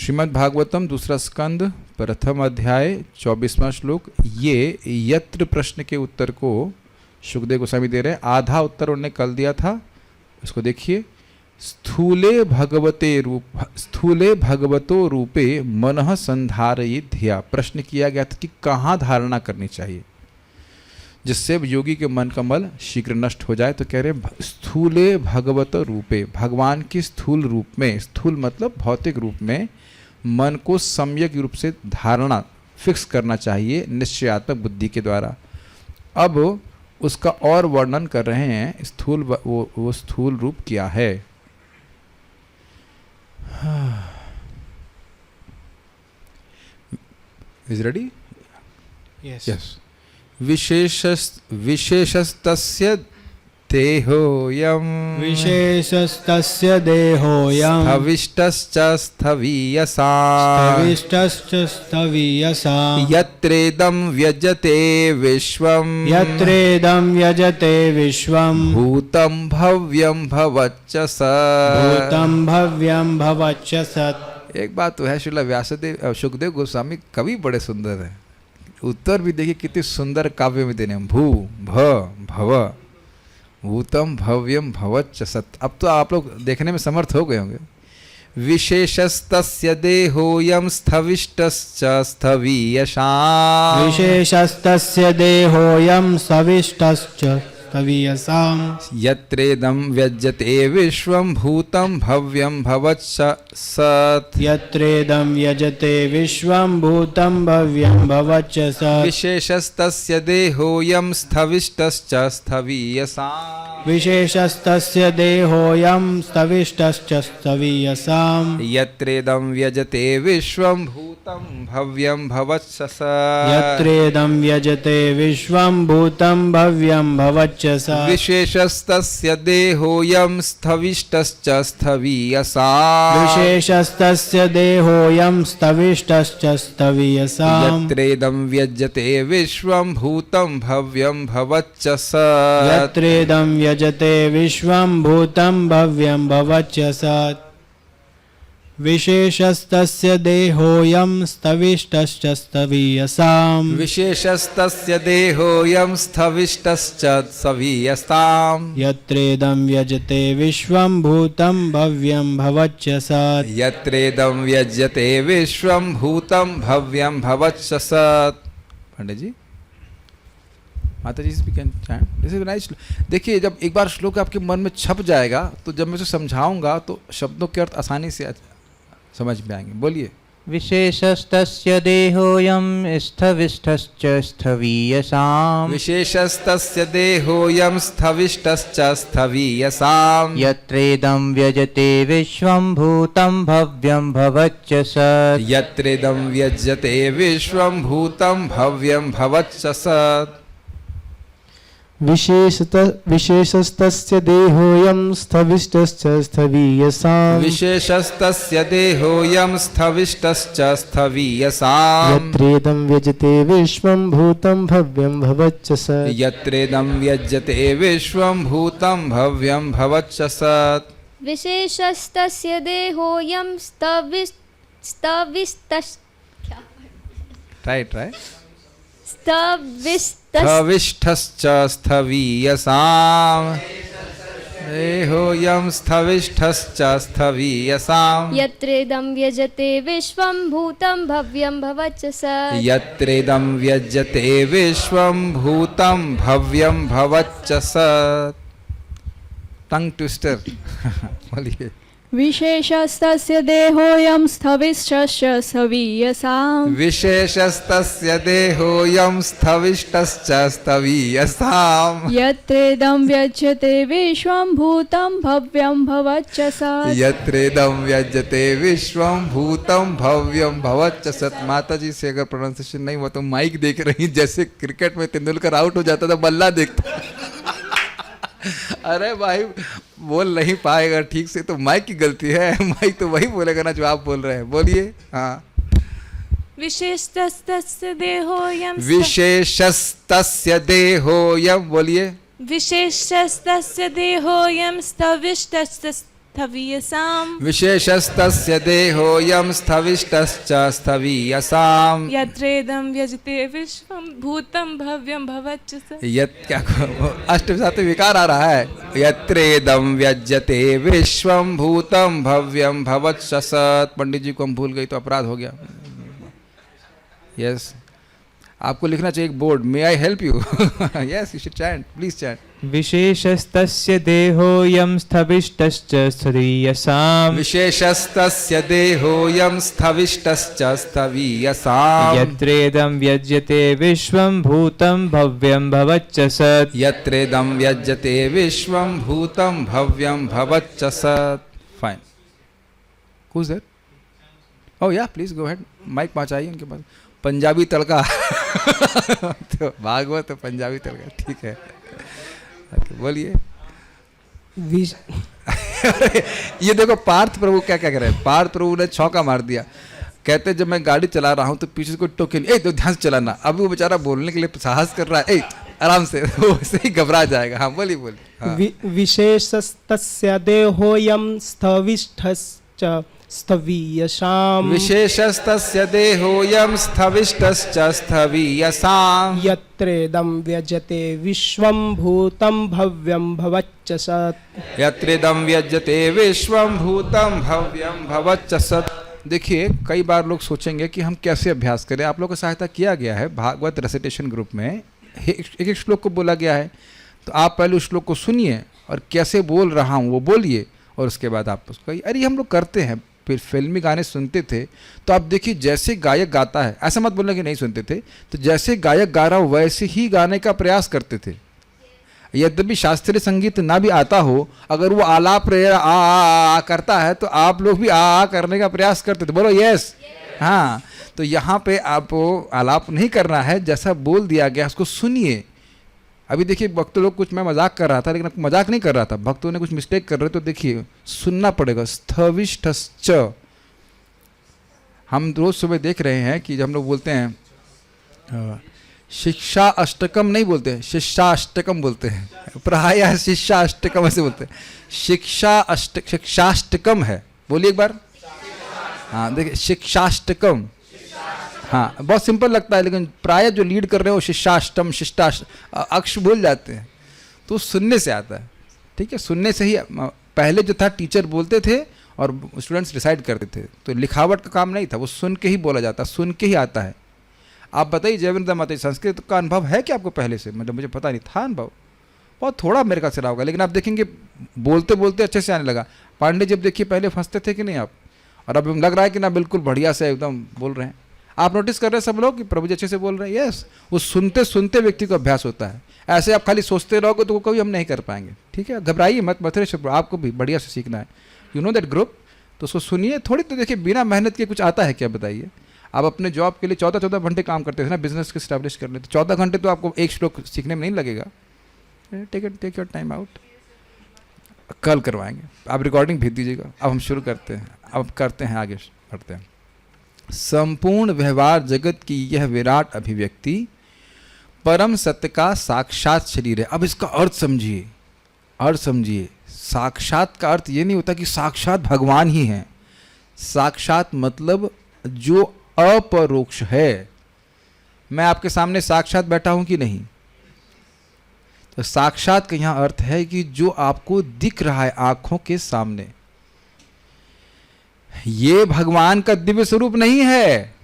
श्रीमद् भागवतम दूसरा स्कंद प्रथम अध्याय 24वां श्लोक। ये यत्र प्रश्न के उत्तर को सुखदेव गोस्वामी दे रहे हैं। आधा उत्तर उन्होंने कल दिया था, इसको देखिए। स्थूले भगवतो रूपे मनः संधारयित धिया। प्रश्न किया गया था कि कहाँ धारणा करनी चाहिए जिससे योगी के मन का मल शीघ्र नष्ट हो जाए। तो कह रहे स्थूले भगवत रूपे, भगवान के स्थूल रूप में, स्थूल मतलब भौतिक रूप में मन को सम्यक रूप से धारणा फिक्स करना चाहिए निश्चयात्मक बुद्धि के द्वारा। अब उसका और वर्णन कर रहे हैं स्थूल, वो स्थूल रूप क्या है। Is ready? यस। विशेषस्तस्य देहोऽयं विशेषस्तस्य देहोऽयं स्थविष्टश्च स्थवीयसाम् यत्रेदं व्यजते विश्वं भूतं भव्यं भवच्च सत्। एक बात तो है, श्रील व्यासदेव सुखदेव गोस्वामी कवि बड़े सुंदर है। उत्तर भी देखिए कितने सुंदर काव्य में देने। भू भव भूतम भव्यम भवच्च सत्। अब तो आप लोग देखने में समर्थ हो गए होंगे। विशेषस्तस्य देहोऽयं स्थविष्टश्च स्थवीयसाम् विशेषस्तस्य देहोऽयं स्थविष्टश्च स्थवीयसाम् यत्रेदं व्यज्यते विश्वं भूतं भव्यं भवच्च सत् यत्रेदं व्यजते विश्वं भूतं भव्यं भवच्च सत् विशेषस्तस्य देहोऽयं स्थविष्टश्च स्थवीयसाम् विशेषस्तस्य देहोऽयं स्थविष्टश्च स्थवीयसाम् यत्रेदं व्यजते विश्वं भूतं भव्यं भवच्च सत् यत्रेदं व्यजते विश्वं भूतं भव्यं भवच्च सत् विशेषस्तस्य देहोऽयं स्थविष्टश्च स्थवीयसाम् विशेषस्तस्य देहोऽयं स्थविष्टश्च स्थवीयसाम् यत्रेदं व्यज्यते विश्वं भूतं भव्यं भवच्च सत् यत्रेदं व्यजते विश्वं भूतं भव्यं भवच्च सत् विशेषस्तस्य देहोऽयं स्थविष्टश्च स्थवीयसाम् विशेषस्तस्य देहोऽयं स्थविष्टश्च स्थवीयसाम् यत्रेदं व्यजते विश्वं भूतं भव्यं भवच्च सत् यत्रेदं व्यज्यते विश्वं भूतं भव्यं भवच्च सत्। पंडित जी, माता जी भी can chant this is nice. देखिए, जब एक बार श्लोक आपके मन में छप जाएगा तो जब मैं उसे समझाऊंगा तो शब्दों के अर्थ आसानी से समझ में आएंगे। बोलिए। विशेषस्तस्य देहोऽयं स्थविष्टश्च स्थवीयसाम् विशेषस्तस्य देहोऽयं स्थविष्टश्च स्थवीयसाम् यत्रेदं व्यजते विश्वं भूतं भव्यं भवच्च सत् यत्रेदं व्यज्यते विश्वं भूतं भव्यं भवच्च सत् विशेषस्तस्य देहोऽयं स्थविष्टश्च स्थवीयसाम् विशेषस्तस्य देहोऽयं स्थविष्टश्च स्थवीयसाम् यत्रेदं व्यजते विश्वं भूतं भव्यं भवच्च सत् यत्रेदं व्यज्यते विश्वं भूतं भव्यं भवच्च सत् विशेषस्तस्य देहोऽयं स्थविष्टश्च स्थवीयसाम् देहोऽयं स्थविष्टश्च स्थवीयसाम् यत्रेदं व्यजते विश्वं भूतं भव्यं भवच्च सत् यत्रेदं व्यज्यते विश्वं भूतं भव्यं भवच्च सत्। टंग ट्विस्टर बोलिए। विशेषस्तस्य देहोऽयं स्थविष्टश्च स्थवीयसाम् विशेषस्तस्य देहोऽयं स्थविष्टश्च स्थवीयसाम् यत्रेदं व्यज्यते विश्वं भूतं भव्यं भवच्च सत् यत्रेदं व्यज्यते विश्वं भूतं भव्यं भवच्च सत्। माता जी से अगर प्रोनाउंसिएशन नहीं हुआ तो माइक देख रही, जैसे क्रिकेट में तेंदुलकर आउट हो जाता था बल्ला देखता। अरे भाई बोल नहीं पाएगा ठीक से तो माइक की गलती है, माइक तो वही बोलेगा ना जो आप बोल रहे हैं। बोलिए। हाँ। विशेषस्तस्य देहोऽयं विशेषस्तस्य देहोऽयं बोलिए। विशेषस्तस्य देहोऽयं स्थविष्टश्च स्थवीयसाम् विशेषस्तस्य देहोऽयं स्थविष्टश्च स्थवीयसाम् यत्रेदं व्यजते विश्वं भूतं भव्यं भवच्च स क्या अष्ट साथ विकार आ रहा है। यत्रेदं व्यज्यते विश्वं भूतं भव्यं भवच्च सत्। पंडित जी को हम भूल गई तो अपराध हो गया। यस आपको लिखना चाहिए एक board, may I help you. Yes you should chant, please chant. विशेषस्तस्य देहोऽयं स्थविष्टश्च स्थवीयसाम् विशेषस्तस्य देहोऽयं स्थविष्टश्च स्थवीयसाम् यत्रेदं व्यज्यते विश्वं भूतं भव्यं भवच्च सत् यत्रेदं व्यज्यते विश्वं भूतं भव्यं भवच्च सत्। Fine. Who's that? Oh yeah, please go ahead. Mike पहुंचाइए उनके पास। पंजाबी तड़का। तो भागवत तो पंजाबी तड़का, ठीक है। बोलिए। ये देखो पार्थ प्रभु क्या क्या कह रहे हैं। पार्थ प्रभु ने छौका मार दिया। कहते जब मैं गाड़ी चला रहा हूँ तो पीछे से कोई टोके नहीं, तो ध्यान से चलाना। अभी वो बेचारा बोलने के लिए साहस कर रहा है, आराम से, वो वैसे ही घबरा जाएगा। हाँ बोलिए बोलिए। हाँ। विशेषस्तस्य देहोऽयं स्थविष्टश्च स्थवीयसाम् विशेषस्तस्य देहोऽयं स्थविष्टश्च स्थवीयसाम् यत्रेदं व्यजते विश्वं भूतं भव्यं भवच्च सत् यत्रेदं व्यज्यते विश्वं भूतं भव्यं भवच्च सत्। देखिए कई बार लोग सोचेंगे कि हम कैसे अभ्यास करें। आप लोगों को सहायता किया गया है भागवत रेसिटेशन ग्रुप में, एक एक श्लोक को बोला गया है। तो आप पहले उस श्लोक को सुनिए और कैसे बोल रहा हूँ वो बोलिए, और उसके बाद आप उसको, अरे हम लोग करते हैं। फिर फिल्मी गाने सुनते थे तो आप देखिए जैसे गायक गाता है, ऐसा मत बोलना कि नहीं सुनते थे, तो जैसे गायक गा रहा हो वैसे ही गाने का प्रयास करते थे। यद्यपि शास्त्रीय संगीत ना भी आता हो, अगर वो आलाप रे आ करता है तो आप लोग भी आ करने का प्रयास करते थे। बोलो यस। हाँ, तो यहाँ पे आपको आलाप नहीं करना है, जैसा बोल दिया गया उसको सुनिए। अभी देखिए भक्तों लोग, कुछ मैं मजाक कर रहा था लेकिन मजाक नहीं कर रहा था, भक्तों ने कुछ मिस्टेक कर रहे, तो देखिए सुनना पड़ेगा। स्थविष्टश्च, हम रोज सुबह देख रहे हैं कि जब हम लोग बोलते हैं शिक्षा अष्टकम नहीं बोलते हैं, शिक्षाष्टकम बोलते हैं। प्रायः शिक्षाष्टकम ऐसे बोलते हैं। शिक्षाष्टकम है, बोलिए एक बार। हाँ देखिए शिक्षाष्टकम। हाँ बहुत सिंपल लगता है, लेकिन प्राय जो लीड कर रहे हो शिष्टाष्टम अक्ष भूल जाते हैं। तो सुनने से आता है, ठीक है। सुनने से ही पहले जो था टीचर बोलते थे और स्टूडेंट्स डिसाइड करते थे, तो लिखावट का काम नहीं था, वो सुन के ही बोला जाता, सुन के ही आता है। आप बताइए जयवृंदा माता, संस्कृत का अनुभव है क्या आपको पहले से? मतलब मुझे पता नहीं था अनुभव, बहुत थोड़ा मेरे का सिरा होगा, लेकिन आप देखेंगे बोलते बोलते अच्छे से आने लगा। पांडे जब देखिए पहले फंसते थे कि नहीं आप, और अब लग रहा है कि ना बिल्कुल बढ़िया से एकदम बोल रहे हैं। आप नोटिस कर रहे हैं सब लोग कि प्रभु जी अच्छे से बोल रहे हैं। यस, वो सुनते सुनते व्यक्ति को अभ्यास होता है। ऐसे आप खाली सोचते रहोगे तो कभी हम नहीं कर पाएंगे, ठीक है। घबराइए मत, मथुरेश आपको भी बढ़िया से सीखना है। यू नो दैट ग्रुप, तो उसको सुनिए थोड़ी। तो देखिए बिना मेहनत के कुछ आता है क्या बताइए। आप अपने जॉब के लिए 14-14 घंटे काम करते थे ना, बिजनेस के स्टैब्लिश करने, तो 14 घंटे तो आपको एक श्लोक सीखने में नहीं लगेगा। टेक योर टाइम आउट, कल करवाएंगे। आप रिकॉर्डिंग भेज दीजिएगा। अब हम शुरू करते हैं, अब करते हैं, आगे बढ़ते हैं। संपूर्ण व्यवहार जगत की यह विराट अभिव्यक्ति परम सत्य का साक्षात शरीर है। अब इसका अर्थ समझिए, अर्थ समझिए। साक्षात का अर्थ ये नहीं होता कि साक्षात भगवान ही हैं। साक्षात मतलब जो अपरोक्ष है। मैं आपके सामने साक्षात बैठा हूं कि नहीं, तो साक्षात का यहाँ अर्थ है कि जो आपको दिख रहा है आंखों के सामने, ये भगवान का दिव्य स्वरूप नहीं है।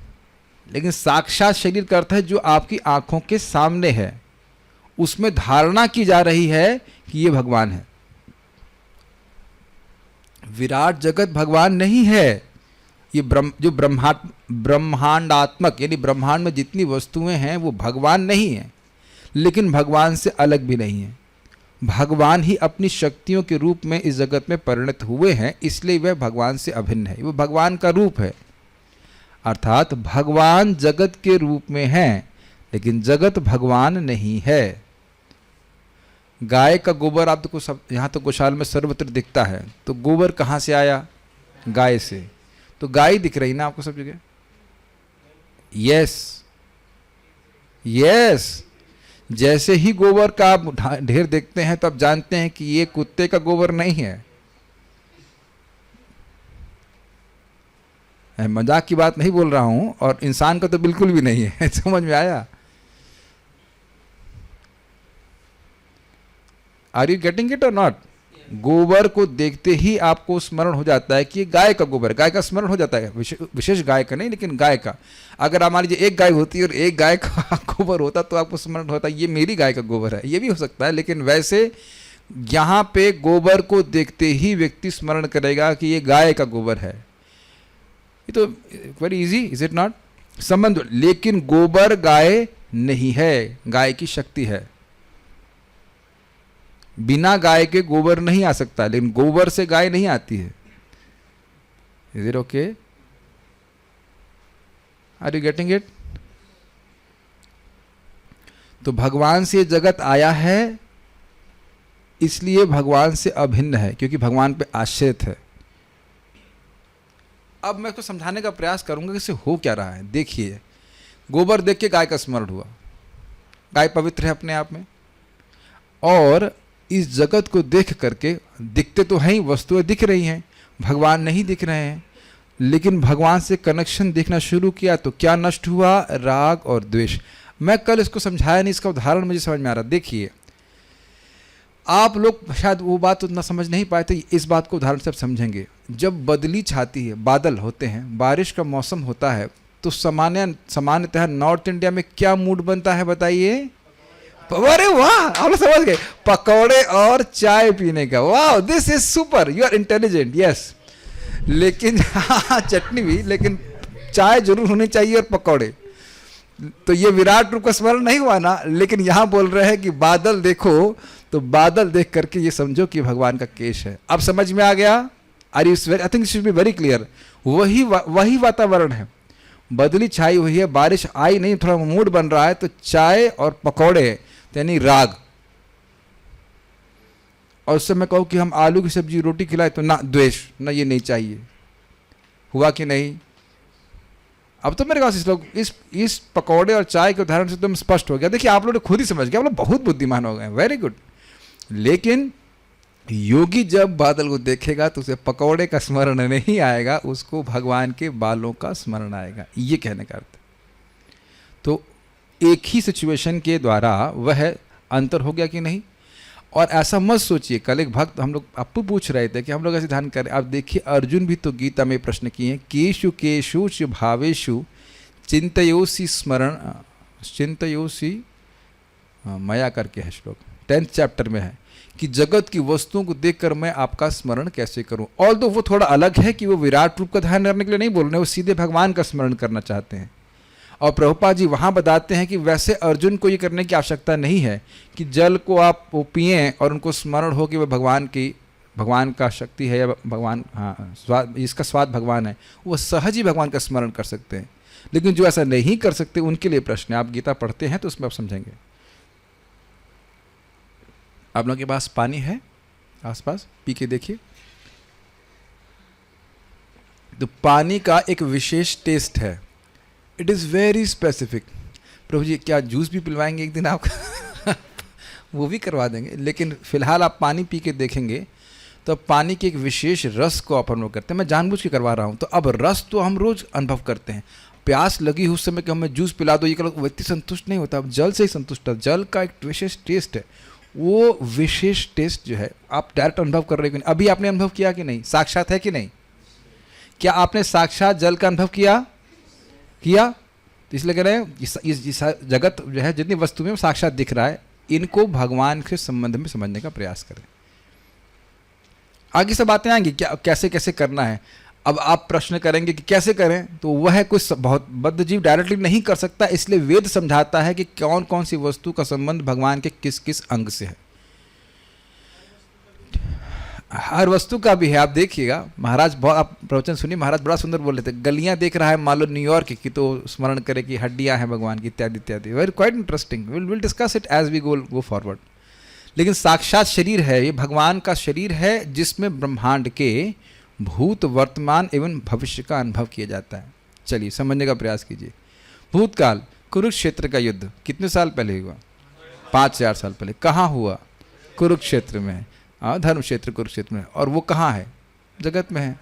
लेकिन साक्षात शरीर का अर्थ है जो आपकी आंखों के सामने है, उसमें धारणा की जा रही है कि ये भगवान है। विराट जगत भगवान नहीं है। ये जो ब्रह्मांडात्मक यानी ब्रह्मांड में जितनी वस्तुएं हैं वो भगवान नहीं है, लेकिन भगवान से अलग भी नहीं है। भगवान ही अपनी शक्तियों के रूप में इस जगत में परिणत हुए हैं, इसलिए वह भगवान से अभिन्न है। वो भगवान का रूप है, अर्थात भगवान जगत के रूप में है, लेकिन जगत भगवान नहीं है। गाय का गोबर आप देखो, सब यहाँ तो गौशाला में सर्वत्र दिखता है, तो गोबर कहाँ से आया? गाय से। तो गाय दिख रही ना आपको सब जगह। यस यस, जैसे ही गोबर का आप ढेर देखते हैं तो आप जानते हैं कि ये कुत्ते का गोबर नहीं है, मैं मजाक की बात नहीं बोल रहा हूं, और इंसान का तो बिल्कुल भी नहीं है। समझ में आया? आर यू गेटिंग इट और नॉट? गोबर को देखते ही आपको स्मरण हो जाता है कि ये गाय का गोबर, गाय का स्मरण हो जाता है, विशेष गाय का नहीं, लेकिन गाय का। अगर मान लीजिए एक गाय होती है और एक गाय का गोबर होता तो आपको स्मरण होता है ये मेरी गाय का गोबर है, ये भी हो सकता है। लेकिन वैसे यहाँ पे गोबर को देखते ही व्यक्ति स्मरण करेगा कि ये गाय का गोबर है। ये तो very easy, is it not? संबंध। लेकिन गोबर गाय नहीं है, गाय की शक्ति है। बिना गाय के गोबर नहीं आ सकता, लेकिन गोबर से गाय नहीं आती है। Is it okay? Are you getting it? तो भगवान से जगत आया है, इसलिए भगवान से अभिन्न है, क्योंकि भगवान पे आश्रित है। अब मैं इसको समझाने का प्रयास करूंगा कि इससे हो क्या रहा है। देखिए, गोबर देख के गाय का स्मरण हुआ, गाय पवित्र है अपने आप में, और इस जगत को देख करके, दिखते तो हैं ही, वस्तुएं दिख रही हैं, भगवान नहीं दिख रहे हैं, लेकिन भगवान से कनेक्शन देखना शुरू किया तो क्या नष्ट हुआ? राग और द्वेष। मैं कल इसको समझाया नहीं, इसका उदाहरण मुझे समझ में आ रहा। देखिए, आप लोग शायद वो बात उतना समझ नहीं पाए थे, इस बात को उदाहरण से आप समझेंगे। जब बदली छाती है, बादल होते हैं, बारिश का मौसम होता है, तो सामान्यतः नॉर्थ इंडिया में क्या मूड बनता है बताइए? अरे वाह, आप लोग समझ गए, पकौड़े और चाय पीने का। वाह, this is super, you are intelligent, yes. लेकिन चटनी भी, लेकिन चाय जरूर होनी चाहिए और पकौड़े। तो ये विराट रूप का स्मरण नहीं हुआ ना। लेकिन यहां बोल रहे हैं कि बादल देखो, तो बादल देख करके ये समझो कि भगवान का केश है। अब समझ में आ गया? Are you? I think should be very clear. वही वातावरण है, बदली छाई हुई है, बारिश आई नहीं, थोड़ा मूड बन रहा है, तो चाय और पकौड़े यानी राग। और उससे मैं कहूँ कि हम आलू की सब्जी रोटी खिलाए तो ना द्वेष, ना ये नहीं चाहिए। हुआ कि नहीं? अब तो मेरे पास इस पकौड़े और चाय के उदाहरण से तुम स्पष्ट हो गया। देखिए, आप लोग खुद ही समझ गए, आप लोग बहुत बुद्धिमान हो गए, वेरी गुड। लेकिन योगी जब बादल को देखेगा तो उसे पकौड़े का स्मरण नहीं आएगा, उसको भगवान के बालों का स्मरण आएगा। ये कहने का अर्थ। तो एक ही सिचुएशन के द्वारा वह अंतर हो गया कि नहीं? और ऐसा मत सोचिए, कल एक भक्त हम लोग अप्पू पूछ रहे थे कि हम लोग ऐसे ध्यान करें। आप देखिए, अर्जुन भी तो गीता में प्रश्न किए, केषु केषु च भावेषु चिंतयोसि स्मरण चिंतयोसि मया करके है श्लोक, 10th चैप्टर में है कि जगत की वस्तुओं को देखकर मैं आपका स्मरण कैसे करूं। ऑल्दो वो थोड़ा अलग है कि वो विराट रूप का ध्यान करने के लिए नहीं बोल रहे, वो सीधे भगवान का स्मरण करना चाहते हैं। और प्रभुपाद जी वहाँ बताते हैं कि वैसे अर्जुन को ये करने की आवश्यकता नहीं है कि जल को आप वो पिएँ और उनको स्मरण हो कि वह भगवान का शक्ति है या भगवान, हाँ, स्वाद, इसका स्वाद भगवान है। वो सहज ही भगवान का स्मरण कर सकते हैं। लेकिन जो ऐसा नहीं कर सकते उनके लिए प्रश्न है। आप गीता पढ़ते हैं तो उसमें आप समझेंगे। आप लोगों के पास पानी है आसपास, पी के देखिए। तो पानी का एक विशेष टेस्ट है, इट इज़ वेरी स्पेसिफिक। प्रभु जी क्या जूस भी पिलवाएंगे एक दिन आप? वो भी करवा देंगे, लेकिन फिलहाल आप पानी पी के देखेंगे तो पानी के एक विशेष रस को आप अनुभव करते हैं। मैं जानबूझ के करवा रहा हूँ। तो अब रस तो हम रोज अनुभव करते हैं। प्यास लगी उस समय कि हमें जूस पिला दो, ये करो, व्यक्ति संतुष्ट नहीं होता। अब जल से ही संतुष्ट है। जल का एक विशेष टेस्ट है, वो विशेष टेस्ट जो है आप डायरेक्ट अनुभव कर रहे हो। अभी आपने अनुभव किया कि नहीं? साक्षात है कि नहीं? क्या आपने साक्षात जल का अनुभव किया? तो इसलिए कह रहे हैं इस जगत जो है, जितनी वस्तु में साक्षात दिख रहा है, इनको भगवान के संबंध में समझने का प्रयास करें। आगे सब बातें आएंगी क्या कैसे कैसे करना है। अब आप प्रश्न करेंगे कि कैसे करें, तो वह कुछ बहुत बद्ध जीव डायरेक्टली नहीं कर सकता। इसलिए वेद समझाता है कि कौन कौन सी वस्तु का संबंध भगवान के किस किस अंग से है। हर वस्तु का भी है। आप देखिएगा, महाराज बहुत, आप प्रवचन सुनिए, महाराज बड़ा सुंदर बोल रहे थे। गलियां देख रहा है मान लो न्यूयॉर्क की, तो स्मरण करे कि हड्डियां हैं भगवान की, इत्यादि इत्यादि। Very quite interesting, will discuss it as we go forward. लेकिन साक्षात शरीर है, ये भगवान का शरीर है, जिसमें ब्रह्मांड के भूत, वर्तमान एवं भविष्य का अनुभव किया जाता है। चलिए समझने का प्रयास कीजिए। भूतकाल, कुरुक्षेत्र का युद्ध कितने साल पहले हुआ? 5,000 साल पहले। कहाँ हुआ? कुरुक्षेत्र में। धर्म क्षेत्र कुरुक्षेत्र में। और वो कहाँ है? जगत में है।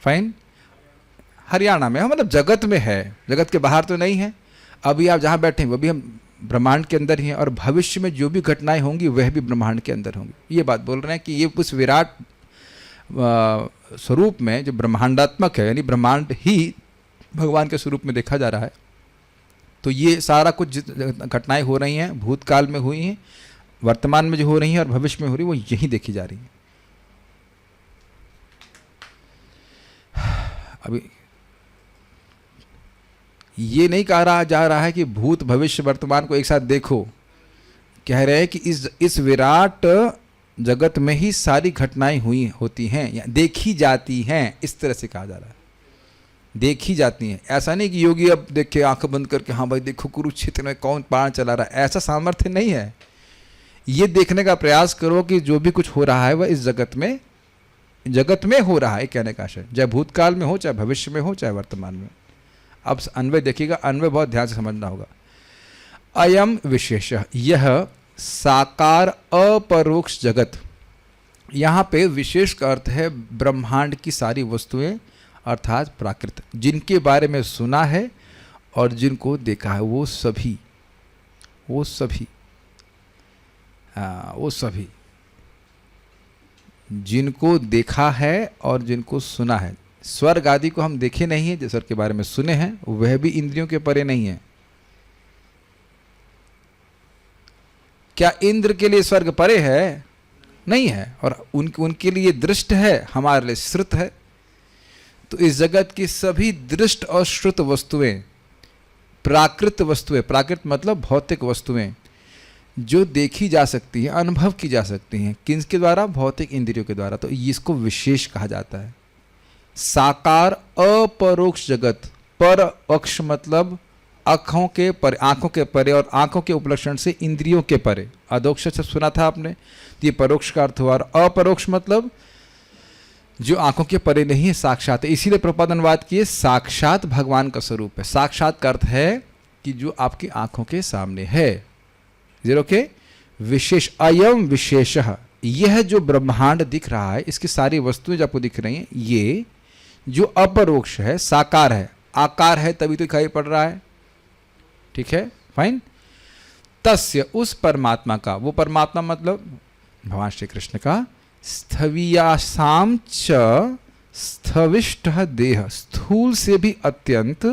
फाइन। हरियाणा में, मतलब जगत में है, जगत के बाहर तो नहीं है। अभी आप जहाँ बैठे हैं वो भी हम ब्रह्मांड के अंदर ही हैं, और भविष्य में जो भी घटनाएं होंगी वह भी ब्रह्मांड के अंदर होंगी। ये बात बोल रहे हैं कि ये उस विराट स्वरूप में जो ब्रह्मांडात्मक है, यानी ब्रह्मांड ही भगवान के स्वरूप में देखा जा रहा है। तो ये सारा कुछ घटनाएं हो रही हैं, भूतकाल में हुई हैं, वर्तमान में जो हो रही हैं और भविष्य में हो रही है, वो यही देखी जा रही हैं। अभी ये नहीं कहा जा रहा है कि भूत भविष्य वर्तमान को एक साथ देखो, कह रहे हैं कि इस विराट जगत में ही सारी घटनाएं हुई होती हैं या देखी जाती हैं, इस तरह से कहा जा रहा है, देखी जाती हैं। ऐसा नहीं कि योगी अब देखे आंख बंद करके हाँ भाई देखो कुरुक्षेत्र में कौन बाण चला रहा है, ऐसा सामर्थ्य नहीं है। ये देखने का प्रयास करो कि जो भी कुछ हो रहा है वह इस जगत में हो रहा है, कहने का आशय, चाहे भूतकाल में हो, चाहे भविष्य में हो, चाहे वर्तमान में। अब अन्वय देखिएगा, अन्वय बहुत ध्यान से समझना होगा। अयम विशेष, यह साकार अपरोक्ष जगत, यहाँ पे विशेष का अर्थ है ब्रह्मांड की सारी वस्तुएं अर्थात प्राकृत, जिनके बारे में सुना है और जिनको देखा है, वो सभी जिनको देखा है और जिनको सुना है। स्वर्ग आदि को हम देखे नहीं है, जो स्वर्ग के बारे में सुने हैं, वह भी इंद्रियों के परे नहीं है। क्या इंद्र के लिए स्वर्ग परे है? नहीं है, और उनके लिए दृष्ट है, हमारे लिए श्रुत है। तो इस जगत की सभी दृष्ट और श्रुत वस्तुएं, प्राकृत वस्तुएं, प्राकृत मतलब भौतिक वस्तुएं, जो देखी जा सकती हैं, अनुभव की जा सकती हैं, किसके द्वारा? भौतिक इंद्रियों के द्वारा। तो इसको विशेष कहा जाता है। साकार अपरोक्ष जगत, पर अक्ष मतलब आँखों के परे, आँखों के परे, और आँखों के उपलक्षण से इंद्रियों के परे, अदोक्ष शब्द सुना था आपने, तो ये परोक्ष का अर्थ हुआ। और अपरोक्ष मतलब जो आंखों के परे नहीं है, साक्षात है। इसीलिए प्रपाद अनुवाद किए साक्षात भगवान का स्वरूप है। साक्षात का अर्थ है कि जो आपकी आंखों के सामने है। जीरो के विशेष, अयम विशेषः, यह जो ब्रह्मांड दिख रहा है, इसकी सारी वस्तुएं जो आपको दिख रही हैं, ये जो अपरोक्ष है, साकार है, आकार है, तभी तो दिखाई पड़ रहा है। ठीक है, फाइन। तस्य, उस परमात्मा का, वो परमात्मा मतलब भगवान श्री कृष्ण का, स्थवीयासाम च स्थविष्ट देह, स्थूल से भी अत्यंत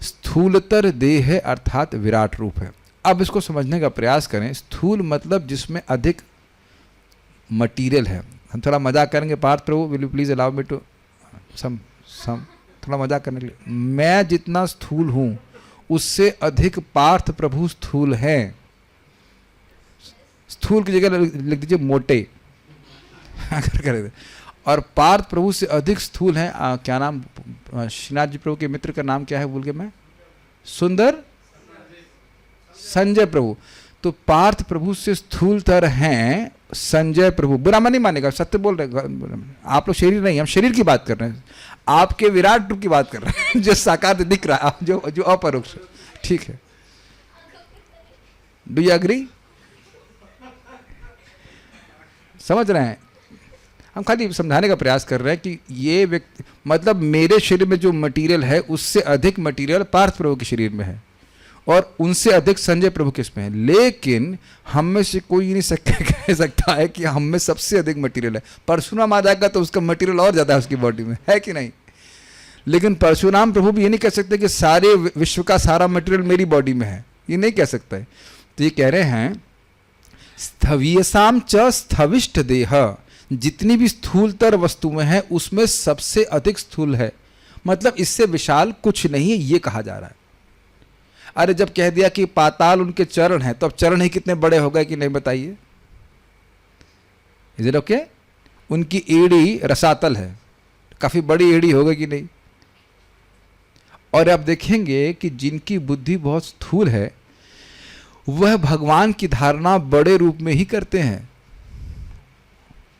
स्थूलतर देह है, अर्थात विराट रूप है। अब इसको समझने का प्रयास करें। स्थूल मतलब जिसमें अधिक मटीरियल है। हम थोड़ा मजाक करेंगे, Parth Prabhu will you please allow me to some थोड़ा मजाक करने के लिए। मैं जितना स्थूल हूं उससे अधिक पार्थ प्रभु स्थूल हैं। स्थूल की जगह लिख दीजिए मोटे अगर करें। और पार्थ प्रभु से अधिक स्थूल हैं, क्या नाम, श्रीनाथ जी प्रभु के मित्र का नाम क्या है भूल गया मैं, सुंदर संजय प्रभु। तो पार्थ प्रभु से स्थूलतर हैं संजय प्रभु। बुरा नहीं मानेगा, सत्य बोल रहे। आप लोग शरीर नहीं, हम शरीर की बात कर रहे हैं, आपके विराट रूप की बात कर रहे हैं जो साकार दिख रहा है, जो अपरोक्ष। ठीक है, डू यू एग्री? समझ रहे हैं? हम खाली समझाने का प्रयास कर रहे हैं कि ये व्यक्ति, मतलब मेरे शरीर में जो मटेरियल है उससे अधिक मटेरियल पार्थ प्रभु के शरीर में है, और उनसे अधिक संजय प्रभु के इसमें है। लेकिन हम में से कोई नहीं कह सकता है कि हम में सबसे अधिक मटेरियल है। परशुराम आ जाएगा तो उसका मटेरियल और ज़्यादा है उसकी बॉडी में, है कि नहीं? लेकिन परशुराम प्रभु भी ये नहीं कह सकते कि सारे विश्व का सारा मटेरियल मेरी बॉडी में है, ये नहीं कह सकता है। तो ये कह रहे हैं स्थवीयसाम च स्थविष्ट देह, जितनी भी स्थूलतर वस्तुएं हैं उसमें सबसे अधिक स्थूल है, मतलब इससे विशाल कुछ नहीं है, ये कहा जा रहा है। अरे जब कह दिया कि पाताल उनके चरण हैं, तो अब चरण ही कितने बड़े हो गए कि नहीं, बताइए? Is it okay? उनकी एड़ी रसातल है, काफी बड़ी एड़ी हो गई कि नहीं? और आप देखेंगे कि जिनकी बुद्धि बहुत स्थूल है वह भगवान की धारणा बड़े रूप में ही करते हैं।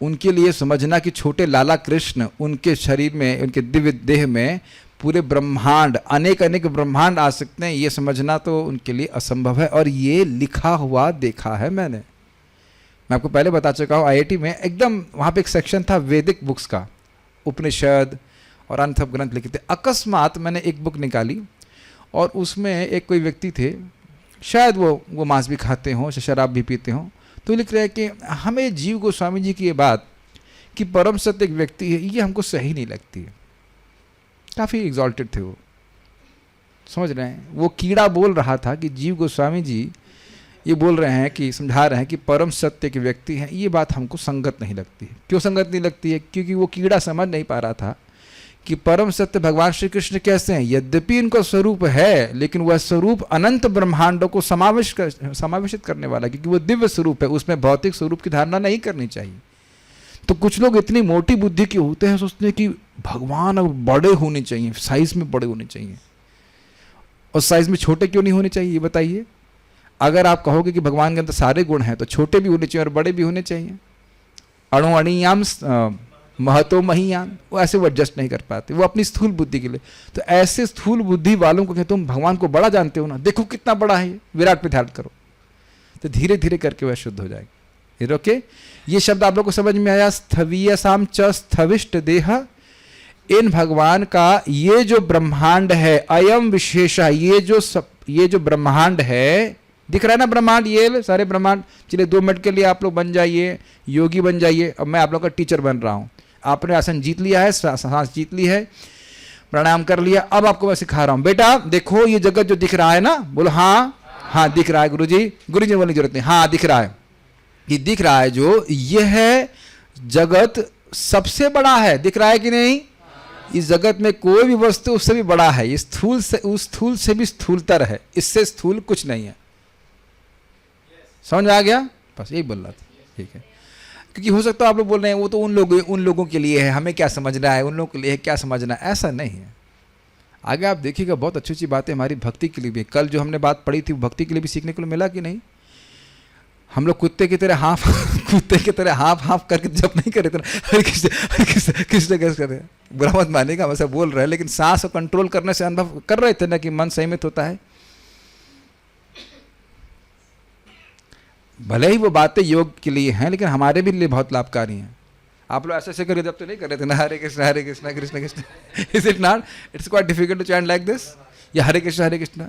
उनके लिए समझना कि छोटे लाला कृष्ण उनके शरीर में, उनके दिव्य देह में पूरे ब्रह्मांड, अनेक अनेक ब्रह्मांड आ सकते हैं, ये समझना तो उनके लिए असंभव है। और ये लिखा हुआ देखा है मैंने। मैं आपको पहले बता चुका हूँ, आईआईटी में एकदम वहाँ पे एक सेक्शन था वैदिक बुक्स का, उपनिषद और अन्य सब ग्रंथ लिखे थे। अकस्मात मैंने एक बुक निकाली और उसमें एक कोई व्यक्ति थे, शायद वो मांस भी खाते हों, शराब भी पीते हों, तो लिख रहे हैं कि हमें जीव गोस्वामी जी की ये बात कि परम सत्य एक व्यक्ति है, ये हमको सही नहीं लगती है। काफ़ी एग्जॉल्टेड थे वो, समझ रहे हैं। वो कीड़ा बोल रहा था कि जीव गोस्वामी जी ये बोल रहे हैं कि समझा रहे हैं कि परम सत्य के व्यक्ति हैं, ये बात हमको संगत नहीं लगती है। क्यों संगत नहीं लगती है? क्योंकि वो कीड़ा समझ नहीं पा रहा था कि परम सत्य भगवान श्री कृष्ण कैसे हैं। यद्यपि इनका स्वरूप है, लेकिन वह स्वरूप अनंत ब्रह्मांडों को समावेशित करने वाला, क्योंकि वो दिव्य स्वरूप है, उसमें भौतिक स्वरूप की धारणा नहीं करनी चाहिए। तो कुछ लोग इतनी मोटी बुद्धि के होते हैं, सोचते हैं कि भगवान अब बड़े होने चाहिए, साइज में बड़े होने चाहिए। और साइज में छोटे क्यों नहीं होने चाहिए, ये बताइए। अगर आप कहोगे कि भगवान के अंदर सारे गुण हैं, तो छोटे भी होने चाहिए और बड़े भी होने चाहिए। अणु अणियाम महतो महियान, वो ऐसे वो एडजस्ट नहीं कर पाते, वो अपनी स्थूल बुद्धि के लिए। तो ऐसे स्थूल बुद्धि वालों को कहते तुम भगवान को बड़ा जानते हो ना, देखो कितना बड़ा है, विराट पे ध्यान करो, तो धीरे धीरे करके वह शुद्ध हो जाएगी। ओके, ये शब्द आप लोग को समझ में आया? स्थवीयसाम च स्थविष्ट देह, इन भगवान का ये जो ब्रह्मांड है, अयम विशेष, ये जो ब्रह्मांड है, दिख रहा है ना ब्रह्मांड, ये सारे ब्रह्मांड। चलिए 2 मिनट के लिए आप लोग बन जाइए, योगी बन जाइए। अब मैं आप लोग का टीचर बन रहा हूँ। आपने आसन जीत लिया है, सांस जीत ली है, प्राणायाम कर लिया। अब आपको मैं सिखा रहा हूँ, बेटा देखो ये जगत जो दिख रहा है ना, बोलो हाँ हाँ दिख रहा है गुरुजी। गुरुजी बोलने की जरूरत नहीं, हाँ दिख रहा है। ये दिख रहा है जो, ये है जगत सबसे बड़ा है, दिख रहा है कि नहीं? इस जगत में कोई भी वस्तु उससे भी बड़ा है, इस स्थूल से, उस स्थूल से भी स्थूलतर है, इससे स्थूल कुछ नहीं है। समझ आ गया? बस यही बोल रहा था, ठीक है। क्योंकि हो सकता है आप लोग बोल रहे हैं वो तो उन लोगों के लिए है, हमें क्या समझना है, उन लोगों के लिए क्या समझना है, ऐसा नहीं है। आगे आप देखिएगा बहुत अच्छी अच्छी बातें हमारी भक्ति के लिए भी। कल जो हमने बात पढ़ी थी, भक्ति के लिए भी सीखने को मिला कि नहीं? हम लोग कुत्ते की तरह हाफ करके जब नहीं करे थे, हरे कृष्ण कृष्ण कर रहे हैं, बुरा मत मानेगा, हम ऐसा बोल रहे हैं, लेकिन सांस और कंट्रोल करने से अनुभव कर रहे थे ना कि मन संयमित होता है। भले ही वो बातें योग के लिए हैं, लेकिन हमारे भी लिए बहुत लाभकारी हैं। आप लोग ऐसे करके जब तो नहीं कर रहे थे ना, Hare Krishna Krishna Krishna, is it not? It's quite difficult to chant like this, या हरे कृष्ण,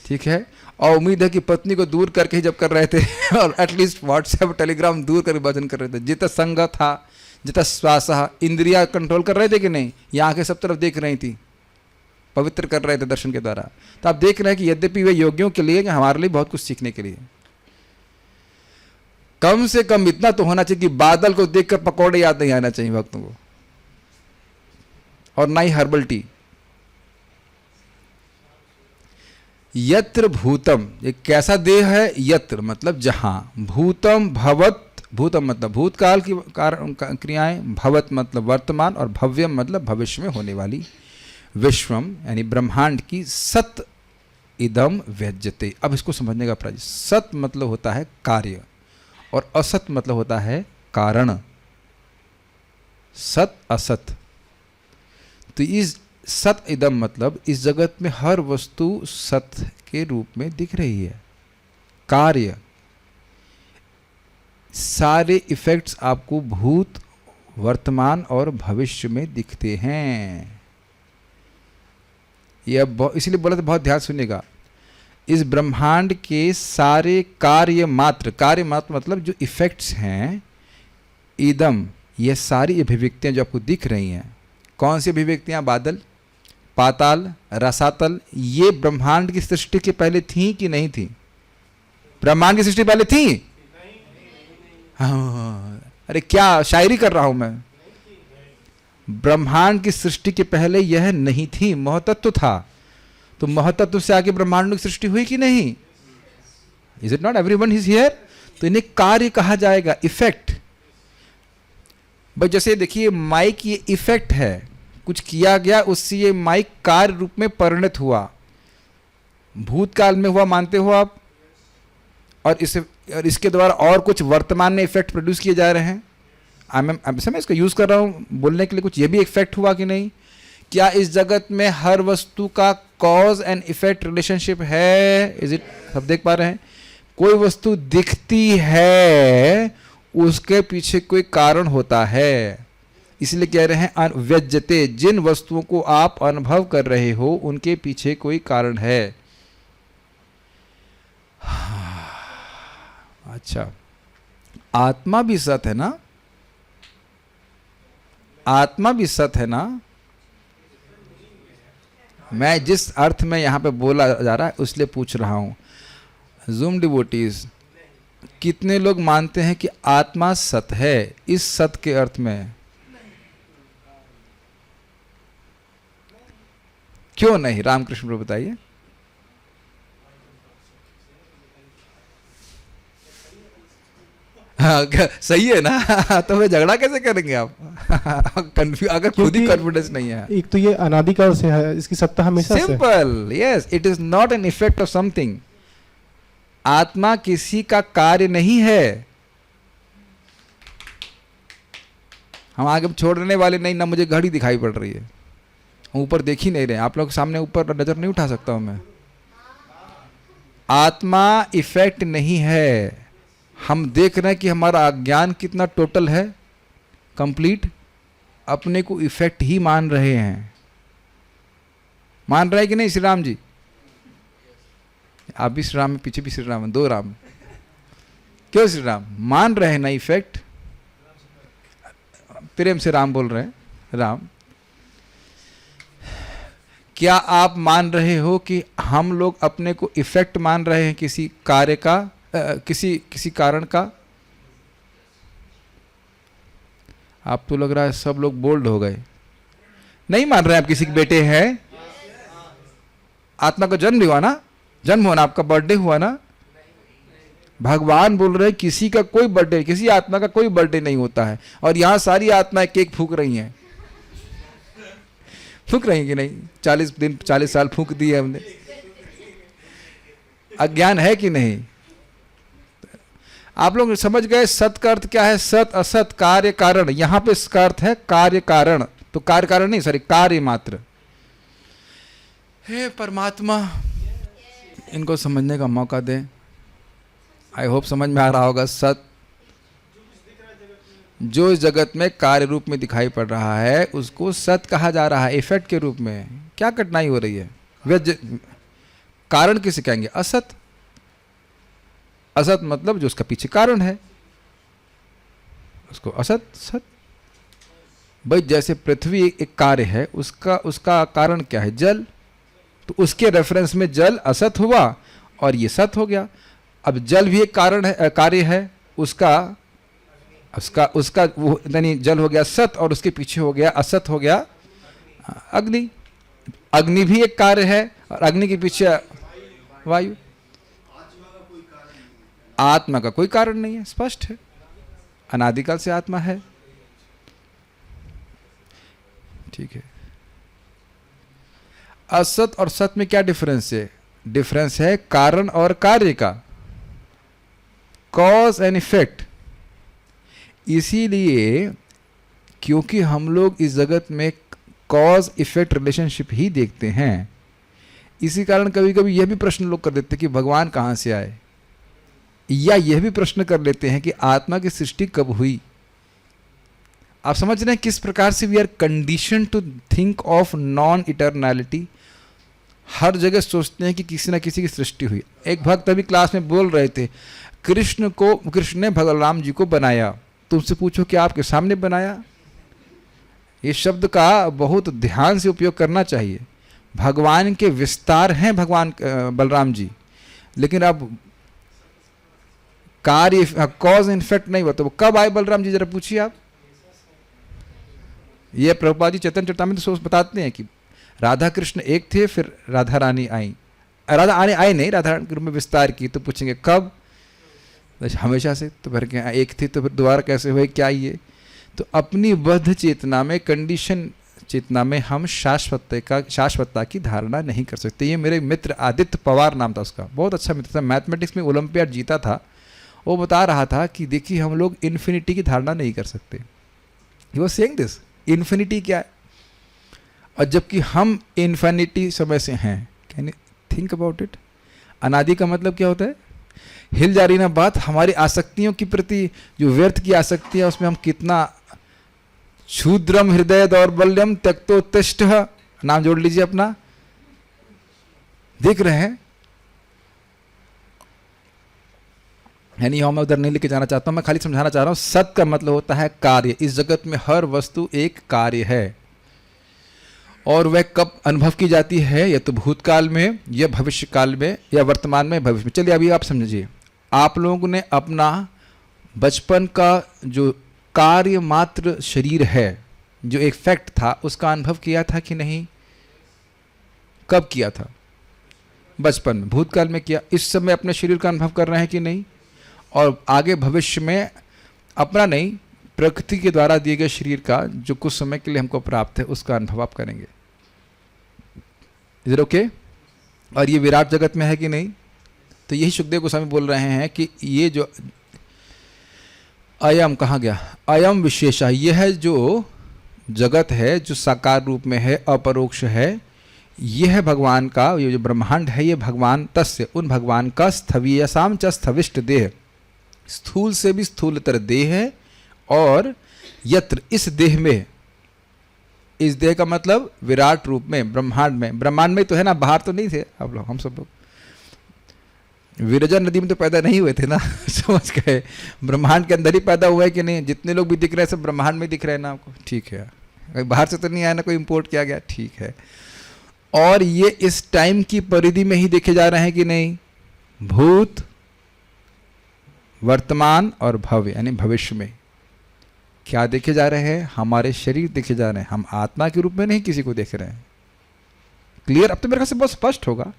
ठीक है। और उम्मीद है कि पत्नी को दूर करके ही जब कर रहे थे और एटलीस्ट व्हाट्सएप टेलीग्राम दूर करके भजन कर रहे थे। जितना संग था, जितना श्वास, इंद्रिया कंट्रोल कर रहे थे कि नहीं? ये आंखें सब तरफ देख रही थी, पवित्र कर रहे थे दर्शन के द्वारा। तो आप देख रहे हैं कि यद्यपि वे योगियों के लिए, हमारे लिए बहुत कुछ सीखने के लिए। कम से कम इतना तो होना चाहिए कि बादल को देखकर पकौड़े याद नहीं आना चाहिए भक्तों को, और ना ही हर्बल टी। यत्र भूतम, ये कैसा देह है? यत्र मतलब जहां, भूतम भवत, भूतम मतलब भूतकाल की क्रियाएं, भवत मतलब वर्तमान, और भव्यम मतलब भविष्य में होने वाली, विश्वम यानी ब्रह्मांड की सत इदम व्यज्यते। अब इसको समझने का प्रयास। सत मतलब होता है कार्य, और असत मतलब होता है कारण। सत असत, तो इस सत इदम मतलब इस जगत में हर वस्तु सत के रूप में दिख रही है। कार्य, सारे इफेक्ट्स आपको भूत, वर्तमान और भविष्य में दिखते हैं। ये अब इसलिए बोला तो बहुत ध्यान सुनिएगा। इस ब्रह्मांड के सारे कार्य मात्र मतलब जो इफेक्ट्स हैं, इदम, ये सारी अभिव्यक्तियां जो आपको दिख रही हैं, कौन सी अभिव्यक्तियां? बादल, पाताल, रसातल, ये ब्रह्मांड की सृष्टि के पहले थी कि नहीं थी? ब्रह्मांड की सृष्टि पहले थी? हाँ, अरे क्या शायरी कर रहा हूं मैं। ब्रह्मांड की सृष्टि के पहले यह नहीं थी, महतत्व था। तो महतत्व से आगे ब्रह्मांड की सृष्टि हुई कि नहीं? Is it not? Everyone is here. तो इन्हें कार्य कहा जाएगा, इफेक्ट। बस जैसे देखिए माइक, ये इफेक्ट है, कुछ किया गया, उससे ये माइक कार्य रूप में परिणत हुआ। भूतकाल में हुआ मानते हो आप? और इसके द्वारा और कुछ वर्तमान में इफेक्ट प्रोड्यूस किए जा रहे हैं। मैं इसका यूज कर रहा हूँ बोलने के लिए, कुछ ये भी इफेक्ट हुआ कि नहीं? क्या इस जगत में हर वस्तु का कॉज एंड इफेक्ट रिलेशनशिप है? Is it? सब देख पा रहे हैं? कोई वस्तु दिखती है, उसके पीछे कोई कारण होता है। इसलिए कह रहे हैं व्यज्यते, जिन वस्तुओं को आप अनुभव कर रहे हो उनके पीछे कोई कारण है। अच्छा, आत्मा भी सत है ना? आत्मा भी सत है ना? मैं जिस अर्थ में यहां पे बोला जा रहा है उसलिए पूछ रहा हूं। ज़ूम डिवोटीज, कितने लोग मानते हैं कि आत्मा सत है इस सत के अर्थ में? क्यों नहीं? रामकृष्ण प्रभु बताइए। हाँ, सही है ना? तो वे झगड़ा कैसे करेंगे आप? अगर खुद ही कॉन्फिडेंस नहीं है। एक तो ये अनादिकाल से है, इसकी सत्ता हमेशा से। Simple, yes, it is not an effect of something. आत्मा किसी का कार्य नहीं है। हम आगे छोड़ने वाले नहीं ना। मुझे घड़ी दिखाई पड़ रही है, ऊपर देख ही नहीं रहे। आप लोग सामने ऊपर नजर नहीं उठा सकता हूं मैं। आत्मा इफेक्ट नहीं है। हम देख रहे हैं कि हमारा अज्ञान कितना टोटल है, कंप्लीट। अपने को इफेक्ट ही मान रहे हैं। मान रहे हैं कि नहीं श्री राम जी? आप भी श्री राम में, पीछे भी श्री राम है, दो राम। क्यों श्री राम? मान रहे हैं ना इफेक्ट। प्रेम से राम बोल रहे हैं। राम, क्या आप मान रहे हो कि हम लोग अपने को इफेक्ट मान रहे हैं किसी कार्य का, किसी कारण का? आप तो लग रहा है सब लोग बोल्ड हो गए। नहीं मान रहे हैं आप किसी के बेटे हैं? आत्मा का जन्म हुआ ना? जन्म हुआ ना? आपका बर्थडे हुआ ना? भगवान बोल रहे हैं किसी का कोई बर्थडे, किसी आत्मा का कोई बर्थडे नहीं होता है। और यहां सारी आत्माएं केक फूंक रही हैं। फूंक रही कि नहीं? 40 साल फूंक दिए हमने। अज्ञान है कि नहीं? आप लोग समझ गए सत का अर्थ क्या है? सत, असत, कार्य, कारण। यहां पे इसका अर्थ है कार्य कारण। तो कार्य कारण नहीं, सॉरी, कार्य मात्र। हे परमात्मा, इनको समझने का मौका दें। आई होप समझ में आ रहा होगा। सत जो इस जगत में कार्य रूप में दिखाई पड़ रहा है उसको सत कहा जा रहा है, इफेक्ट के रूप में। क्या कठिनाई हो रही है? कारण किसे कहेंगे? असत। असत मतलब जो उसका पीछे कारण है उसको असत, सत। भाई जैसे पृथ्वी एक कार्य है, उसका कारण क्या है? जल। तो उसके रेफरेंस में जल असत हुआ और ये सत हो गया। अब जल भी एक कारण है, कार्य है। उसका वो यानी जल हो गया सत और उसके पीछे हो गया असत, हो गया अग्नि। अग्नि भी एक कार्य है और अग्नि के पीछे वायु। आत्मा का कोई कारण नहीं है, स्पष्ट है। अनादिकाल से आत्मा है। ठीक है। असत और सत में क्या डिफरेंस है? डिफरेंस है कारण और कार्य का, कॉज एंड इफेक्ट। इसीलिए क्योंकि हम लोग इस जगत में कॉज इफेक्ट रिलेशनशिप ही देखते हैं, इसी कारण कभी कभी यह भी प्रश्न लोग कर देते हैं कि भगवान कहाँ से आए, या यह भी प्रश्न कर लेते हैं कि आत्मा की सृष्टि कब हुई। आप समझ रहे हैं किस प्रकार से we are condition to think of non eternality. हर जगह सोचते हैं कि किसी ना किसी की सृष्टि हुई। एक भक्त अभी क्लास में बोल रहे थे, कृष्ण ने भगवान जी को बनाया। तुमसे पूछो कि आपके सामने बनाया? इस शब्द का बहुत ध्यान से उपयोग करना चाहिए। भगवान के विस्तार हैं भगवान बलराम जी, लेकिन अब कार्य कॉज इनफेक्ट नहीं हुआ। तो कब आए बलराम जी, जरा पूछिए आप। ये प्रभुपाद जी चैतन्य चरितामृत सोच बताते हैं कि राधा कृष्ण एक थे, फिर राधा रानी आई। राधा आई नहीं, राधा रानी के रूप में विस्तार की। तो पूछेंगे कब? हमेशा से। तो फिर क्या एक थी तो फिर दोबारा कैसे हुए, क्या ये? तो अपनी बद्ध चेतना में, कंडीशन चेतना में हम शाश्वतता की धारणा नहीं कर सकते। ये मेरे मित्र आदित्य पवार नाम था उसका, बहुत अच्छा मित्र था, मैथमेटिक्स में ओलंपियाड जीता था। वो बता रहा था कि देखिए हम लोग इन्फिनिटी की धारणा नहीं कर सकते। He was saying this, infinity क्या है? और जबकि हम इन्फिनिटी समय से हैं। Can you think about it? अनादि का मतलब क्या होता है? हिल जा रही ना बात। हमारी आसक्तियों के प्रति जो व्यर्थ की आसक्ति है उसमें हम कितना क्षुद्रम हृदय दौर्बल्यम त्यक्तोत्तिष्ठ, नाम जोड़ लीजिए अपना। देख रहे हैं, यानी मैं उधर नहीं लेके जाना चाहता हूं, मैं खाली समझाना चाह रहा हूं। सत का मतलब होता है कार्य। इस जगत में हर वस्तु एक कार्य है, और वह कब अनुभव की जाती है, या तो भूतकाल में, या भविष्य काल में, या वर्तमान में, भविष्य में। चलिए अभी आप समझिए, आप लोगों ने अपना बचपन का जो कार्य मात्र शरीर है, जो एक फैक्ट था, उसका अनुभव किया था कि नहीं? कब किया था? बचपन में, भूतकाल में किया। इस समय अपने शरीर का अनुभव कर रहे हैं कि नहीं? और आगे भविष्य में अपना नहीं, प्रकृति के द्वारा दिए गए शरीर का जो कुछ समय के लिए हमको प्राप्त है, उसका अनुभव आप करेंगे। इधर ओके? और ये विराट जगत में है कि नहीं? तो यही सुखदेव गोस्वामी बोल रहे हैं कि ये जो अयम, कहाँ गया? अयम विशेषा, यह जो जगत है, जो साकार रूप में है, अपरोक्ष है, यह भगवान का, ये जो ब्रह्मांड है, ये भगवान तस्य, उन भगवान का स्थवीयसाम च स्थविष्ट देह, स्थूल से भी स्थूलतर देह है। और यत्र, इस देह में, इस देह का मतलब विराट रूप में, ब्रह्मांड में। ब्रह्मांड में तो है ना, बाहर तो नहीं थे आप लोग, हम सब लोग विरजा नदी में तो पैदा नहीं हुए थे ना। समझ गए? ब्रह्मांड के अंदर ही पैदा हुआ है कि नहीं? जितने लोग भी दिख रहे हैं सब ब्रह्मांड में दिख रहे हैं ना आपको, ठीक है? बाहर से तो नहीं आया ना, कोई इंपोर्ट किया गया, ठीक है? और ये इस टाइम की परिधि में ही देखे जा रहे हैं कि नहीं? भूत, वर्तमान और भव्य, यानी भविष्य में क्या देखे जा रहे हैं? हमारे शरीर देखे जा रहे हैं। हम आत्मा के रूप में नहीं किसी को देख रहे हैं। क्लियर? अब तो मेरे ख्याल से बहुत स्पष्ट होगा।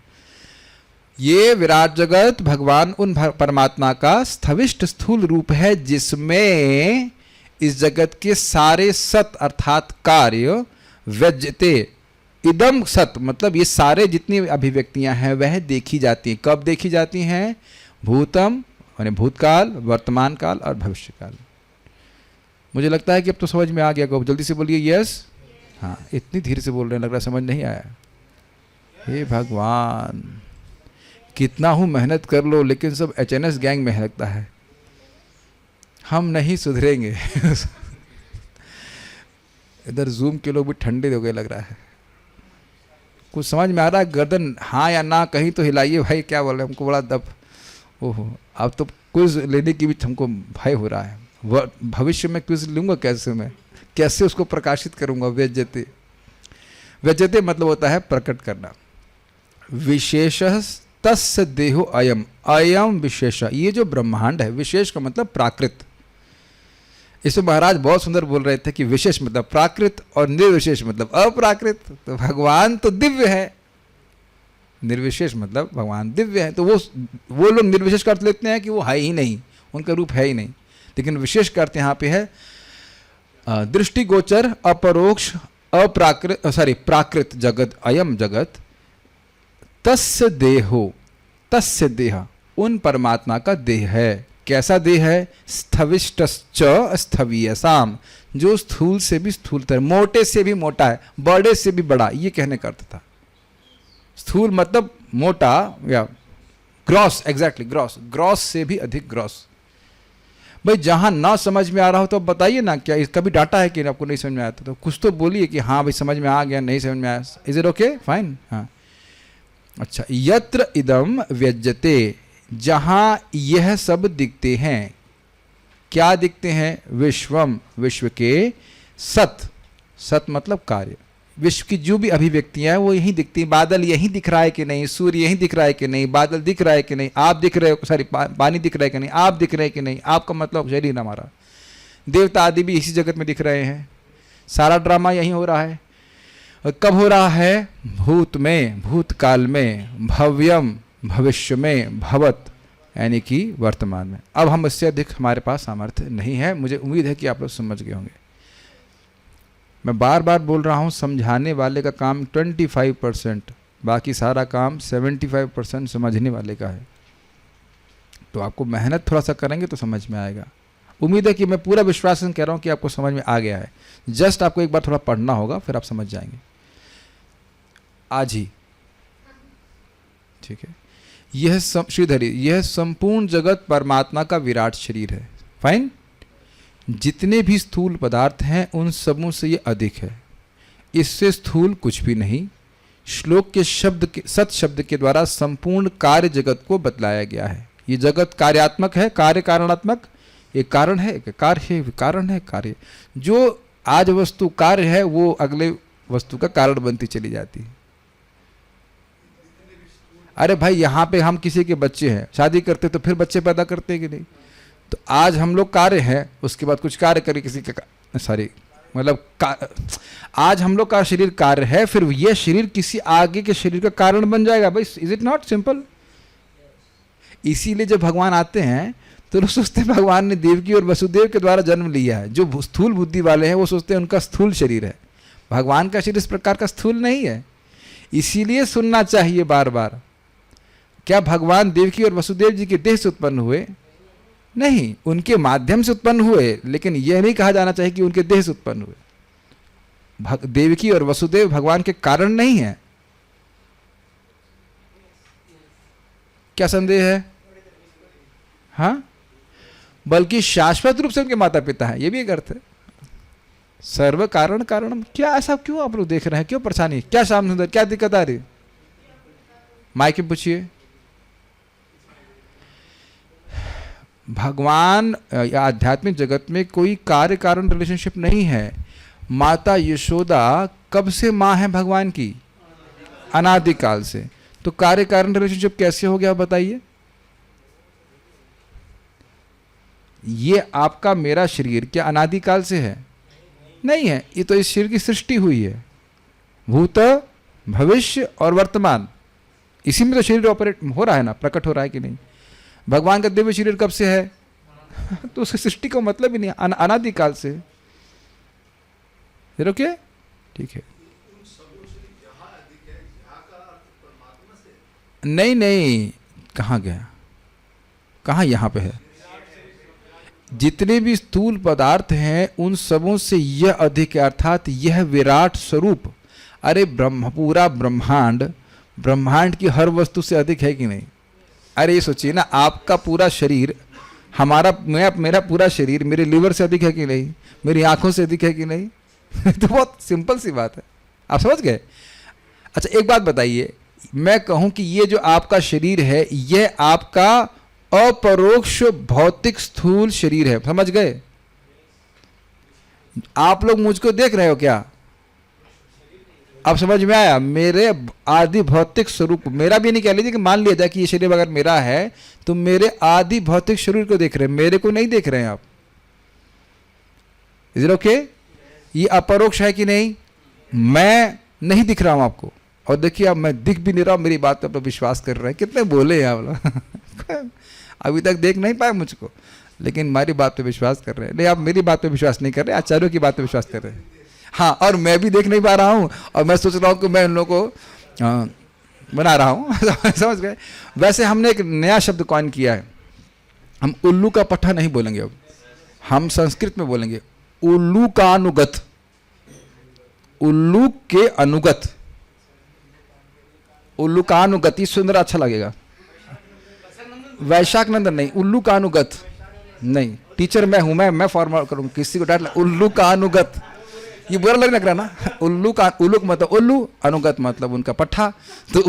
ये विराट जगत भगवान उन परमात्मा का स्थविष्ट स्थूल रूप है, जिसमें इस जगत के सारे सत अर्थात कार्य व्यज्यते, इदम सत मतलब ये सारे जितनी अभिव्यक्तियां हैं वह देखी जाती हैं। कब देखी जाती हैं? भूतम यानी भूतकाल, वर्तमान काल और भविष्य काल। मुझे लगता है कि अब तो समझ में आ गया। को जल्दी से बोलिए यस। हाँ, इतनी धीरे से बोल रहे हैं, लग रहा समझ नहीं आया। हे भगवान, कितना हूँ मेहनत कर लो, लेकिन सब एचएनएस गैंग में लगता है। हम नहीं सुधरेंगे। इधर जूम के लोग भी ठंडे हो गए लग रहा है। कुछ समझ में आ रहा है? गर्दन हाँ या ना कहीं तो हिलाइए भाई। क्या बोल रहे हैं? हमको बड़ा दब, ओहो, अब तो क्विज लेने की भी हमको भय हो रहा है। भविष्य में क्विज लूँगा कैसे? मैं कैसे उसको प्रकाशित करूँगा? व्यज्यते, व्यज्यते मतलब होता है प्रकट करना। विशेष तस्य देहो अयम, अयम विशेष। ये जो ब्रह्मांड है, विशेष का मतलब प्राकृत। इसमें महाराज बहुत सुंदर बोल रहे थे कि विशेष मतलब प्राकृत और निर्विशेष मतलब अपराकृत। तो भगवान तो दिव्य है, निर्विशेष मतलब भगवान दिव्य है। तो वो लोग निर्विशेष का अर्थ लेते हैं कि वो है ही नहीं, उनका रूप है ही नहीं। लेकिन विशेष का अर्थ यहाँ पे है दृष्टिगोचर, अपरोक्ष, अप्राकृत, प्राकृत जगत, अयम जगत। तस्य देहो, तस्य देह उन परमात्मा का देह है। कैसा देह है? स्थविष्टश्च स्थवीयसाम, जो स्थूल से भी स्थूलतर, मोटे से भी मोटा है, बड़े से भी बड़ा, ये कहने का अर्थ था। स्थूल मतलब मोटा या ग्रॉस, एग्जैक्टली ग्रॉस, ग्रॉस से भी अधिक ग्रॉस। भाई जहां ना समझ में आ रहा हो तो बताइए ना, क्या कभी डांटा है कि आपको नहीं समझ में आया? तो कुछ तो बोलिए कि हाँ भाई समझ में आ गया, नहीं समझ में आया। Is it okay? फाइन। हाँ, अच्छा। यत्र इदम व्यज्यते, जहां यह सब दिखते हैं। क्या दिखते हैं? विश्वम, विश्व के, सत, सत मतलब कार्य। विश्व की जो भी अभिव्यक्तियां हैं वो यहीं दिखती हैं। बादल यहीं दिख रहा है कि नहीं? सूर्य यहीं दिख रहा है कि नहीं? बादल दिख रहा है कि नहीं? आप दिख रहे हो, सॉरी पानी दिख रहा है कि नहीं? आप दिख रहे हैं कि नहीं? आपका मतलब शरीर हमारा। देवता आदि भी इसी जगत में दिख रहे हैं। सारा ड्रामा यहीं हो रहा है। और कब हो रहा है? भूत में, भूतकाल में, भव्यम भविष्य में, भवत यानी कि वर्तमान में। अब हम इससे अधिक हमारे पास सामर्थ्य नहीं है। मुझे उम्मीद है कि आप लोग समझ गए होंगे। मैं बार बार बोल रहा हूँ, समझाने वाले का काम 25%, बाकी सारा काम 75% समझने वाले का है। तो आपको मेहनत थोड़ा सा करेंगे तो समझ में आएगा। उम्मीद है कि मैं पूरा विश्वास से कह रहा हूँ कि आपको समझ में आ गया है। जस्ट आपको एक बार थोड़ा पढ़ना होगा, फिर आप समझ जाएंगे आज ही। ठीक है? यह श्रीधरी, यह संपूर्ण जगत परमात्मा का विराट शरीर है। फाइन। जितने भी स्थूल पदार्थ हैं उन सबों से ये अधिक है, इससे स्थूल कुछ भी नहीं। श्लोक के सत शब्द के द्वारा संपूर्ण कार्य जगत को बतलाया गया है। ये जगत कार्यात्मक है, कार्य कारणात्मक, एक कारण है, एक कार्य है, कारण है, कार्य। जो आज वस्तु कार्य है वो अगले वस्तु का कारण बनती चली जाती है। अरे भाई यहाँ पे हम किसी के बच्चे हैं, शादी करते तो फिर बच्चे पैदा करते हैं कि नहीं? तो आज हम लोग कार्य हैं, उसके बाद कुछ कार्य करें किसी का, सॉरी मतलब आज हम लोग का शरीर कार्य है, फिर यह शरीर किसी आगे के शरीर का कारण बन जाएगा। भाई इज इट नॉट सिंपल? इसीलिए जब भगवान आते हैं तो लोग सोचते हैं भगवान ने देवकी और वसुदेव के द्वारा जन्म लिया है। जो स्थूल बुद्धि वाले हैं वो सोचते हैं उनका स्थूल शरीर है। भगवान का शरीर इस प्रकार का स्थूल नहीं है। इसीलिए सुनना चाहिए बार बार, क्या भगवान देवकी और वसुदेव जी के देह से उत्पन्न हुए? नहीं, उनके माध्यम से उत्पन्न हुए, लेकिन यह नहीं कहा जाना चाहिए कि उनके देह से उत्पन्न हुए। देवकी और वसुदेव भगवान के कारण नहीं है। क्या संदेह है? हाँ, बल्कि शाश्वत रूप से उनके माता पिता हैं, ये भी एक अर्थ है। सर्व कारण कारणम, क्या ऐसा क्यों आप लोग देख रहे हैं? क्यों परेशानी? क्या श्याम सुंदर, क्या दिक्कत आ रही? माइक में पूछिए। भगवान या आध्यात्मिक जगत में कोई कार्य कारण रिलेशनशिप नहीं है। माता यशोदा कब से माँ है भगवान की? अनादिकाल से। तो कार्य कारण रिलेशनशिप कैसे हो गया बताइए? ये आपका मेरा शरीर क्या अनादिकाल से है? नहीं है, ये तो इस शरीर की सृष्टि हुई है। भूत, भविष्य और वर्तमान, इसी में तो शरीर ऑपरेट हो रहा है ना, प्रकट हो रहा है कि नहीं? भगवान का दिव्य शरीर कब से है? तो उसकी सृष्टि का मतलब ही नहीं, अनादिकाल से। ओके, ठीक है। नहीं नहीं, कहाँ गया? कहाँ यहाँ पे है? जितने भी स्थूल पदार्थ हैं उन सबों से यह अधिक है, अर्थात यह विराट स्वरूप। अरे पूरा ब्रह्मांड की हर वस्तु से अधिक है कि नहीं? अरे ये सोचिए ना, आपका पूरा शरीर, मेरा पूरा शरीर मेरे लीवर से अधिक है कि नहीं? मेरी आंखों से अधिक है कि नहीं? तो बहुत सिंपल सी बात है, आप समझ गए? अच्छा एक बात बताइए, मैं कहूं कि ये जो आपका शरीर है यह आपका अपरोक्ष भौतिक स्थूल शरीर है, समझ गए? आप लोग मुझको देख रहे हो क्या? अब समझ में आया? मेरे आदि भौतिक स्वरूप, मेरा भी नहीं कह लीजिए कि मान लिया जाए कि ये शरीर अगर मेरा है तो मेरे आदि भौतिक शरीर को देख रहे हैं, मेरे को नहीं देख रहे हैं आप। Is it okay? ये अपरोक्ष है कि नहीं? मैं नहीं दिख रहा हूं आपको, और देखिए अब मैं दिख भी नहीं रहा हूं, मेरी बात पर विश्वास कर रहे हैं। कितने बोले हैं आप लोग अभी तक देख नहीं पाए मुझको, लेकिन हमारी बात पे विश्वास कर रहे हैं। नहीं, आप मेरी बात पे विश्वास नहीं कर रहे, आचार्यों की बात पे विश्वास कर रहे हैं। हाँ, और मैं भी देख नहीं पा रहा हूँ, और मैं सोच रहा हूँ कि मैं उन लोगों को बना रहा हूँ समझ गए? वैसे हमने एक नया शब्द कॉइन किया है, हम उल्लू का पट्टा नहीं बोलेंगे, अब हम संस्कृत में बोलेंगे उल्लू का अनुगत। उल्लू के अनुगत, उल्लू का अनुगत, ये सुंदर अच्छा लगेगा। वैशाख नंदन नहीं, उल्लू का अनुगत नहीं। टीचर मैं हूं, मैं फॉर्मल करूंगा, किसी को डांट उल्लू का अनुगत, ये बुरा लगने लग रहा ना। उल्लू का, उल्लू मतलब उल्लू, अनुगत मतलब उनका पट्टा, तो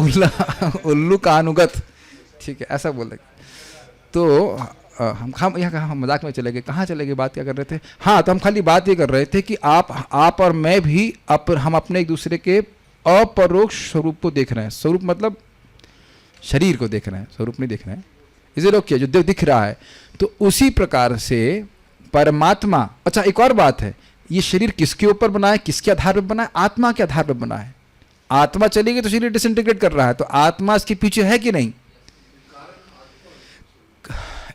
उल्लू का अनुगत, ठीक है, ऐसा बोल रहे। तो हम यहाँ मजाक में चले गए, कहाँ चले गए? बात क्या कर रहे थे? हाँ, तो हम खाली बात ये कर रहे थे कि आप और मैं भी हम अपने एक दूसरे के अपरोक्ष स्वरूप को देख रहे हैं। स्वरूप मतलब शरीर को देख रहे हैं, स्वरूप नहीं देख रहे हैं। Is it okay? जो दिख रहा है, तो उसी प्रकार से परमात्मा। अच्छा एक और बात है, ये शरीर किसके ऊपर बना है, किसके आधार पर बना है? आत्मा के आधार पर बना है। आत्मा चली गई तो शरीर डिसइंटीग्रेट कर रहा है, तो आत्मा इसके पीछे है कि नहीं?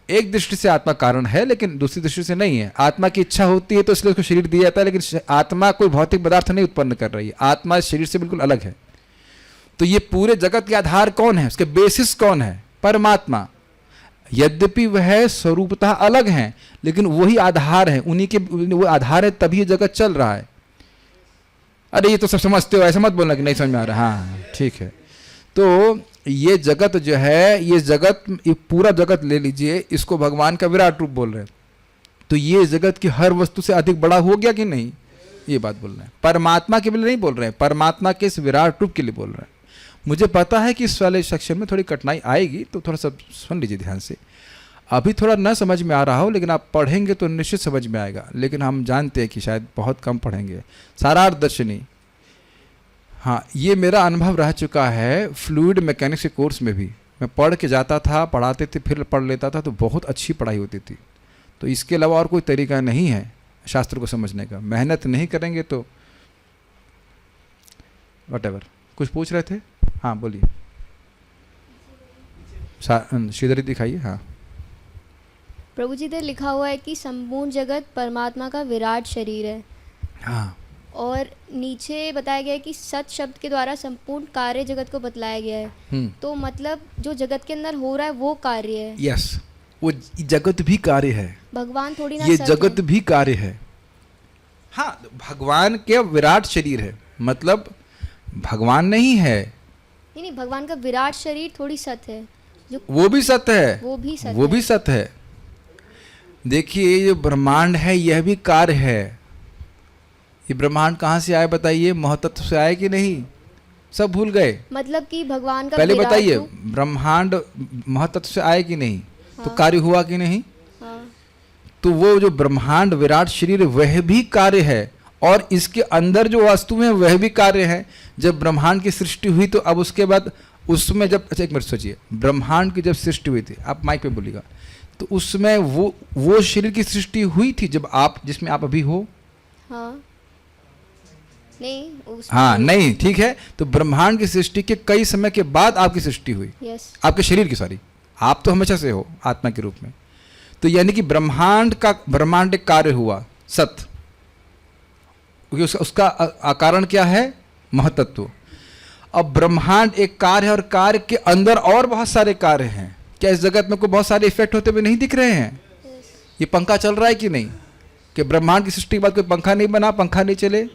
एक दृष्टि से आत्मा कारण है, लेकिन दूसरी दृष्टि से नहीं है। आत्मा की इच्छा होती है तो इसलिए उसको शरीर दिया जाता है, लेकिन आत्मा कोई भौतिक पदार्थ नहीं उत्पन्न कर रही है। आत्मा इस शरीर से बिल्कुल अलग है। तो ये पूरे जगत के आधार कौन है, उसके बेसिस कौन है? परमात्मा। यद्यपि वह स्वरूपतः अलग हैं, लेकिन वही आधार है, उन्हीं के वो आधार है, तभी ये जगत चल रहा है। अरे ये तो सब समझते हो, ऐसा मत बोलना कि नहीं समझ में आ रहा। हाँ ठीक है। तो ये जगत जो है, ये पूरा जगत ले लीजिए, इसको भगवान का विराट रूप बोल रहे हैं। तो ये जगत की हर वस्तु से अधिक बड़ा हो गया कि नहीं, ये बात बोल रहे हैं। परमात्मा के लिए नहीं बोल रहे हैं, परमात्मा के इस विराट रूप के लिए बोल रहे हैं। मुझे पता है कि इस वाले सेक्शन में थोड़ी कठिनाई आएगी, तो थोड़ा सा सुन लीजिए ध्यान से। अभी थोड़ा न समझ में आ रहा हो, लेकिन आप पढ़ेंगे तो निश्चित समझ में आएगा। लेकिन हम जानते हैं कि शायद बहुत कम पढ़ेंगे। सारार्थ दर्शनी, हाँ, ये मेरा अनुभव रह चुका है फ्लूइड मैकेनिक्स के कोर्स में भी। मैं पढ़ के जाता था, पढ़ाते थे, फिर पढ़ लेता था, तो बहुत अच्छी पढ़ाई होती थी। तो इसके अलावा और कोई तरीका नहीं है शास्त्र को समझने का। मेहनत नहीं करेंगे तो वटेवर। कुछ पूछ रहे थे? हाँ बोलिए, श्रीधरी दिखाइए। हाँ प्रभु जी, इधर लिखा हुआ है कि संपूर्ण जगत परमात्मा का विराट शरीर है। हाँ, और नीचे बताया गया है कि सत शब्द के द्वारा संपूर्ण कार्य जगत को बतलाया गया है। तो मतलब जो जगत के अंदर हो रहा है वो कार्य है। यस, वो जगत भी कार्य है। भगवान थोड़ी ना ये सत जगत है। भी कार्य है। हाँ, भगवान के विराट शरीर है, मतलब भगवान नहीं है। नहीं, भगवान का विराट शरीर थोड़ी सत है, जो वो भी सत्य है, वो भी सत वो है। भी सत्य है। देखिए, ये ब्रह्मांड है, यह भी कार्य है। ये ब्रह्मांड कहाँ से आए बताइए? महतत्व से आए कि नहीं? सब भूल गए? मतलब कि भगवान का पहले विराट बताइए, रूप- ब्रह्मांड महतत्व से आए कि नहीं? तो हाँ। कार्य हुआ कि नहीं? हाँ। तो वो जो ब्रह्मांड विराट शरीर वह भी कार्य है, और इसके अंदर जो वस्तु है वह भी कार्य है। जब ब्रह्मांड की सृष्टि हुई तो अब उसके बाद उसमें जब, अच्छा एक मिनट सोचिए, ब्रह्मांड की जब सृष्टि हुई थी, आप माइक पे बोलिएगा, तो उसमें वो शरीर की सृष्टि हुई थी जब आप, जिसमें आप अभी हो? हाँ। नहीं, उसमें हाँ, नहीं, ठीक है। तो ब्रह्मांड की सृष्टि के कई समय के बाद आपकी सृष्टि हुई, यस। आपके शरीर की, सॉरी, आप तो हमेशा से हो आत्मा के रूप में। तो यानी कि ब्रह्मांड एक कार्य हुआ, सत्य, क्योंकि उसका कारण क्या है? महतत्व। अब ब्रह्मांड एक कार्य है, और कार्य के अंदर और बहुत सारे कार्य हैं। क्या इस जगत में कोई बहुत सारे इफेक्ट होते हुए नहीं दिख रहे हैं? ये पंखा चल रहा है कि नहीं? कि ब्रह्मांड की सृष्टि के बाद कोई पंखा नहीं बना, पंखा नहीं चले?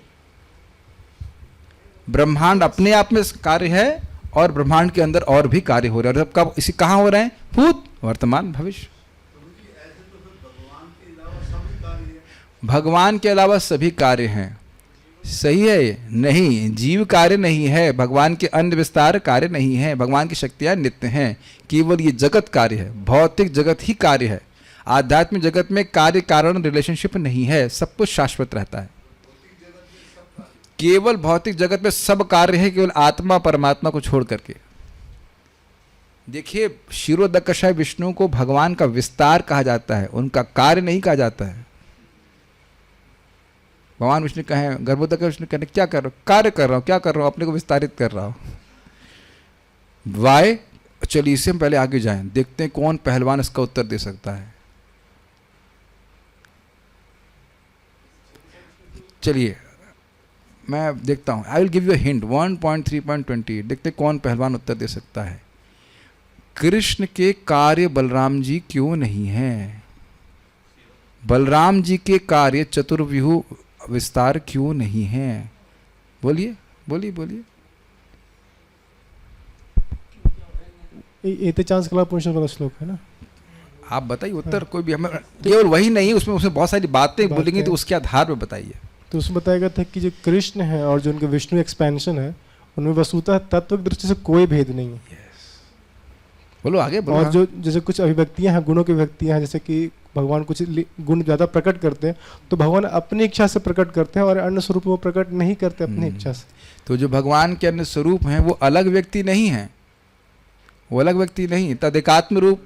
ब्रह्मांड अपने आप में कार्य है, और ब्रह्मांड के अंदर और भी कार्य हो रहे हैं। और सबका इसी कहाँ हो रहे हैं? भूत, वर्तमान, भविष्य। भगवान के अलावा सभी कार्य हैं। सही है? नहीं, जीव कार्य नहीं है, भगवान के अन्य विस्तार कार्य नहीं है, भगवान की शक्तियां नित्य हैं। केवल ये जगत कार्य है, भौतिक जगत ही कार्य है। आध्यात्मिक जगत में कार्य कारण रिलेशनशिप नहीं है, सब कुछ शाश्वत रहता है। केवल भौतिक जगत में सब कार्य है, केवल आत्मा परमात्मा को छोड़ करके। देखिए, क्षीरोदकशय विष्णु को भगवान का विस्तार कहा जाता है, उनका कार्य नहीं कहा जाता है। भगवान विष्णु कहें, गर्भोदक विष्णु कहने क्या कर रहा हूँ? कार्य कर रहा हूँ। क्या कर रहा हूँ? अपने को विस्तारित कर रहा हूँ। वाय, चलिए इससे हम पहले आगे जाएं, देखते हैं कौन पहलवान इसका उत्तर दे सकता है। चलिए मैं देखता हूँ, I will give you a hint, 1.3.20, देखते हैं कौन पहलवान उत्तर दे सकता है। कृष्ण के कार्य बलराम जी क्यों नहीं हैं? बलराम जी के कार्य चतुर्व्यूह विस्तार क्यों नहीं है? बोलिए बोलिए बोलिए। एते चांस कला पुरुषों वाला श्लोक है ना? आप बताइए उत्तर। कोई भी, हमें केवल वही नहीं, उसमें बहुत सारी बातें बोलेंगे, तो उसके आधार पर बताइए। तो उसमें बताया गया था कि जो कृष्ण है और जो उनके विष्णु एक्सपेंशन है, उनमें वस्तुतः तत्व की दृष्टि से कोई भेद नहीं है। बोलो आगे बोलो। और जो जैसे कुछ अभिव्यक्तियां हैं, गुणों की अभिव्यक्तियां हैं, जैसे कि भगवान कुछ गुण ज़्यादा प्रकट करते हैं, तो भगवान अपनी इच्छा से प्रकट करते हैं, और अन्य स्वरूप वो प्रकट नहीं करते अपनी इच्छा से। तो जो भगवान के अन्य स्वरूप हैं वो अलग व्यक्ति नहीं है, वो अलग व्यक्ति नहीं। तदेकात्म रूप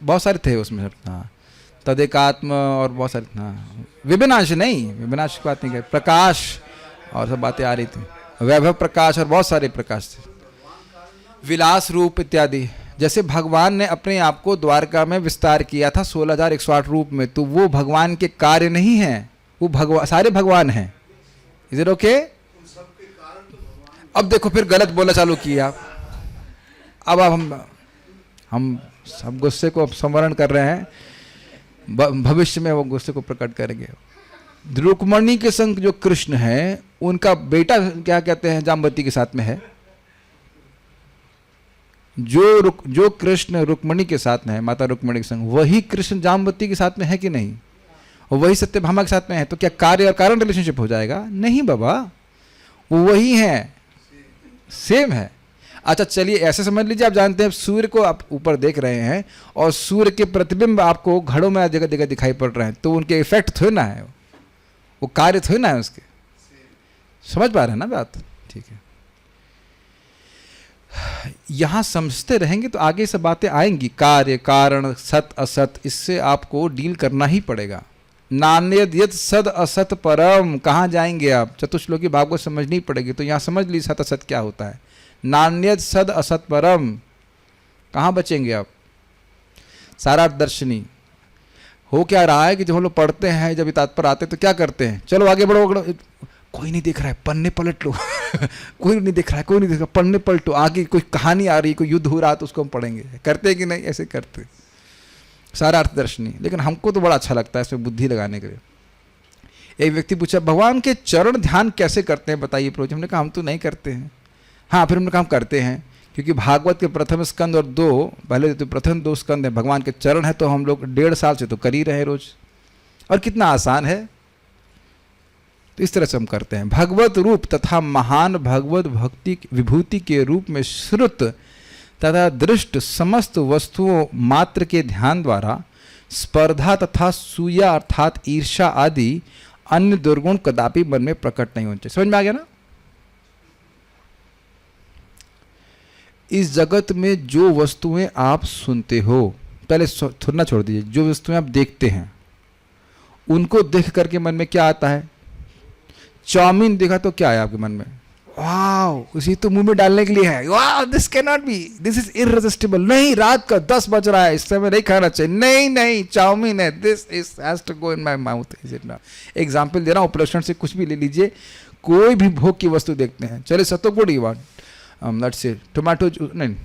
बहुत सारे थे उसमें। हाँ, तदेकात्म और बहुत सारे, हाँ, विभिन्नांश नहीं, विभिन्नांश की बात नहीं कर, प्रकाश और सब बातें आ रही थी, वैभव प्रकाश और बहुत सारे प्रकाश थे, विलास रूप इत्यादि। जैसे भगवान ने अपने आप को द्वारका में विस्तार किया था 16,108 रूप में, तो वो भगवान के कार्य नहीं है, वो भगवान, सारे भगवान हैं। Is it okay? अब देखो फिर गलत बोलना चालू किया। अब हम सब गुस्से को संवरण कर रहे हैं, भविष्य में वो गुस्से को प्रकट करेंगे। रुक्मणी के संग जो कृष्ण है, उनका बेटा क्या कहते हैं, जाम्बवती के साथ में है। जो कृष्ण रुक्मणी के साथ में है, माता रुक्मणी के संग, वही कृष्ण जाम्बवती के साथ में है कि नहीं? और वही सत्यभामा के साथ में है, तो क्या कार्य और कारण रिलेशनशिप हो जाएगा? नहीं बाबा, वो वही है, सेम है। अच्छा चलिए ऐसे समझ लीजिए, आप जानते हैं सूर्य को आप ऊपर देख रहे हैं और सूर्य के प्रतिबिंब आपको घड़ों में जगह जगह दिखाई पड़ रहे हैं, तो उनके इफेक्ट थोड़ी ना है, वो कार्य थोड़ी ना है उसके। समझ पा रहे हैं ना बात? ठीक है, यहां समझते रहेंगे तो आगे से बातें आएंगी, कार्य कारण सत असत, इससे आपको डील करना ही पड़ेगा। नान्यद यद सद असत परम, कहाँ जाएंगे आप? चतुश्लोकी भागवत समझनी पड़ेगी, तो यहाँ समझ ली सत असत क्या होता है। नान्यद सद असत परम, कहाँ बचेंगे आप? सारा दर्शनी हो क्या रहा है कि जब हम लोग पढ़ते हैं, जब तात्पर्य आते हैं तो क्या करते हैं? चलो आगे बढ़ो, कोई नहीं देख रहा है, पन्ने पलट लो कोई नहीं देख रहा है, कोई नहीं देख रहा, पन्ने पलटो, आगे कोई कहानी आ रही, कोई युद्ध हो रहा तो उसको हम पढ़ेंगे। करते कि नहीं? ऐसे करते, सारा अर्थदर्शनी। लेकिन हमको तो बड़ा अच्छा लगता है इसमें बुद्धि लगाने के लिए। एक व्यक्ति पूछा, भगवान के चरण ध्यान कैसे करते हैं बताइए प्रभु। हमने कहा हम तो नहीं करते हैं। हाँ, फिर हमने कहा हम करते हैं, क्योंकि भागवत के प्रथम स्कंद और 2 पहले तो प्रथम 2 स्कंद है, भगवान के चरण है, तो हम लोग 1.5 साल से तो कर ही रहे रोज, और कितना आसान है। तो इस तरह से हम करते हैं। भगवत रूप तथा महान भगवत भक्ति विभूति के रूप में श्रुत तथा दृष्ट समस्त वस्तुओं मात्र के ध्यान द्वारा स्पर्धा तथा सूया अर्थात ईर्षा आदि अन्य दुर्गुण कदापि मन में प्रकट नहीं होने चाहिए। समझ में आ गया ना? इस जगत में जो वस्तुएं आप सुनते हो, पहले सुनना छोड़ दीजिए, जो वस्तुएं आप देखते हैं उनको देख करके मन में क्या आता है? चाउमीन देखा तो क्या है आपके मन में? वाओ, उसी तो मुंह में डालने के लिए है। Wow, this can not be, this is irresistible. नहीं, रात का 10 बज रहा है, इस समय नहीं खाना चाहिए। नहीं नहीं, चाउमीन है, this is has to go in my mouth. Is it not? Example दे रहा हूँ, ऑपरेशन से कुछ भी ले लीजिए, कोई भी भोग की वस्तु देखते हैं, चले सतोगुड़ ही वाट लेट्स से टोमेटो नहीं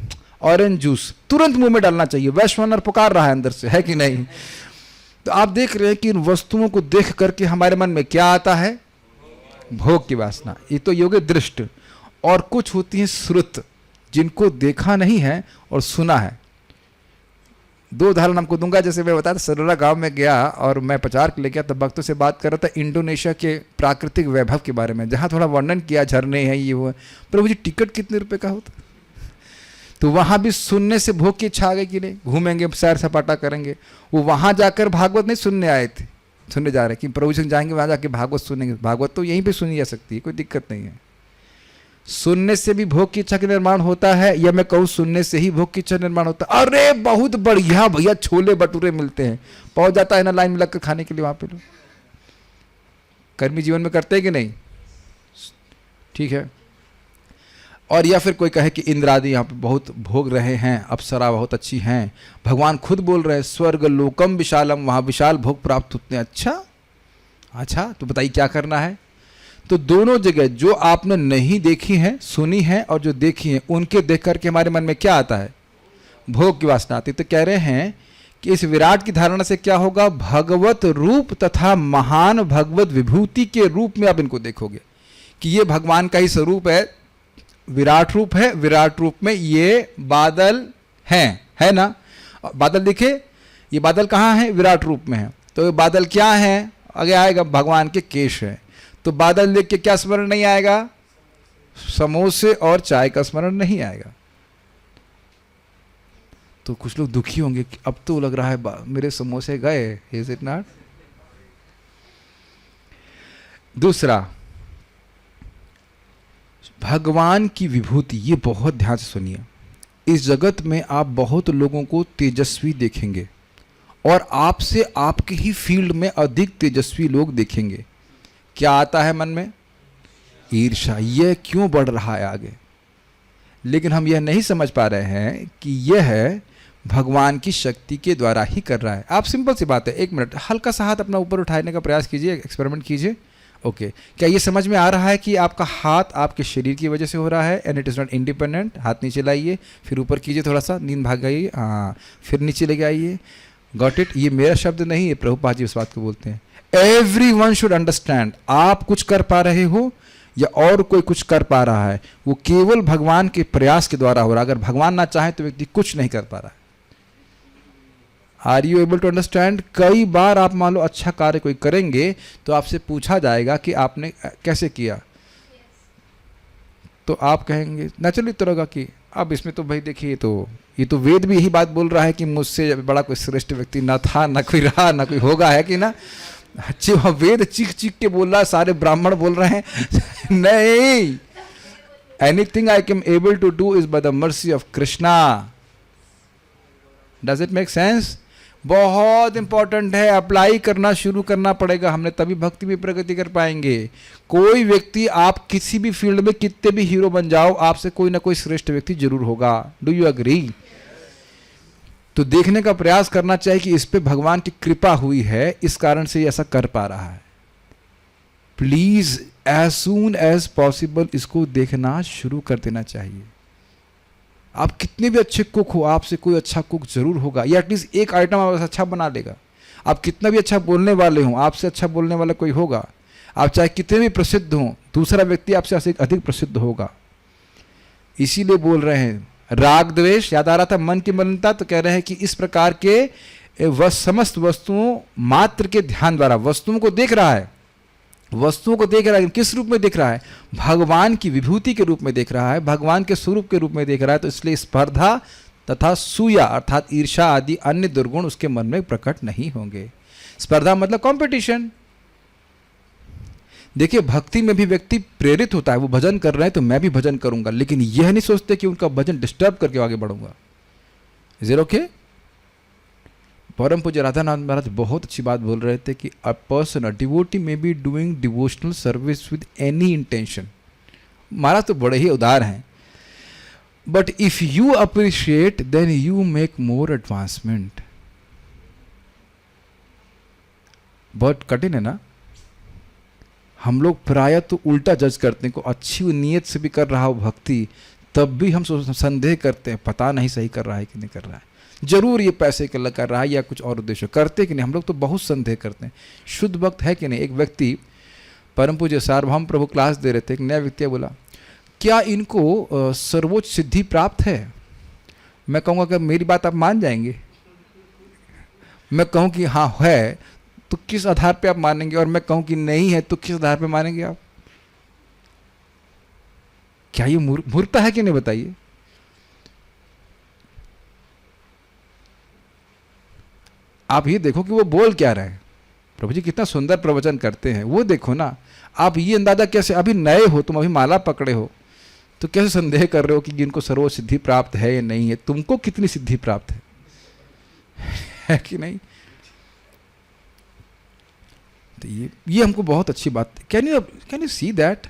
ऑरेंज जूस, तुरंत मुंह में डालना चाहिए। वैश्वानर पुकार रहा है अंदर से, है कि नहीं? तो आप देख रहे हैं कि इन वस्तुओं को देख करके हमारे मन में क्या आता है? भोग की वासना। ये तो योग दृष्ट। और कुछ होती है श्रुत, जिनको देखा नहीं है और सुना है। 2 उदाहरण आपको दूंगा। जैसे मैं बताया, सरोरा गांव में गया और मैं प्रचार के लिए गया, तब भक्तों से बात कर रहा था इंडोनेशिया के प्राकृतिक वैभव के बारे में, जहाँ थोड़ा वर्णन किया, झरने हैं, ये वो है। प्रभु जी, टिकट कितने रुपए का होता? तो वहाँ भी सुनने से भोग की इच्छा आ गई कि नहीं, घूमेंगे, सैर सपाटा करेंगे। वो वहाँ जाकर भागवत नहीं सुनने आए थे, सुनने जा रहे हैं कि प्रभु जी जाएंगे वहाँ जाके भागवत सुनेंगे। भागवत तो यहीं पे सुनी जा सकती है, कोई दिक्कत नहीं है। सुनने से भी भोग की इच्छा का निर्माण होता है, या मैं कहूँ सुनने से ही भोग की इच्छा निर्माण होता है? अरे बहुत बढ़िया भैया, छोले भटूरे मिलते हैं, पहुंच जाता है ना लाइन में लगकर खाने के लिए वहाँ पे लोग। कर्मी जीवन में करते हैं कि नहीं? ठीक है। और या फिर कोई कहे कि इंद्र आदि यहाँ पे बहुत भोग रहे हैं, अप्सरा बहुत अच्छी हैं, भगवान खुद बोल रहे हैं स्वर्ग लोकम विशालम, वहाँ विशाल भोग प्राप्त होते हैं। अच्छा, तो बताइए क्या करना है? तो दोनों जगह जो आपने नहीं देखी है, सुनी है, और जो देखी है, उनके देख करके हमारे मन में क्या आता है? भोग की वासना आती। तो कह रहे हैं कि इस विराट की धारणा से क्या होगा? भगवत रूप तथा महान भगवत विभूति के रूप में आप इनको देखोगे कि ये भगवान का ही स्वरूप है, विराट रूप है। विराट रूप में ये बादल हैं, है ना? बादल दिखे, ये बादल कहाँ है? विराट रूप में है। तो ये बादल क्या है? आगे आएगा, भगवान के केश है। तो बादल देख के क्या स्मरण नहीं आएगा? समोसे और चाय का स्मरण नहीं आएगा। तो कुछ लोग दुखी होंगे कि अब तो लग रहा है मेरे समोसे गए। Is it not? दूसरा, भगवान की विभूति, ये बहुत ध्यान से सुनिए। इस जगत में आप बहुत लोगों को तेजस्वी देखेंगे, और आपसे आपके ही फील्ड में अधिक तेजस्वी लोग देखेंगे। क्या आता है मन में? ईर्ष्या। यह क्यों बढ़ रहा है आगे? लेकिन हम यह नहीं समझ पा रहे हैं कि यह है भगवान की शक्ति के द्वारा ही कर रहा है। आप सिंपल सी बात है, 1 मिनट हल्का सा हाथ अपना ऊपर उठाने का प्रयास कीजिए, एक्सपेरिमेंट कीजिए। ओके, क्या ये समझ में आ रहा है कि आपका हाथ आपके शरीर की वजह से हो रहा है, and it is not independent? हाथ नीचे लाइए, फिर ऊपर कीजिए, थोड़ा सा नींद भाग गई, हाँ, फिर नीचे लेके आइए। Got it? ये मेरा शब्द नहीं है, प्रभुपाद जी इस बात को बोलते हैं। Everyone should understand. आप कुछ कर पा रहे हो या और कोई कुछ कर पा रहा है, वो केवल भगवान के प्रयास के द्वारा हो रहा है। अगर भगवान ना चाहे तो व्यक्ति कुछ नहीं कर पा रहा है। Are you able to understand? कई बार आप मान लो अच्छा कार्य कोई करेंगे तो आपसे पूछा जाएगा कि आपने कैसे किया, तो आप कहेंगे नेचुरली तो होगा कि अब इसमें तो भाई देखिए ये तो वेद भी यही बात बोल रहा है कि मुझसे बड़ा कोई श्रेष्ठ व्यक्ति ना था, ना कोई रहा, ना कोई होगा, है कि ना? वेद चीख चीख के बोल रहा है, सारे ब्राह्मण बोल रहे हैं नहीं, anything I can able to do is by the mercy of Krishna. Does it make sense? बहुत इंपॉर्टेंट है, अप्लाई करना शुरू करना पड़ेगा हमने, तभी भक्ति में प्रगति कर पाएंगे। कोई व्यक्ति, आप किसी भी फील्ड में कितने भी हीरो बन जाओ, आपसे कोई ना कोई श्रेष्ठ व्यक्ति जरूर होगा। Do you agree? तो देखने का प्रयास करना चाहिए कि इस पे भगवान की कृपा हुई है, इस कारण से ऐसा कर पा रहा है। Please as soon as possible इसको देखना शुरू कर देना चाहिए। आप कितने भी अच्छे कुक हो, आपसे कोई अच्छा कुक जरूर होगा, या एटलीस्ट एक आइटम आप अच्छा बना लेगा। आप कितना भी अच्छा बोलने वाले हो, आपसे अच्छा बोलने वाला कोई होगा। आप चाहे कितने भी प्रसिद्ध हो, दूसरा व्यक्ति आपसे अधिक प्रसिद्ध होगा। इसीलिए बोल रहे हैं राग द्वेष, याद आ रहा था मन की मलिनता, तो कह रहे हैं कि इस प्रकार के वह समस्त वस्तुओं मात्र के ध्यान द्वारा वस्तुओं को देख रहा है, वस्तुओं को देख रहा है, किस रूप में देख रहा है? भगवान की विभूति के रूप में देख रहा है, भगवान के स्वरूप के रूप में देख रहा है। तो इसलिए स्पर्धा तथा सूया अर्थात ईर्षा आदि अन्य दुर्गुण उसके मन में प्रकट नहीं होंगे। स्पर्धा मतलब कंपटीशन। देखिए भक्ति में भी व्यक्ति प्रेरित होता है, वो भजन कर रहे हैं तो मैं भी भजन करूंगा, लेकिन यह नहीं सोचते कि उनका भजन डिस्टर्ब करके आगे बढ़ूंगा। Is it okay? परम पूज्य राधानाथ महाराज बहुत अच्छी बात बोल रहे थे कि a person, a devotee may be doing devotional service with any intention. Maharaj तो बड़े ही उदार हैं, but if you appreciate then you make more advancement. बहुत कठिन है ना? हम लोग प्राय तो उल्टा जज करते हैं, को अच्छी नीयत से भी कर रहा हो भक्ति, तब भी हम संदेह करते हैं पता नहीं सही कर रहा है कि नहीं कर रहा है, जरूर ये पैसे के लिए कर रहा है या कुछ और उद्देश्य करते कि नहीं। हम लोग तो बहुत संदेह करते हैं। शुद्ध भक्त है कि नहीं? एक व्यक्ति परम पूज्य सार्वभौम प्रभु क्लास दे रहे थे, एक नया व्यक्ति बोला क्या इनको सर्वोच्च सिद्धि प्राप्त है? मैं कहूँगा कि मेरी बात आप मान जाएंगे? मैं कहूँ कि हाँ है, तो किस आधार पे आप मानेंगे? और मैं कहूँ कि नहीं है, तो किस आधार पे मानेंगे आप? क्या ये मूर्खता है कि नहीं, बताइए? आप ये देखो कि वो बोल क्या रहे हैं। प्रभु जी कितना सुंदर प्रवचन करते हैं, वो देखो ना। आप ये अंदाजा कैसे, अभी नए हो तुम, अभी माला पकड़े हो, तो कैसे संदेह कर रहे हो कि जिनको सर्वोच्च सिद्धि प्राप्त है या नहीं है? तुमको कितनी सिद्धि प्राप्त है कि नहीं? तो ये हमको बहुत अच्छी बात। Can you see that?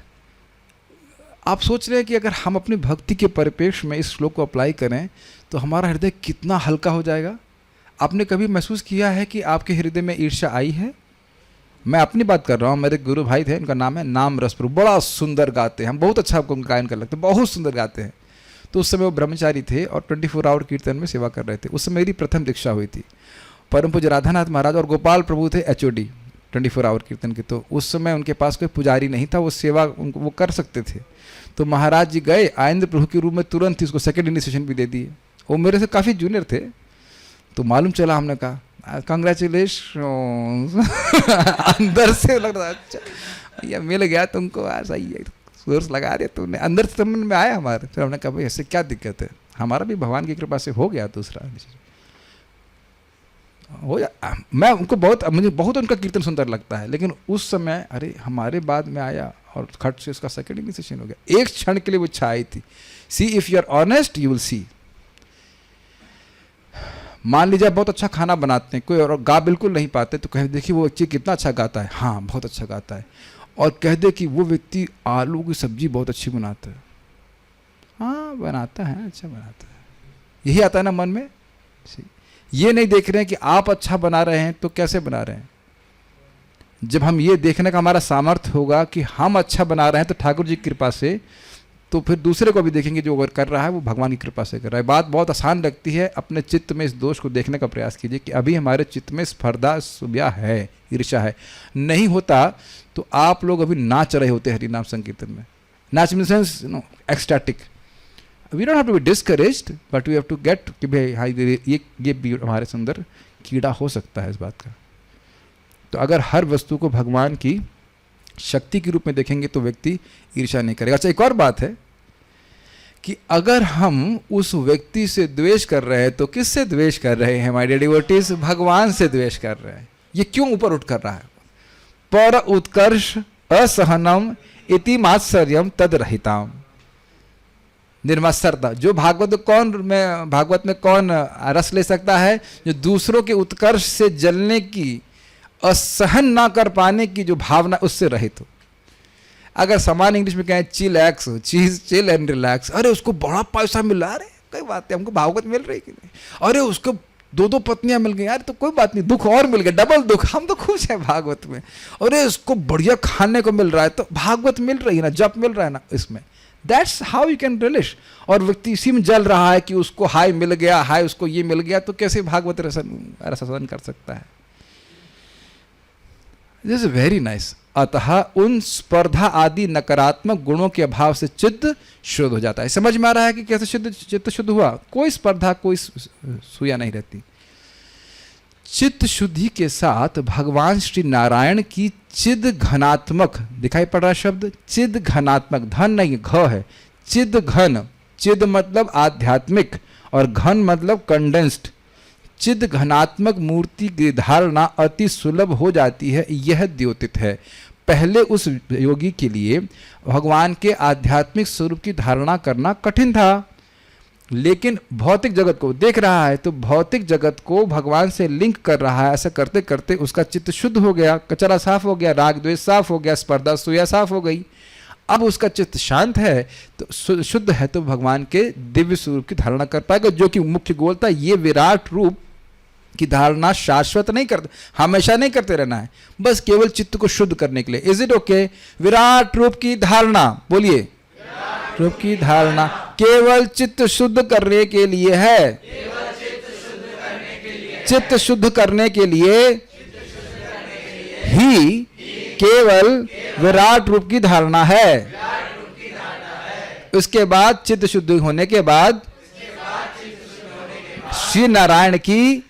आप सोच रहे हैं कि अगर हम अपनी भक्ति के परिप्रेक्ष्य में इस श्लोक को अप्लाई करें तो हमारा हृदय कितना हल्का हो जाएगा। आपने कभी महसूस किया है कि आपके हृदय में ईर्ष्या आई है? मैं अपनी बात कर रहा हूँ। मेरे गुरु भाई थे, उनका नाम है नाम रस प्रभु, बड़ा सुंदर गाते हैं, हम बहुत अच्छा आपको गायन कर लगते हैं, बहुत सुंदर गाते हैं। तो उस समय वो ब्रह्मचारी थे और 24 आवर कीर्तन में सेवा कर रहे थे। उस समय मेरी प्रथम दीक्षा हुई थी। परम पूज्य राधानाथ महाराज और गोपाल प्रभु थे HOD 24 आवर कीर्तन के। तो उस समय उनके पास कोई पुजारी नहीं था, वो सेवा उनको वो कर सकते थे। तो महाराज जी गए आनंद प्रभु के रूप में, तुरंत ही उसको सेकंड इनिशिएशन भी दे दिए। वो मेरे से काफ़ी जूनियर थे। तो मालूम चला, हमने कहा कंग्रेचुलेशन अंदर से लग रहा अच्छा भैया मिल गया तुमको, सही है, सोर्स लगा दिया तुमने। अंदर से समझ में आया हमारे। फिर हमने कहा भाई ऐसे क्या दिक्कत है, हमारा भी भगवान की कृपा से हो गया दूसरा हो जा। मैं उनको मुझे बहुत उनका कीर्तन सुंदर लगता है, लेकिन उस समय अरे हमारे बाद में आया और खट से उसका सेकंड इनिशिएशन हो गया। एक क्षण के लिए वो इच्छा आई थी। See if you are honest you will see. मान लीजिए बहुत अच्छा खाना बनाते हैं, कोई और गा बिल्कुल नहीं पाते, तो कह देखिए वो व्यक्ति कितना अच्छा गाता है, हाँ बहुत अच्छा गाता है। और कह दे कि वो व्यक्ति आलू की सब्जी बहुत अच्छी बनाता है, हाँ बनाता है, अच्छा बनाता है। यही आता है ना मन में। ये नहीं देख रहे हैं कि आप अच्छा बना रहे हैं तो कैसे बना रहे हैं। जब हम ये देखने का हमारा सामर्थ्य होगा कि हम अच्छा बना रहे हैं तो ठाकुर जी की कृपा से, तो फिर दूसरे को भी देखेंगे जो अगर कर रहा है वो भगवान की कृपा से कर रहा है। बात बहुत आसान लगती है। अपने चित्त में इस दोष को देखने का प्रयास कीजिए कि अभी हमारे चित्त में स्पर्धा सूया है, ईर्ष्या है। नहीं होता तो आप लोग अभी नाच रहे होते हरि नाम संकीर्तन में। नाच in sense ecstatic. We don't have to be discouraged, but we have to get कि भाई हाई ये भी हमारे अंदर कीड़ा हो सकता है इस बात का। तो अगर हर वस्तु को भगवान की शक्ति के रूप में देखेंगे तो व्यक्ति ईर्ष्या नहीं करेगा। अच्छा, एक और बात है कि अगर हम उस व्यक्ति से द्वेष कर रहे हैं तो किससे द्वेष कर रहे हैं माय डियर डिवोटीज? भगवान से द्वेष कर रहे हैं। ये क्यों ऊपर उठ कर रहा है? पर उत्कर्ष असहनम इति मात्सर्यम तद रहिताम। निर्मत्सरता, जो भागवत में कौन रस ले सकता है? जो दूसरों के उत्कर्ष से जलने की, असहन ना कर पाने की जो भावना, उससे रहित हो। अगर समान इंग्लिश में कहें चिलैक्स, चिल एंड रिलैक्स, अरे उसको बड़ा पैसा मिला, अरे कोई बात नहीं, हमको भागवत मिल रही कि नहीं, अरे उसको 2 पत्नियां मिल गई, यार तो कोई बात नहीं, दुख और मिल गया, डबल दुख, हम तो खुश हैं भागवत में। अरे उसको बढ़िया खाने को मिल रहा है तो भागवत मिल रही है ना, जप मिल रहा है ना इसमें। That's how you can relish. और व्यक्ति इसी में जल रहा है कि उसको हाई मिल गया, हाई उसको ये मिल गया, तो कैसे भागवत रसन कर सकता है? This is very nice. अतः उन स्पर्धा आदि नकारात्मक गुणों के अभाव से चित्त शुद्ध हो जाता है। समझ में आ रहा है कि कैसे चित्त शुद्ध हुआ? कोई स्पर्धा, कोई सूया नहीं रहती। चित्त शुद्धि के साथ भगवान श्री नारायण की चिद घनात्मक, दिखाई पड़ रहा है शब्द चिद घनात्मक, धन नहीं घ है, चिद घन। चिद मतलब आध्यात्मिक और घन मतलब कंडेंस्ड। चिद घनात्मक मूर्ति की धारणा अति सुलभ हो जाती है, यह द्योतित है। पहले उस योगी के लिए भगवान के आध्यात्मिक स्वरूप की धारणा करना कठिन था, लेकिन भौतिक जगत को देख रहा है तो भौतिक जगत को भगवान से लिंक कर रहा है। ऐसा करते करते उसका चित्त शुद्ध हो गया, कचरा साफ हो गया, राग द्वेष साफ हो गया, स्पर्धा सूया साफ हो गई। अब उसका चित्त शांत है तो शुद्ध है, तो भगवान के दिव्य स्वरूप की धारणा कर पाएगा, जो कि मुख्य गोल था। ये विराट रूप की धारणा शाश्वत नहीं करते, हमेशा नहीं करते रहना है, बस केवल चित्त को शुद्ध करने के लिए। Is it okay? विराट रूप की धारणा, बोलिए, रूप की धारणा केवल चित्त शुद्ध करने के लिए है। चित्त शुद्ध करने के लिए ही केवल विराट रूप की धारणा है। उसके बाद चित्त शुद्ध होने के बाद श्री नारायण की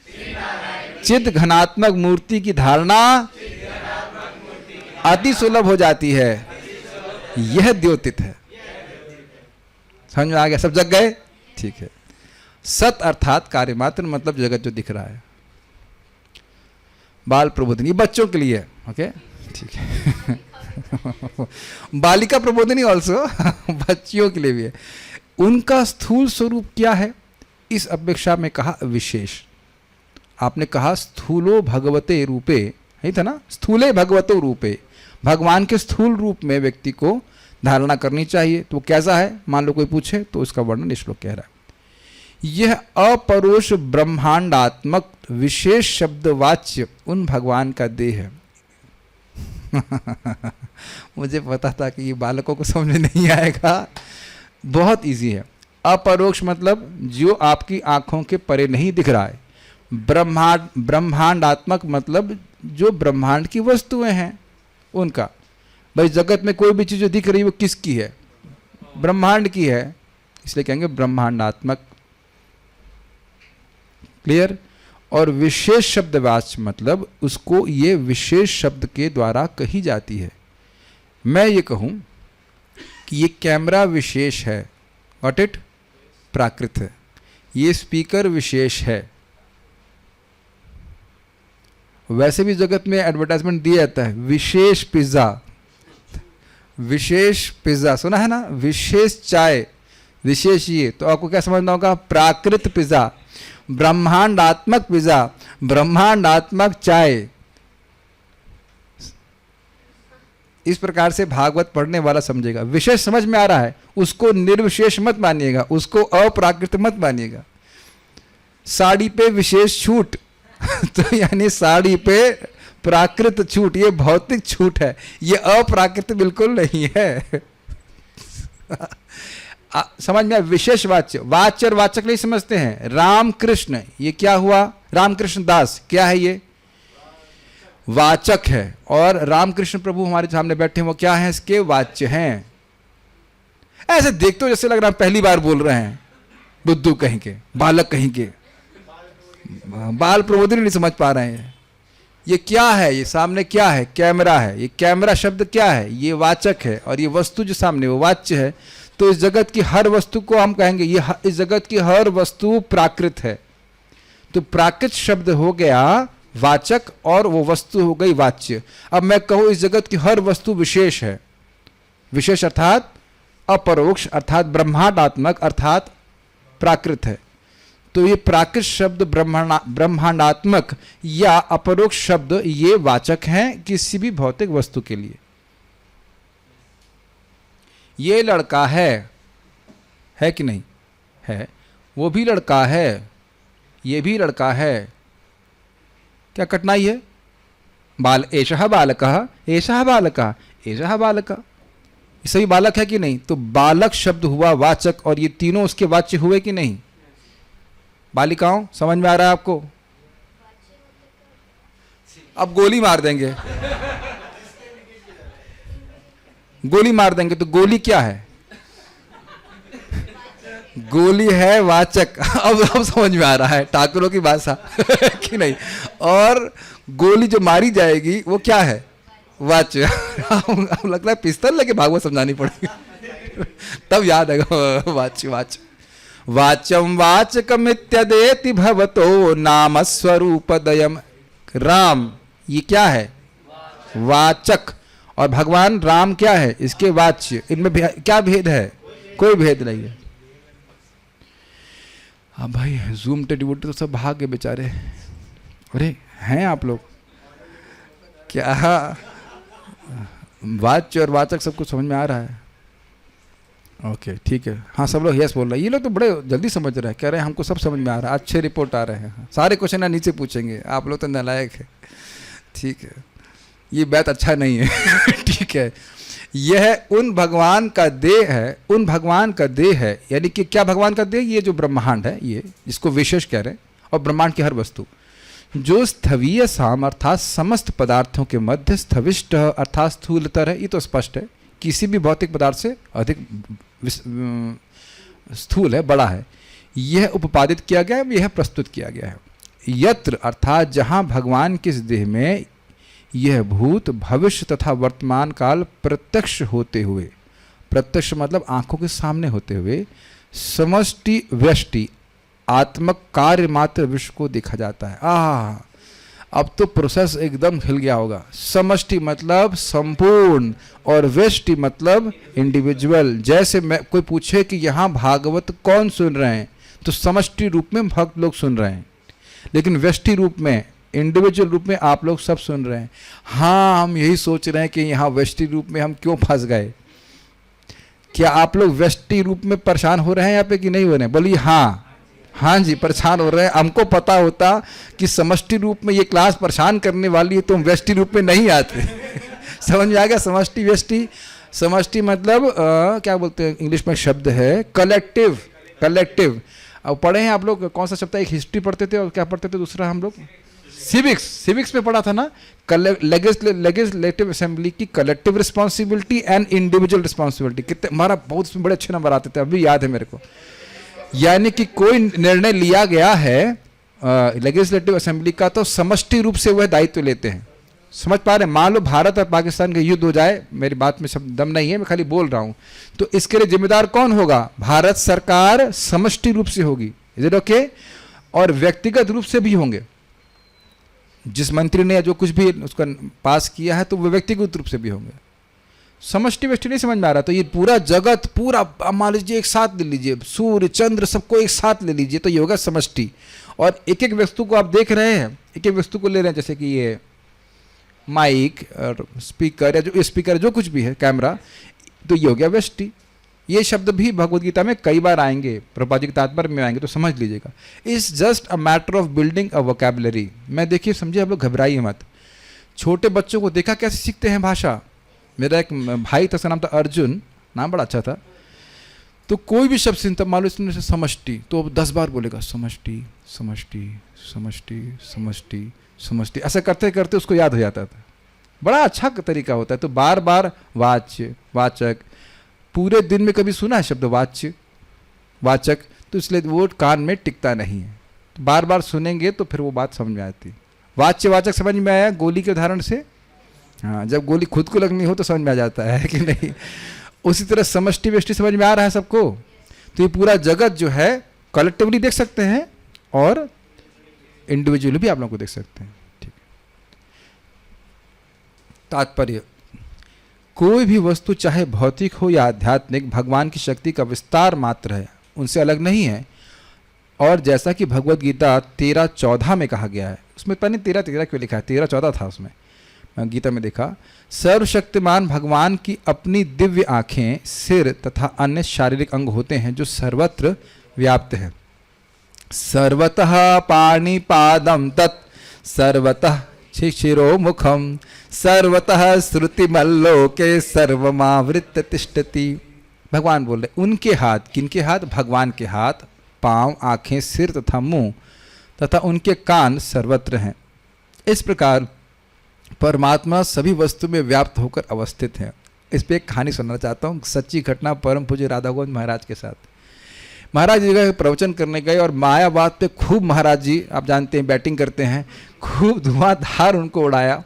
चित्त घनात्मक मूर्ति की धारणा अति सुलभ हो जाती है। यह द्योतित है। समझ में आ गया? सब जग गए? ठीक है। सत अर्थात कार्य मात्र, मतलब जगत जो दिख रहा है। बाल प्रबोधनी बच्चों के लिए, ओके, ठीक है। बालिका प्रबोधनी ऑल्सो बच्चियों के लिए भी है। उनका स्थूल स्वरूप क्या है? इस अपेक्षा में कहा विशेष। आपने कहा स्थूलो भगवते रूपे, नहीं था ना? स्थूले भगवतो रूपे, भगवान के स्थूल रूप में व्यक्ति को धारणा करनी चाहिए। तो कैसा है? मान लो कोई पूछे तो उसका वर्णन श्लोक कह रहा है। यह अपरोक्ष ब्रह्मांडात्मक विशेष शब्दवाच्य उन भगवान का देह है। मुझे पता था कि ये बालकों को समझ में नहीं आएगा, बहुत इजी है। अपरोक्ष मतलब जो आपकी आंखों के परे नहीं दिख रहा है। ब्रह्मांडात्मक मतलब जो ब्रह्मांड की वस्तुएं हैं उनका। भाई जगत में कोई भी चीज जो दिख रही है वो किसकी है? ब्रह्मांड की है, इसलिए कहेंगे ब्रह्मांडात्मक। क्लियर? और विशेष शब्दवाच्य मतलब उसको ये विशेष शब्द के द्वारा कही जाती है। मैं ये कहूं कि ये कैमरा विशेष है, व्हाट इट? प्राकृत है। ये स्पीकर विशेष है। वैसे भी जगत में एडवर्टाइजमेंट दिया जाता है, विशेष पिज्जा, विशेष पिज्जा, सुना है ना? विशेष चाय, विशेष ये। तो आपको क्या समझना होगा? प्राकृत पिज्जा, ब्रह्मांडात्मक पिज्जा, ब्रह्मांडात्मक चाय। इस प्रकार से भागवत पढ़ने वाला समझेगा। विशेष समझ में आ रहा है, उसको निर्विशेष मत मानिएगा, उसको अप्राकृत मत मानिएगा। साड़ी पे विशेष छूट तो यानी साड़ी पे प्राकृत छूट, ये भौतिक छूट है, ये अप्राकृत बिल्कुल नहीं है। समझ में? विशेष वाच्य, वाच्य और वाचक नहीं समझते हैं। रामकृष्ण, ये क्या हुआ? रामकृष्ण दास क्या है? ये वाचक है। और रामकृष्ण प्रभु हमारे सामने बैठे हैं, वो क्या है? इसके वाच्य हैं। ऐसे देखते हो जैसे लग रहा है पहली बार बोल रहे हैं, बुद्धू कहीं के, बालक कहीं के। बाल प्रबोधिनी नहीं समझ पा रहे हैं। ये क्या है, ये सामने क्या है, कैमरा है। ये कैमरा शब्द क्या है, ये वाचक है, और ये वस्तु जो सामने वो वाच्य है। तो इस जगत की हर वस्तु को हम कहेंगे ये इस जगत की हर वस्तु प्राकृत है। तो प्राकृत शब्द हो गया वाचक और वो वस्तु हो गई वाच्य। अब मैं कहूँ इस जगत की हर वस्तु विशेष है, विशेष अर्थात अपरोक्ष अर्थात ब्रह्मांडात्मक अर्थात प्राकृत है। तो ये प्राकृत शब्द ब्रह्मांडात्मक या अपरोक्ष शब्द ये वाचक हैं किसी भी भौतिक वस्तु के लिए। ये लड़का है कि नहीं है, वो भी लड़का है, ये भी लड़का है, क्या कठिनाई है? एषः बालकः, एषः बालकः, एषः बालकः, ये सभी बालक है कि नहीं? तो बालक शब्द हुआ वाचक और ये तीनों उसके वाच्य हुए कि नहीं? बालिकाओं समझ में आ रहा है आपको? अब गोली मार देंगे, गोली मार देंगे तो गोली क्या है? गोली है वाचक। अब समझ में आ रहा है ठाकुरों की भाषा कि नहीं? और गोली जो मारी जाएगी वो क्या है? वाच्य। अब लगता है पिस्तौल लेके भागवत समझानी पड़ेगी तब याद है वाच्य वाच्य। वाच्यम वाचकमित्यदेति भवतो नाम स्वरूपदयम। राम ये क्या है? वाचक। और भगवान राम क्या है? इसके वाच्य। इनमें क्या भेद है? कोई भेद नहीं है। हाँ भाई, जूम टेडिवोटी तो सब भाग गए बेचारे। अरे हैं आप लोग क्या? वाच्य और वाचक सबको समझ में आ रहा है? ओके ठीक है। हाँ सब लोग यस बोल रहे हैं। ये लोग तो बड़े जल्दी समझ रहे हैं, कह रहे हैं हमको सब समझ में आ रहा है, अच्छे रिपोर्ट आ रहे हैं। सारे क्वेश्चन नीचे पूछेंगे, आप लोग तो नालायक है। ठीक है, ये बात अच्छा नहीं है ठीक है। यह उन भगवान का देह है, उन भगवान का देह है। यानी कि क्या भगवान का देह? ये जो ब्रह्मांड है, ये जिसको विशेष कह रहे हैं, और ब्रह्मांड की हर वस्तु जो स्थवीय साम अर्थात समस्त पदार्थों के मध्य स्थविष्ट अर्थात स्थूलतर है। ये तो स्पष्ट है, किसी भी भौतिक पदार्थ से अधिक स्थूल है, बड़ा है। यह उपपादित किया गया है, यह प्रस्तुत किया गया है। यत्र अर्थात जहाँ भगवान किस देह में यह भूत भविष्य तथा वर्तमान काल प्रत्यक्ष होते हुए, प्रत्यक्ष मतलब आंखों के सामने होते हुए, समष्टि व्यष्टि आत्मक कार्य मात्र विश्व को देखा जाता है। अब तो प्रोसेस एकदम हिल गया होगा। समष्टि मतलब संपूर्ण और व्यष्टि मतलब इंडिविजुअल। जैसे मैं कोई पूछे कि यहाँ भागवत कौन सुन रहे हैं, तो समष्टि रूप में भक्त लोग सुन रहे हैं, लेकिन व्यष्टि रूप में इंडिविजुअल रूप में आप लोग सब सुन रहे हैं। हाँ, हम यही सोच रहे हैं कि यहाँ व्यष्टि रूप में हम क्यों फंस गए। क्या आप लोग व्यष्टि रूप में परेशान हो रहे हैं यहाँ पे कि नहीं हो रहे हैं? बोलिए हाँ। हाँ जी, परेशान हो रहे हैं। हमको पता होता कि समष्टि रूप में ये क्लास परेशान करने वाली है तो हम व्यष्टि रूप में नहीं आते समझ में आ गया? समष्टि व्यष्टि। समष्टि मतलब क्या बोलते हैं इंग्लिश में शब्द है कलेक्टिव। कलेक्टिव अब पढ़े हैं आप लोग, कौन सा शब्द है? एक हिस्ट्री पढ़ते थे और क्या पढ़ते थे दूसरा हम लोग? सिविक्स। सिविक्स में पढ़ा था ना, लेजिस्लेटिव असेंबली की collective responsibility and individual responsibility. कितने हमारा बहुत उसमें बड़े अच्छे नंबर आते थे, अभी याद है मेरे को। यानी कि कोई निर्णय लिया गया है लेजिस्लेटिव असेंबली का, तो समष्टि रूप से वह दायित्व लेते हैं। समझ पा रहे हैं? मान लो भारत और पाकिस्तान का युद्ध हो जाए, मेरी बात में सब दम नहीं है, मैं खाली बोल रहा हूं, तो इसके लिए जिम्मेदार कौन होगा? भारत सरकार समष्टि रूप से होगी। Is it okay? और व्यक्तिगत रूप से भी होंगे। जिस मंत्री ने जो कुछ भी उसका पास किया है तो वो व्यक्तिगत रूप से भी होंगे। समष्टि व्यष्टि नहीं समझ में आ रहा? तो ये पूरा जगत, पूरा मान लीजिए एक साथ ले लीजिए, सूर्य चंद्र सबको एक साथ ले लीजिए, तो ये होगा समष्टि। और एक एक वस्तु को आप देख रहे हैं, एक एक वस्तु को ले रहे हैं, जैसे कि ये माइक और स्पीकर या जो स्पीकर जो कुछ भी है, कैमरा, तो ये हो गया व्यष्टि। ये शब्द भी भगवद गीता में कई बार आएंगे, प्रभुपाद जी के तात्पर्य में आएंगे, तो समझ लीजिएगा। It's just a matter of building a vocabulary. मैं देखिए समझिए, आप लोग घबराइए मत। छोटे बच्चों को देखा कैसे सीखते हैं भाषा। मेरा एक भाई था, उसका नाम था अर्जुन, नाम बड़ा अच्छा था। तो कोई भी शब्द सुनता, मान लो इसमें समष्टि, तो 10 बार बोलेगा समष्टि समष्टि समष्टि समष्टि समष्टि। ऐसा करते करते उसको याद हो जाता था। बड़ा अच्छा तरीका होता है। तो बार बार वाच्य वाचक, पूरे दिन में कभी सुना है शब्द वाच्य वाचक? तो इसलिए वो कान में टिकता नहीं है। तो बार बार सुनेंगे तो फिर वो बात समझ में आती। वाच्यवाचक समझ में आया गोली के उदाहरण से? हाँ, जब गोली खुद को लगनी हो तो समझ में आ जाता है कि नहीं। उसी तरह समष्टि व्यष्टि समझ में आ रहा है सबको। तो ये पूरा जगत जो है कलेक्टिवली देख सकते हैं और इंडिविजुअली भी आप लोगों को देख सकते हैं। ठीक। तात्पर्य, कोई भी वस्तु चाहे भौतिक हो या आध्यात्मिक भगवान की शक्ति का विस्तार मात्र है, उनसे अलग नहीं है। और जैसा कि भगवत गीता 13:14 में कहा गया है, उसमें पता नहीं 13:13 क्यों लिखा है, 13:14 था उसमें, मैं गीता में देखा, सर्वशक्तिमान भगवान की अपनी दिव्य आँखें, सिर तथा अन्य शारीरिक अंग होते हैं जो सर्वत्र व्याप्त है। सर्वतः पाणिपादं तत् सर्वतः शिशिरो मुखम सर्वतः श्रुतिमल्लोके सर्वमावृत्य तिष्ठति। भगवान बोल रहे उनके हाथ, किनके हाथ? भगवान के हाथ, पांव, आंखें, सिर तथा मुंह तथा उनके कान सर्वत्र हैं। इस प्रकार परमात्मा सभी वस्तु में व्याप्त होकर अवस्थित है। इस पे एक कहानी सुनना चाहता हूँ, सच्ची घटना, परम पूज्य राधा गोविंद महाराज के साथ। महाराज जी का प्रवचन करने गए और मायावाद पे खूब, महाराज जी आप जानते हैं बैटिंग करते हैं, खूब धुआंधार उनको उड़ाया।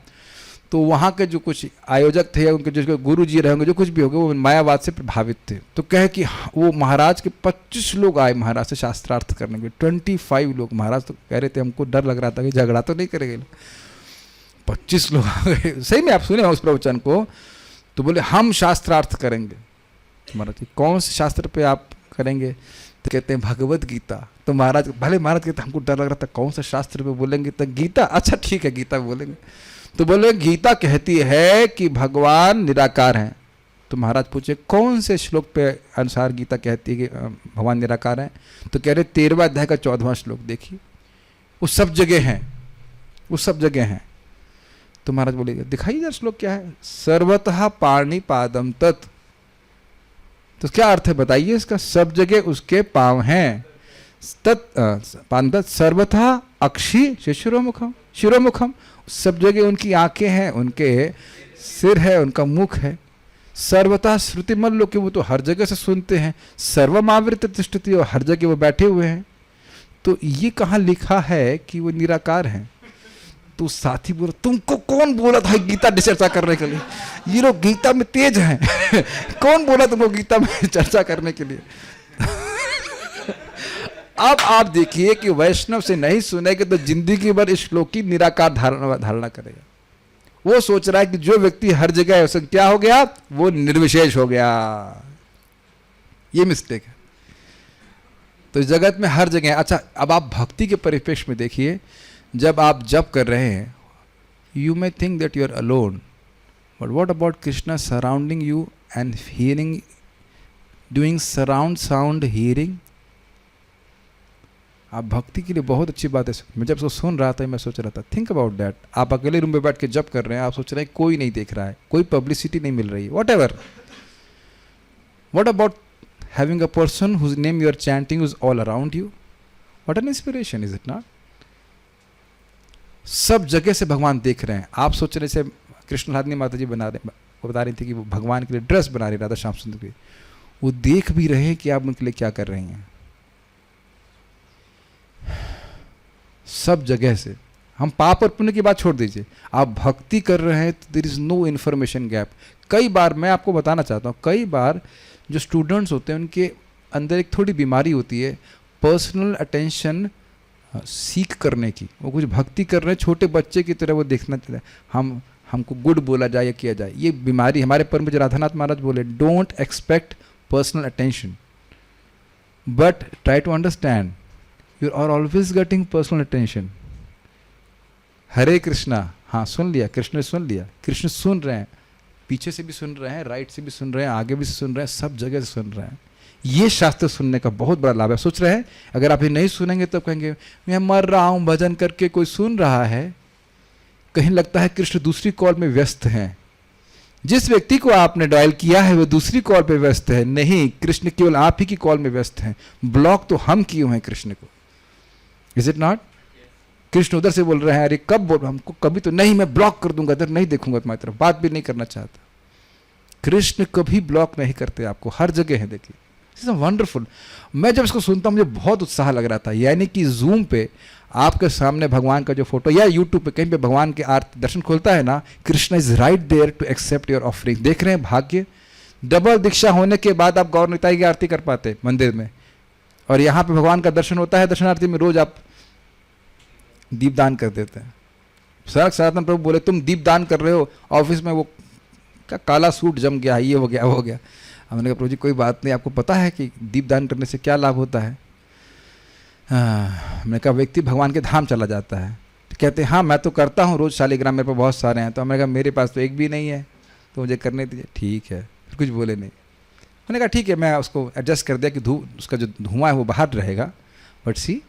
तो वहाँ के जो कुछ आयोजक थे, उनके जो गुरु जी रहेंगे, जो कुछ भी होंगे, वो मायावाद से प्रभावित थे। तो कहे कि वो महाराज के 25 लोग आए महाराज से शास्त्रार्थ करने के, 25 लोग। महाराज तो कह रहे थे हमको डर लग रहा था कि झगड़ा तो नहीं करेंगे। 25 लोग आ गए, सही में आप सुने उस प्रवचन को। तो बोले हम शास्त्रार्थ करेंगे। महाराज जी कौन से शास्त्र पे आप करेंगे? तो कहते हैं भगवत गीता। तो महाराज, भले महाराज कहते हमको डर लग रहा था कौन सा शास्त्र पे बोलेंगे, तो गीता, अच्छा ठीक है गीता बोलेंगे। तो बोले गीता कहती है कि भगवान निराकार हैं। तो महाराज पूछे कौन से श्लोक पे अनुसार गीता कहती है कि भगवान निराकार हैं? तो कह रहे 13वें अध्याय का 14वां श्लोक देखिए, वो सब जगह हैं, वो सब जगह हैं। तो महाराज बोले दिखाइए जरा श्लोक क्या है। सर्वतः पाणिपादं तत्, तो क्या अर्थ है बताइए इसका? सब जगह उसके पांव हैं। तत् सर्वथा अक्षी शिशिरोमुखम, शिरोमुखम, सब जगह उनकी आंखें हैं, उनके सिर है, उनका मुख है। सर्वथा श्रुतिमल्लो, कि वो तो हर जगह से सुनते हैं। सर्वमावृत्य तिष्ठति, और हर जगह वो बैठे हुए हैं। तो ये कहाँ लिखा है कि वो निराकार हैं? तो साथी बोला तुमको कौन बोला था गीता चर्चा करने के लिए? ये लोग गीता में तेज हैं। कौन बोला तुमको गीता में चर्चा करने के लिए? अब आप देखिए कि वैष्णव से नहीं सुनेंगे तो जिंदगी भर इस श्लोक की निराकार धारणा करेगा। वो सोच रहा है कि जो व्यक्ति हर जगह है उसे क्या हो गया? वो निर्विशेष हो गया। ये मिस्टेक है। तो इस जगत में हर जगह। अच्छा, अब आप भक्ति के परिप्रेक्ष्य में देखिए, जब आप जप कर रहे हैं, you may think that you are alone, but what about Krishna surrounding you and hearing, doing surround sound hearing. आप भक्ति के लिए बहुत अच्छी बात है। मैं जब सुन रहा था मैं सोच रहा था, थिंक अबाउट दैट। आप अकेले रूम में बैठ के जप कर रहे हैं, आप सोच रहे हैं कोई नहीं देख रहा है, कोई पब्लिसिटी नहीं मिल रही है, whatever. What about having a person whose name you are chanting is all around you? What an inspiration, is it not? सब जगह से भगवान देख रहे हैं। आप सोच रहे से कृष्ण राधनी माता जी बता रही थी कि वो भगवान के लिए ड्रेस बना रही, राधा श्याम सुंदर की, वो देख भी रहे हैं कि आप उनके लिए क्या कर रही हैं। सब जगह से। हम पाप और पुण्य की बात छोड़ दीजिए, आप भक्ति कर रहे हैं तो there is no information gap. कई बार मैं आपको बताना चाहता हूँ, कई बार जो स्टूडेंट्स होते हैं उनके अंदर एक थोड़ी बीमारी होती है पर्सनल अटेंशन सीख करने की। वो कुछ भक्ति कर रहे हैं, छोटे बच्चे की तरह वो देखना चाहते हैं हमको गुड बोला जाए या किया जाए। ये बीमारी हमारे परम पूज्य राधानाथ महाराज बोले, don't expect personal attention but try to understand you are always getting personal attention. Hare Krishna, हाँ सुन लिया, कृष्ण सुन लिया, कृष्ण सुन रहे हैं, पीछे से भी सुन रहे हैं, राइट से भी सुन रहे हैं, आगे भी सुन रहे हैं, सब जगह से सुन रहे हैं। ये शास्त्र सुनने का बहुत बड़ा लाभ है। सोच रहे हैं अगर आप ये नहीं सुनेंगे तो कहेंगे मैं मर रहा हूँ भजन करके, कोई सुन रहा है, कहीं लगता है कृष्ण दूसरी कॉल में व्यस्त हैं। जिस व्यक्ति को आपने डायल किया है वो दूसरी कॉल पे व्यस्त है। नहीं, कृष्ण केवल आप ही की कॉल में व्यस्त हैं। ब्लॉक तो हम किए हैं कृष्ण को, इज इट नॉट? कृष्ण उधर से बोल रहे हैं अरे कब बोल, हमको कभी तो नहीं, मैं ब्लॉक कर दूंगा, इधर नहीं देखूंगा तुम्हारी तरफ, बात भी नहीं करना चाहता। कृष्ण कभी ब्लॉक नहीं करते आपको, हर जगह है। देखिए इट्स वंडरफुल। मैं जब इसको सुनता हूँ मुझे बहुत उत्साह लग रहा था। यानी कि जूम पे आपके सामने भगवान का जो फोटो, या यूट्यूब पे कहीं पे भगवान के आरती दर्शन खोलता है ना, Krishna is right there to accept your offering. देख रहे हैं भाग्य, डबल दीक्षा होने के बाद आप गौर निताई की आरती कर पाते मंदिर में, और यहाँ पे भगवान का दर्शन होता है। दर्शन आरती में रोज आप दीपदान कर देते हैं। सनातन प्रभु बोले तुम दीपदान कर रहे हो, ऑफिस में वो का काला सूट जम गया, ये हो गया वो हो गया। हमने कहा प्रभु जी कोई बात नहीं, आपको पता है कि दीपदान करने से क्या लाभ होता है? मैंने कहा व्यक्ति भगवान के धाम चला जाता है। तो कहते हैं हाँ मैं तो करता हूँ रोज शालिग्राम, मेरे पास बहुत सारे हैं। तो हमने कहा मेरे पास तो एक भी नहीं है, तो मुझे करने दीजिए। ठीक है, फिर कुछ बोले नहीं। मैंने कहा ठीक है, मैं उसको एडजस्ट कर दिया कि उसका जो धुआं है वो बाहर रहेगा। But see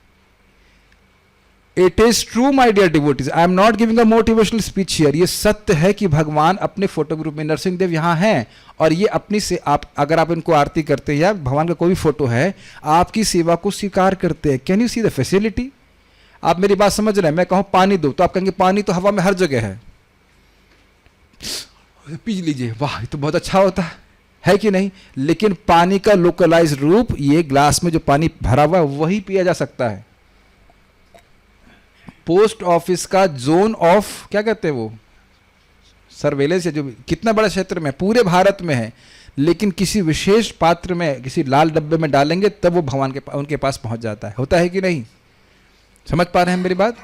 it is true my dear devotees, I am not giving a motivational speech here. ये सत्य है कि भगवान अपने फोटो ग्रुप में नरसिंह देव यहाँ हैं, और ये अपनी से आप अगर आप इनको आरती करते हैं या भगवान का कोई भी फोटो है, आपकी सेवा को स्वीकार करते हैं। Can you see the facility? आप मेरी बात समझ रहे हैं? मैं कहूँ पानी दो तो आप कहेंगे पानी तो हवा में हर जगह है, पी लीजिए, वाह ये तो बहुत अच्छा होता है कि नहीं? लेकिन पानी का लोकलाइज रूप, ये ग्लास में जो पानी भरा हुआ है वही पिया जा सकता है। पोस्ट ऑफिस का जोन ऑफ क्या कहते हैं वो सर्वेलेंस है, जो कितना बड़ा क्षेत्र में पूरे भारत में है, लेकिन किसी विशेष पात्र में किसी लाल डब्बे में डालेंगे तब वो भगवान के उनके पास पहुंच जाता है। होता है कि नहीं? समझ पा रहे हैं मेरी बात?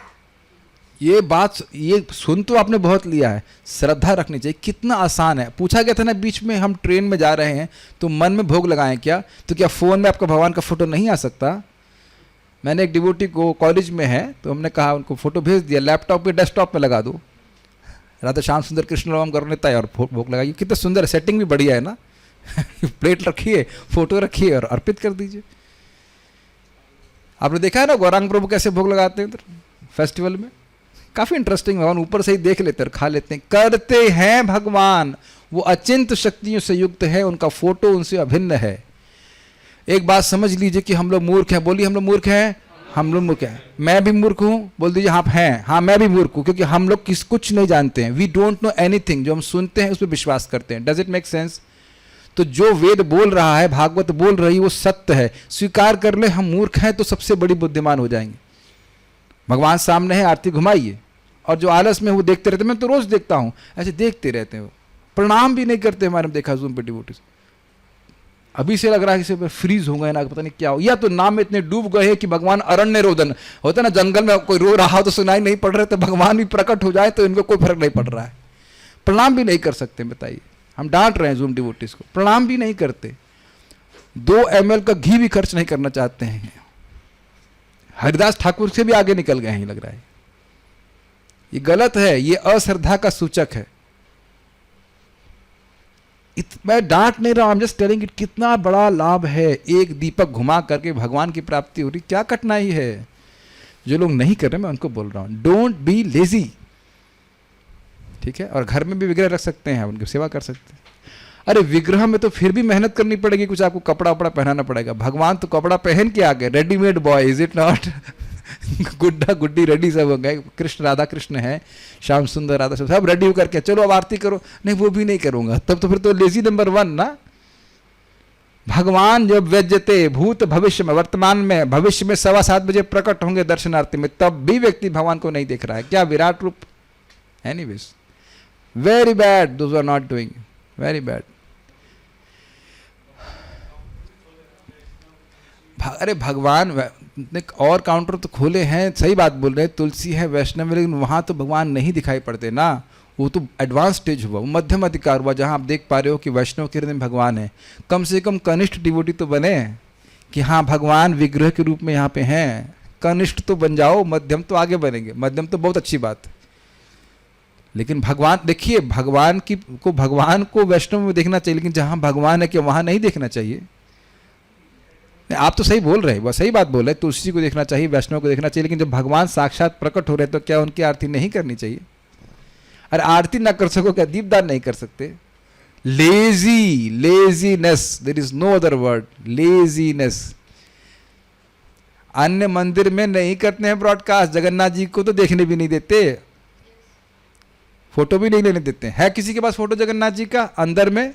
ये बात ये सुन तो आपने बहुत लिया है, श्रद्धा रखनी चाहिए। कितना आसान है। पूछा गया था ना बीच में, हम ट्रेन में जा रहे हैं तो मन में भोग लगाएं क्या? तो क्या फोन में आपका भगवान का फोटो नहीं आ सकता? मैंने एक डिवोटी को कॉलेज में है तो हमने कहा उनको फोटो भेज दिया, लैपटॉप पे डेस्कटॉप पे लगा दो, राधा श्याम सुंदर कृष्ण राम कर लेता है और भोग लगाइए। कितना सुंदर सेटिंग भी बढ़िया है ना। प्लेट रखिए, फोटो रखिए और अर्पित कर दीजिए। आपने देखा है ना गौरांग प्रभु कैसे भोग लगाते हैं फेस्टिवल में? काफी इंटरेस्टिंग। भगवान ऊपर से ही देख लेते हैं, खा लेते हैं, करते हैं भगवान। वो अचिंत शक्तियों से युक्त है, उनका फोटो उनसे अभिन्न है। एक बात समझ लीजिए कि हम लोग मूर्ख हैं। बोलिए हम लोग मूर्ख हैं, हम लोग मूर्ख हैं। मैं भी मूर्ख हूं, बोल दीजिए आप हैं। हाँ मैं भी मूर्ख हूं, क्योंकि हम लोग कुछ नहीं जानते हैं। We don't know anything. जो हम सुनते हैं उस पर विश्वास करते हैं। Does it make sense? तो जो वेद बोल रहा है, भागवत बोल रही है, वो सत्य है। स्वीकार कर ले हम मूर्ख हैं तो सबसे बड़ी बुद्धिमान हो जाएंगे। भगवान सामने है, आरती घुमाइए। और जो आलस में वो देखते रहते, मैं तो रोज देखता हूं, ऐसे देखते रहते हैं, वो प्रणाम भी नहीं करते। हमारे में देखा जूम पे डिवोटीज, अभी से लग रहा है कि फ्रीज हो गए ना, पता नहीं क्या हो, या तो नाम में इतने डूब गए हैं कि भगवान अरण्य रोदन होता है ना, जंगल में कोई रो रहा हो तो सुनाई नहीं पड़ रहे, तो भगवान भी प्रकट हो जाए तो इनको कोई फर्क नहीं पड़ रहा है। प्रणाम भी नहीं कर सकते। बताइए, हम डांट रहे हैं जूम डिवोटीज को, प्रणाम भी नहीं करते। 2 ml का घी भी खर्च नहीं करना चाहते हैं। हरिदास ठाकुर से भी आगे निकल गए हैं लग रहा है। ये गलत है, ये अश्रद्धा का सूचक है। मैं डांट नहीं रहा हूं, जस्ट टेलिंग इट। कितना बड़ा लाभ है, एक दीपक घुमा करके भगवान की प्राप्ति हो रही। क्या कठिनाई है? जो लोग नहीं कर रहे, मैं उनको बोल रहा हूं, डोंट बी लेजी। ठीक है? और घर में भी विग्रह रख सकते हैं, उनकी सेवा कर सकते हैं। अरे विग्रह में तो फिर भी मेहनत करनी पड़ेगी, कुछ आपको कपड़ा वपड़ा पहनाना पड़ेगा। भगवान तो कपड़ा पहन के आ गए, readymade boy, is it not? गुड्डा गुड्डी रेडी सब हो गए। कृष्ण राधा कृष्ण है, श्याम सुंदर राधा सब रेडी होकर के, चलो अब आरती करो। नहीं वो भी नहीं करूंगा, तब तो फिर तो लेजी नंबर 1 ना। भगवान जब व्यज्यते भूत भविष्य में, वर्तमान में, भविष्य में 7:15 बजे प्रकट होंगे दर्शनार्थी में, तब भी व्यक्ति भगवान को नहीं देख रहा है। क्या विराट रूप? Anyways, very bad, those are not doing, very bad. अरे भगवान ने और काउंटर तो खोले हैं, सही बात बोल रहे हैं, तुलसी है, वैष्णव है, लेकिन वहाँ तो भगवान नहीं दिखाई पड़ते ना। वो तो एडवांस स्टेज हुआ, वो मध्यम अधिकार हुआ, जहाँ आप देख पा रहे हो कि वैष्णव के हृदय में भगवान है। कम से कम कनिष्ठ डिवोटी तो बने कि हाँ भगवान विग्रह के रूप में यहाँ पे हैं। कनिष्ठ तो बन जाओ, मध्यम तो आगे बनेंगे। मध्यम तो बहुत अच्छी बात है, लेकिन भगवान देखिए, भगवान को वैष्णव में देखना चाहिए, लेकिन जहाँ भगवान है कि वहाँ नहीं देखना चाहिए। आप तो सही बोल रहे हैं, वह सही बात बोल रहे हैं, तुलसी को देखना चाहिए, वैष्णव को देखना चाहिए, लेकिन जब भगवान साक्षात प्रकट हो रहे तो क्या उनकी आरती नहीं करनी चाहिए? अरे आरती ना कर सको क्या दीपदान नहीं कर सकते? Laziness, there is no other word, laziness. अन्य मंदिर में नहीं करते हैं ब्रॉडकास्ट, जगन्नाथ जी को तो देखने भी नहीं देते, फोटो भी नहीं लेने देते हैं। किसी के पास फोटो जगन्नाथ जी का अंदर में?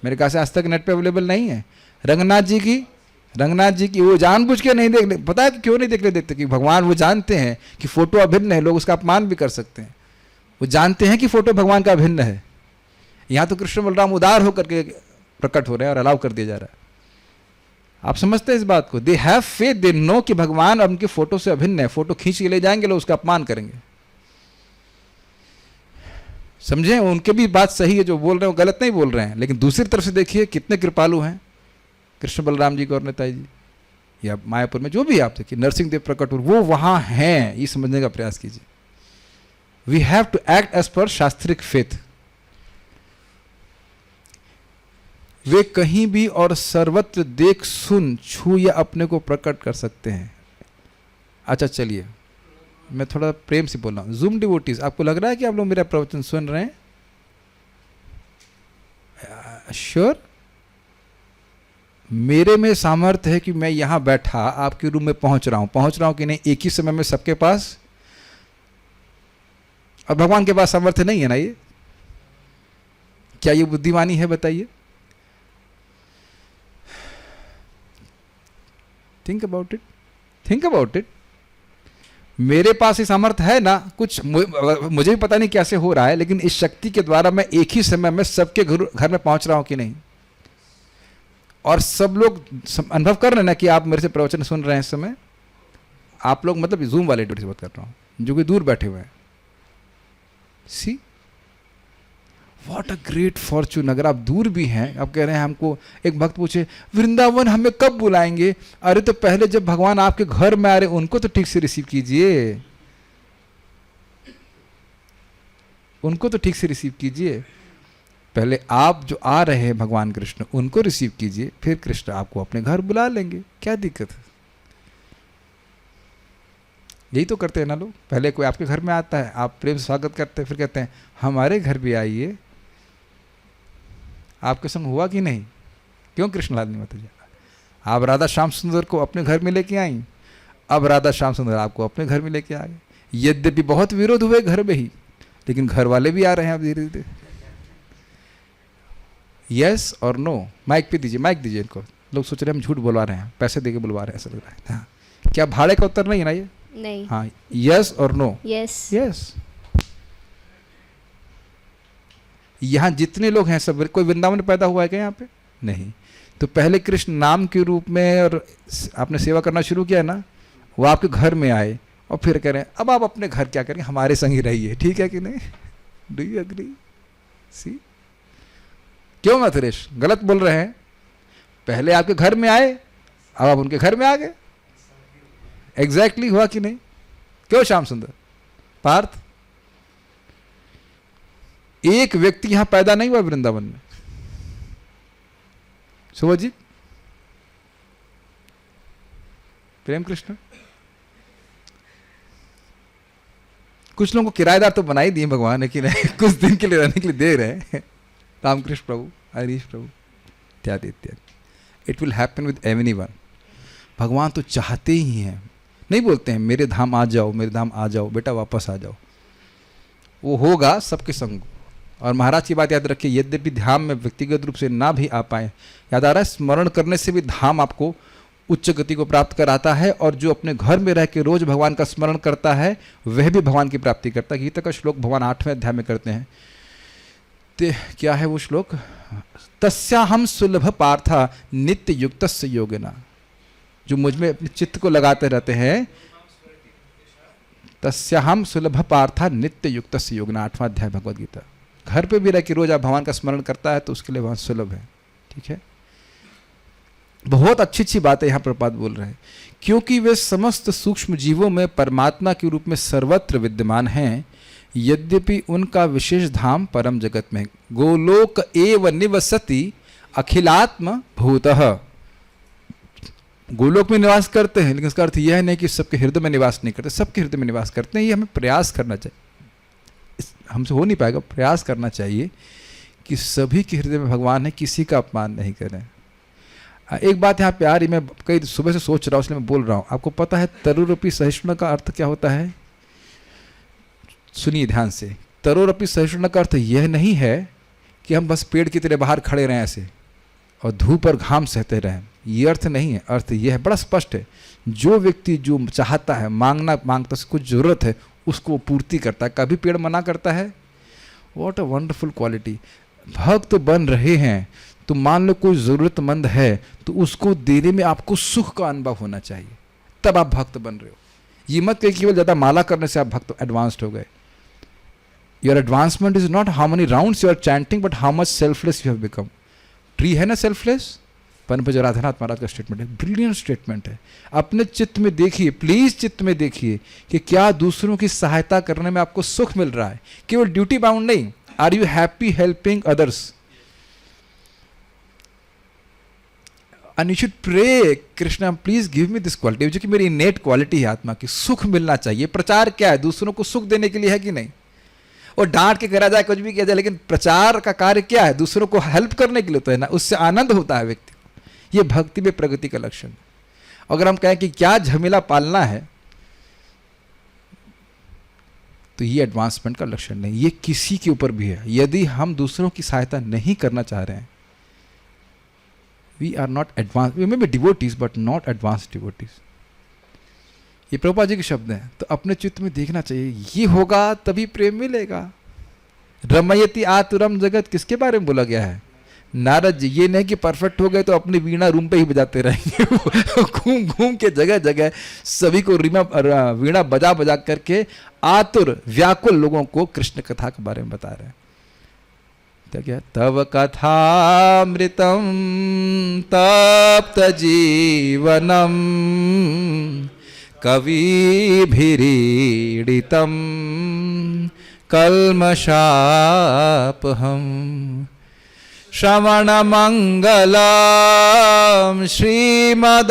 मेरे ख्याल से आज तक नेट पे अवेलेबल नहीं है। रंगनाथ जी की वो जानबूझ के नहीं देख, पता है कि क्यों नहीं देखने देते? कि भगवान वो जानते हैं कि फोटो अभिन्न है, लोग उसका अपमान भी कर सकते हैं। वो जानते हैं कि फोटो भगवान का अभिन्न है। यहाँ तो कृष्ण बलराम उदार होकर के प्रकट हो रहे हैं और अलाउ कर दिया जा रहा है। आप समझते हैं इस बात को? They have faith, they know कि भगवान उनके फोटो से अभिन्न है। फोटो खींच के ले जाएंगे, लोग उसका अपमान करेंगे। समझे? उनके भी बात सही है, जो बोल रहे हैं वो गलत नहीं बोल रहे हैं। लेकिन दूसरी तरफ से देखिए कितने कृपालु हैं कृष्ण बलराम जी को और नेताजी जी, या मायापुर में जो भी आप देखिए, नरसिंह देव प्रकट हुए, वो वहां हैं। ये समझने का प्रयास कीजिए। We have to act as per शास्त्रिक फेथ। वे कहीं भी और सर्वत्र देख सुन छू या अपने को प्रकट कर सकते हैं। अच्छा चलिए, मैं थोड़ा प्रेम से बोल रहा हूँ। जूम डिवोटीज, आपको लग रहा है कि आप लोग मेरा प्रवचन सुन रहे हैं? श्योर? मेरे में सामर्थ्य है कि मैं यहां बैठा आपके रूम में पहुंच रहा हूं कि नहीं, एक ही समय में सबके पास? और भगवान के पास सामर्थ्य नहीं है ना? ये क्या ये बुद्धिमानी है? बताइए। Think about it. मेरे पास ये सामर्थ्य है ना, कुछ मुझे भी पता नहीं कैसे हो रहा है, लेकिन इस शक्ति के द्वारा मैं एक ही समय में सबके घर में पहुंच रहा हूं कि नहीं? और सब लोग अनुभव कर रहे हैं ना कि आप मेरे से प्रवचन सुन रहे हैं इस समय। आप लोग, मतलब जूम वाले से बात कर रहा हूं जो कि दूर बैठे हुए हैं। See what a great Fortune. अगर आप दूर भी हैं, आप कह रहे हैं हमको, एक भक्त पूछे वृंदावन हमें कब बुलाएंगे? अरे तो पहले जब भगवान आपके घर में आ रहे उनको तो ठीक से रिसीव कीजिए, पहले आप जो आ रहे हैं भगवान कृष्ण उनको रिसीव कीजिए, फिर कृष्ण आपको अपने घर बुला लेंगे। क्या दिक्कत है? यही तो करते हैं ना लोग। पहले कोई आपके घर में आता है, आप प्रेम स्वागत करते हैं, फिर कहते हैं हमारे घर भी आइए। आपके संग हुआ कि नहीं? क्यों कृष्णलाल माता जी? आप राधा श्याम सुंदर को अपने घर में लेके आई, अब राधा श्याम सुंदर आपको अपने घर में लेके आ गए। यद्यपि बहुत विरोध हुए घर में ही, लेकिन घर वाले भी आ रहे हैं अब धीरे धीरे। यस और नो? माइक पे दीजिए, माइक दीजिए इनको। लोग सोच रहे हैं हम झूठ बुलवा रहे हैं, पैसे देके बुलवा रहे हैं, ऐसा लग रहा है। हाँ। क्या भाड़े का उत्तर नहीं है ना ये? नहीं। हाँ, यस और नो? यस। यस। यहाँ जितने लोग हैं सब, कोई वृंदावन में पैदा हुआ है क्या यहाँ पे? नहीं। तो पहले कृष्ण नाम के रूप में और आपने सेवा करना शुरू किया ना, वो आपके घर में आए और फिर कह रहे हैं अब आप अपने घर क्या करेंगे, हमारे संग ही रहिए। ठीक है कि नहीं? Do you agree? सी क्यों मथुरेश गलत बोल रहे हैं? पहले आपके घर में आए, अब आप उनके घर में आ गए। एग्जैक्टली हुआ कि नहीं? क्यों श्याम सुंदर? पार्थ, एक व्यक्ति यहां पैदा नहीं हुआ वृंदावन में। सुभजीत, प्रेम कृष्ण, कुछ लोगों को किराएदार तो बना ही दिए भगवान है कि नहीं, कुछ दिन के लिए रहने के लिए दे रहे हैं। रामकृष्ण प्रभु, हरीश प्रभु इत्यादि इत्यादि। It will happen with everyone. भगवान तो चाहते ही हैं, नहीं बोलते हैं मेरे धाम आ जाओ, मेरे धाम आ जाओ, बेटा वापस आ जाओ। वो होगा सबके संग। और महाराज की बात याद रखिए, यद्यपि धाम में व्यक्तिगत रूप से ना भी आ पाए, याद आ रहा है स्मरण करने से भी धाम आपको उच्च गति को प्राप्त कराता है। और जो अपने घर में रह के रोज भगवान का स्मरण करता है वह भी भगवान की प्राप्ति करता है। गीता का श्लोक भगवान 8वें अध्याय में करते हैं। क्या है वो श्लोक? तस्याहम सुलभ पार्था नित्य युक्तस्य योगिना। जो मुझ में अपने चित्त को लगाते रहते हैं, तस्याहम सुलभ पार्था नित्य युक्तस्य योगिना, 8वां अध्याय भगवद गीता। घर पे भी रह के रोज आप भगवान का स्मरण करता है तो उसके लिए भगवान सुलभ है। ठीक है, बहुत अच्छी अच्छी बातें यहाँ प्रपात बोल रहे हैं, क्योंकि वे समस्त सूक्ष्म जीवों में परमात्मा के रूप में सर्वत्र विद्यमान हैं। यद्यपि उनका विशेष धाम परम जगत में, गोलोक एव निवसति अखिलात्म भूतः। गोलोक में निवास करते हैं, लेकिन इसका अर्थ यह नहीं कि सबके हृदय में निवास नहीं करते, सबके हृदय में निवास करते हैं। ये हमें प्रयास करना चाहिए, हमसे हो नहीं पाएगा, प्रयास करना चाहिए कि सभी के हृदय में भगवान है, किसी का अपमान नहीं करें। एक बात यहाँ पे आ रही, मैं कई सुबह से सोच रहा हूँ इसलिए मैं बोल रहा हूँ। आपको पता है तरुरपि सहिष्णु का अर्थ क्या होता है? सुनिए ध्यान से। तरुरपि सहिष्णु का अर्थ यह नहीं है कि हम बस पेड़ की तरह बाहर खड़े रहें ऐसे, और धूप और घाम सहते रहें, ये अर्थ नहीं है। अर्थ ये है, बड़ा स्पष्ट है, जो व्यक्ति जो चाहता है, मांगता से कुछ जरूरत है उसको वो पूर्ति करता है, कभी पेड़ मना करता है। What a wonderful quality. भक्त बन रहे हैं तो मान लो कोई ज़रूरतमंद है तो उसको देने में आपको सुख का अनुभव होना चाहिए, तब आप भक्त बन रहे हो। ये मत कहिए केवल ज़्यादा माला करने से आप भक्त एडवांस्ड हो गए। Your advancement is not how many rounds you are chanting but how much selfless you have become. ट्री है ना सेल्फलेस, परम पूज्य राधानाथ महाराज का स्टेटमेंट है, ब्रिलियंट स्टेटमेंट है। अपने चित्त में देखिए, प्लीज चित्त में देखिए कि क्या दूसरों की सहायता करने में आपको सुख मिल रहा है, केवल ड्यूटी बाउंड नहीं। Are you happy helping others? And you should pray, Krishna please give me this quality, जो कि मेरी इनेट क्वालिटी है आत्मा की, सुख मिलना चाहिए। प्रचार क्या है? दूसरों को सुख देने के लिए है कि नहीं? और डांट के करा जाए, कुछ भी किया जाए, लेकिन प्रचार का कार्य क्या है? दूसरों को हेल्प करने के लिए तो है ना, उससे आनंद होता है व्यक्ति को। ये भक्ति में प्रगति का लक्षण है। अगर हम कहें कि क्या झमेला पालना है, तो ये एडवांसमेंट का लक्षण नहीं, ये किसी के ऊपर भी है। यदि हम दूसरों की सहायता नहीं करना चाह रहे हैं, we are not advance, we may be devotees but not advance devotees. ये प्रभुपाद जी के शब्द हैं। तो अपने चित्त में देखना चाहिए, ये होगा तभी प्रेम मिलेगा। रमयति आतुरम जगत किसके बारे में बोला गया है? नारद जी। ये नहीं कि परफेक्ट हो गए तो अपनी वीणा रूम पे ही बजाते रहेंगे, घूम घूम के जगह जगह सभी को वीणा बजा बजा करके आतुर व्याकुल लोगों को कृष्ण कथा के बारे में बता रहे हैं। क्या? तव कथामृतम तप्त जीवनम कविभिरीडितम कल्मषापहम श्रवणमंगलम श्रीमदाततम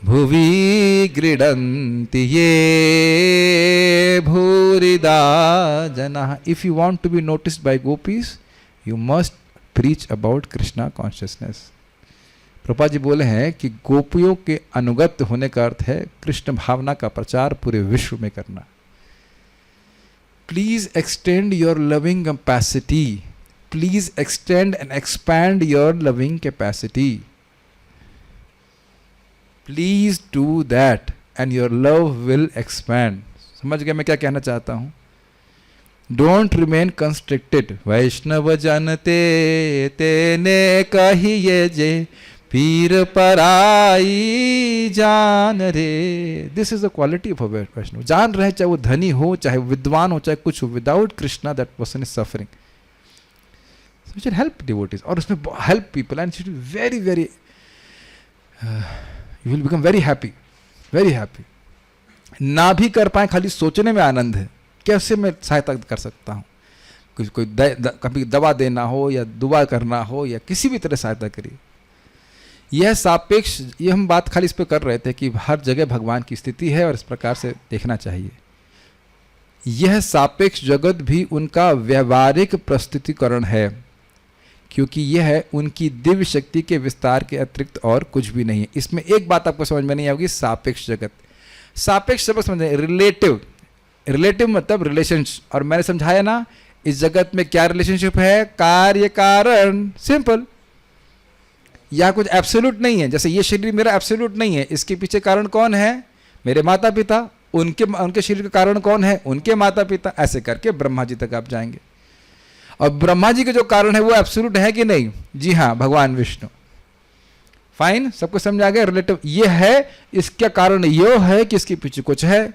भुवि गृह्णन्ति ये भूरिदा जनाः। If you want to be noticed by gopis, you must preach about Krishna consciousness. Prabhupada ji बोले हैं कि गोपियों के अनुगत होने का अर्थ है कृष्ण भावना का प्रचार पूरे विश्व में करना। Please extend your loving capacity. Please extend and expand your loving capacity. Please do that and your love will expand. समझ गए मैं क्या कहना चाहता हूँ? Don't remain constricted. वैष्णव जनते तेने कहिए जे पीर पराई जान रे। This is the quality of a वैष्णव। जान रहे चाहे वो धनी हो, चाहे विद्वान हो, चाहे कुछ हो, without Krishna that person is suffering. So we should help devotees और उसमें help people and should be very very you will become very happy, very happy. ना भी कर पाए, खाली सोचने में आनंद है, कैसे मैं सहायता कर सकता हूँ। कोई कभी दवा देना हो या दुआ करना हो या किसी भी तरह सहायता करिए। यह सापेक्ष, ये हम बात खाली इस पर कर रहे थे कि हर जगह भगवान की स्थिति है और इस प्रकार से देखना चाहिए। यह सापेक्ष जगत भी उनका व्यवहारिक प्रस्तुतिकरण है, क्योंकि यह है उनकी दिव्य शक्ति के विस्तार के अतिरिक्त और कुछ भी नहीं है। इसमें एक बात आपको समझ में नहीं आएगी, सापेक्ष जगत। सापेक्ष सबक समझ, रिलेटिव, रिलेटिव मतलब रिलेशनशिप। और मैंने समझाया ना, इस जगत में क्या रिलेशनशिप है? कार्य कारण, सिंपल। या कुछ एब्सोल्यूट नहीं है, जैसे ये शरीर मेरा एब्सोल्यूट नहीं है, इसके पीछे कारण कौन है? मेरे माता पिता। उनके शरीर का कारण कौन है? उनके माता पिता। ऐसे करके ब्रह्मा जी तक आप जाएंगे। और ब्रह्मा जी के जो कारण है वो एब्सोल्यूट है कि नहीं? जी हाँ, भगवान विष्णु। फाइन, सबको समझ आ गया? रिलेटिव ये है, इसका कारण ये है कि इसके पीछे कुछ है,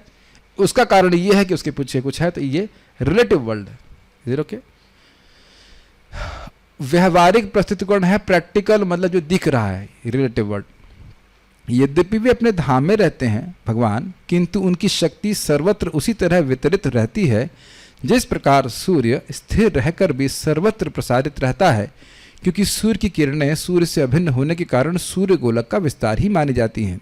उसका कारण ये है कि उसके पीछे कुछ है, तो ये रिलेटिव वर्ल्ड है। Is okay? व्यवहारिक प्रस्तुतिकरण है, प्रैक्टिकल मतलब जो दिख रहा है, रिलेटिव वर्ल्ड। यद्यपि वे अपने धाम में रहते हैं भगवान, किंतु उनकी शक्ति सर्वत्र उसी तरह वितरित रहती है जिस प्रकार सूर्य स्थिर रहकर भी सर्वत्र प्रसारित रहता है, क्योंकि सूर्य की किरणें सूर्य से अभिन्न होने के कारण सूर्य गोलक का विस्तार ही मानी जाती हैं।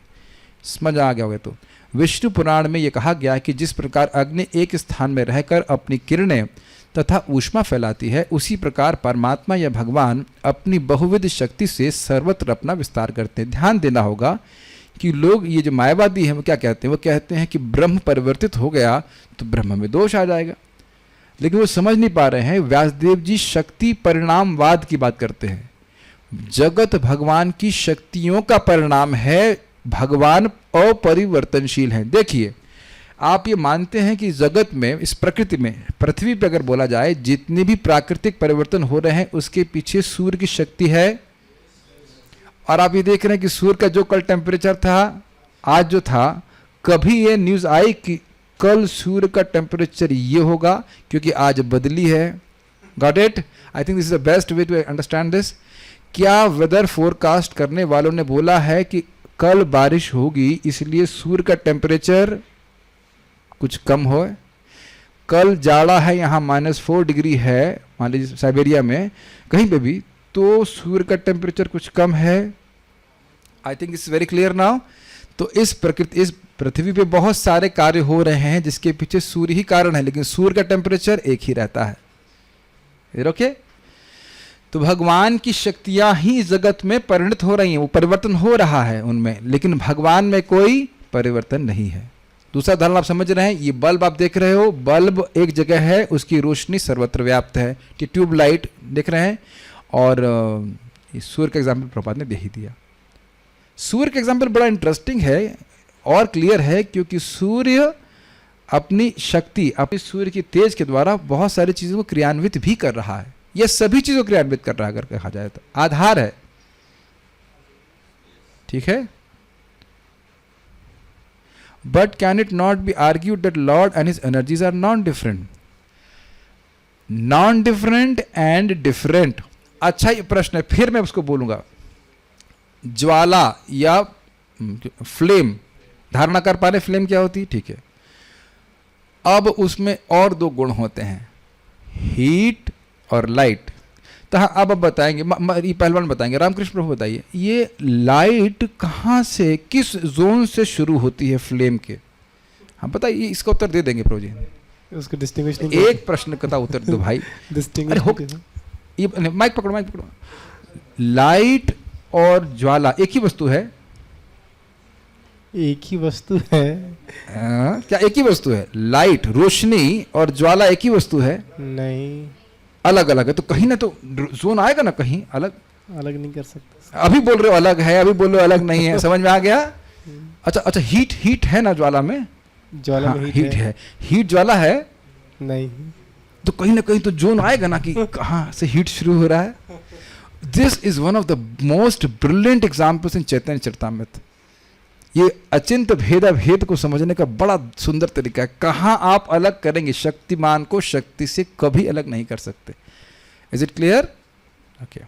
समझ आ गया होगा? तो विष्णु पुराण में यह कहा गया कि जिस प्रकार अग्नि एक स्थान में रहकर अपनी किरणें तथा ऊष्मा फैलाती है, उसी प्रकार परमात्मा या भगवान अपनी बहुविध शक्ति से सर्वत्र अपना विस्तार करते हैं। ध्यान देना होगा कि लोग, ये जो मायावादी हैं, वो क्या कहते हैं? वो कहते हैं कि ब्रह्म परिवर्तित हो गया तो ब्रह्म में दोष आ जाएगा। लेकिन वो समझ नहीं पा रहे हैं। व्यासदेव जी शक्ति परिणामवाद की बात करते हैं। जगत भगवान की शक्तियों का परिणाम है, भगवान अपरिवर्तनशील हैं। देखिए, आप ये मानते हैं कि जगत में, इस प्रकृति में, पृथ्वी पर अगर बोला जाए, जितने भी प्राकृतिक परिवर्तन हो रहे हैं उसके पीछे सूर्य की शक्ति है। और आप ये देख रहे हैं कि सूर्य का जो कल टेम्परेचर था, आज जो था, कभी ये न्यूज़ आई कि कल सूर्य का टेम्परेचर ये होगा, क्योंकि आज बदली है। Got it? I think this is the best way to understand this. क्या वेदर फोरकास्ट करने वालों ने बोला है कि कल बारिश होगी इसलिए सूर्य का टेम्परेचर कुछ कम हो? कल जाड़ा है, यहाँ -4 डिग्री है, मान लीजिए साइबेरिया में, कहीं पे भी, तो सूर्य का टेम्परेचर कुछ कम है। I think it's very clear now. तो इस पृथ्वी पे बहुत सारे कार्य हो रहे हैं जिसके पीछे सूर्य ही कारण है, लेकिन सूर्य का टेम्परेचर एक ही रहता है। ओके? तो भगवान की शक्तियां ही जगत में परिणत हो रही हैं, वो परिवर्तन हो रहा है उनमें, लेकिन भगवान में कोई परिवर्तन नहीं है। दूसरा उदाहरण आप समझ रहे हैं, ये बल्ब आप देख रहे हो, बल्ब एक जगह है, उसकी रोशनी सर्वत्र व्याप्त है। कि ट्यूब लाइट देख रहे हैं, और सूर्य का एग्जाम्पल प्रभुपाद ने दे ही दिया। सूर्य का एग्जाम्पल बड़ा इंटरेस्टिंग है और क्लियर है, क्योंकि सूर्य अपनी शक्ति, अपनी सूर्य की तेज के द्वारा बहुत सारी चीज़ों को क्रियान्वित भी कर रहा है। यह सभी चीज़ों को क्रियान्वित कर रहा है अगर कहा जाए तो, आधार है। ठीक है? But can it not be argued that lord and his energies are non different? Non different and different. अच्छा, ये प्रश्न है, फिर मैं उसको बोलूंगा। ज्वाला या फ्लेम, धारणा कर पा रहे फ्लेम क्या होती है? ठीक है। अब उसमें और दो गुण होते हैं, हीट और लाइट। तो हाँ, अब बताएंगे, ये पहलवान बताएंगे, रामकृष्ण प्रभु बताइए, ये लाइट कहाँ से, किस जोन से शुरू होती है फ्लेम के? हाँ बताइए, इसका उत्तर दे देंगे प्रभु जी। उसको डिस्टिंग्विश नहीं, एक प्रश्न का उत्तर दो भाई। डिस्टिंग्विश, ये माइक पकड़ो, माइक पकड़ो। लाइट और ज्वाला एक ही वस्तु है? एक ही वस्तु है। क्या एक ही वस्तु है? लाइट, रोशनी और ज्वाला एक ही वस्तु है? नहीं, अलग अलग है। तो कहीं ना तो जोन आएगा ना, कहीं अलग अलग नहीं कर सकते। अभी बोल रहे हो अलग है, अभी बोल रहे हो अलग नहीं है, समझ में आ गया? अच्छा, हीट है ना ज्वाला में? ज्वाला में हीट है, हीट ज्वाला है? नहीं। तो कहीं ना कहीं तो जोन आएगा ना कि कहाँ से हीट शुरू हो रहा है। This is one of the most brilliant examples in Chaitanya Charitamrita. ये अचिंत भेदा भेद को समझने का बड़ा सुंदर तरीका है। कहाँ आप अलग करेंगे? शक्तिमान को शक्ति से कभी अलग नहीं कर सकते। Is it clear? ओके।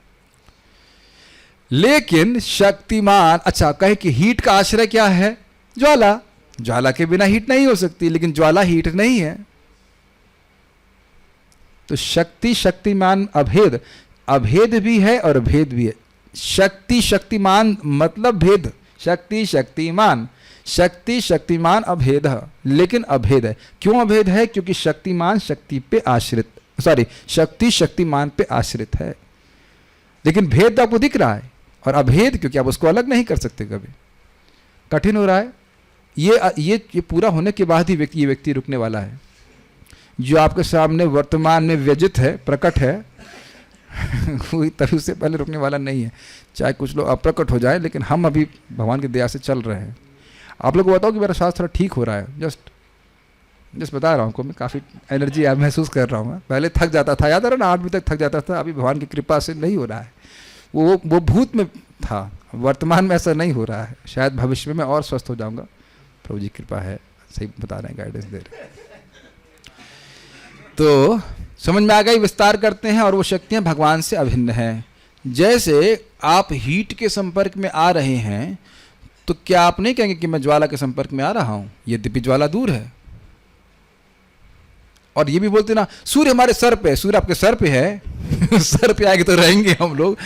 लेकिन शक्तिमान, अच्छा कहे कि हीट का आश्रय क्या है? ज्वाला। ज्वाला के बिना हीट नहीं हो सकती, लेकिन ज्वाला हीट नहीं है। तो शक्ति, शक्तिमान, अभेद, अभेद भी है और भेद भी है। शक्ति शक्तिमान मतलब भेद, शक्ति शक्तिमान, शक्ति शक्तिमान अभेद, लेकिन अभेद है। क्यों अभेद है? क्योंकि शक्तिमान शक्ति पे आश्रित, शक्ति शक्तिमान पे आश्रित है, लेकिन भेद आपको दिख रहा है, और अभेद क्योंकि आप उसको अलग नहीं कर सकते कभी। कठिन हो रहा है। ये पूरा होने के बाद ही ये व्यक्ति रुकने वाला है। जो आपके सामने वर्तमान में व्यजित है, प्रकट है, कोई तभी उससे पहले रुकने वाला नहीं है। चाहे कुछ लोग अप्रकट हो जाए, लेकिन हम अभी भगवान की दया से चल रहे हैं। आप लोग को बताओ कि मेरा स्वास्थ्य थोड़ा ठीक हो रहा है। जस्ट बता रहा हूँ आपको, मैं काफ़ी एनर्जी महसूस कर रहा हूँ। मैं पहले थक जाता था, याद आ रहा ना, 8 बजे तक थक जाता था। अभी भगवान की कृपा से नहीं हो रहा है। वो भूत में था, वर्तमान में ऐसा नहीं हो रहा है। शायद भविष्य में मैं और स्वस्थ हो जाऊँगा। प्रभु जी कृपा है, सही बता रहे हैं, गाइडेंस दे रहे हैं। तो समझ में आ गई? विस्तार करते हैं, और वो शक्तियां भगवान से अभिन्न हैं। जैसे आप हीट के संपर्क में आ रहे हैं, तो क्या आप नहीं कहेंगे कि मैं ज्वाला के संपर्क में आ रहा हूं, यद्यपि ज्वाला दूर है? और ये भी बोलते ना, सूर्य हमारे सर पे, सूर्य आपके सर पे है। सर पे आएंगे तो रहेंगे हम लोग।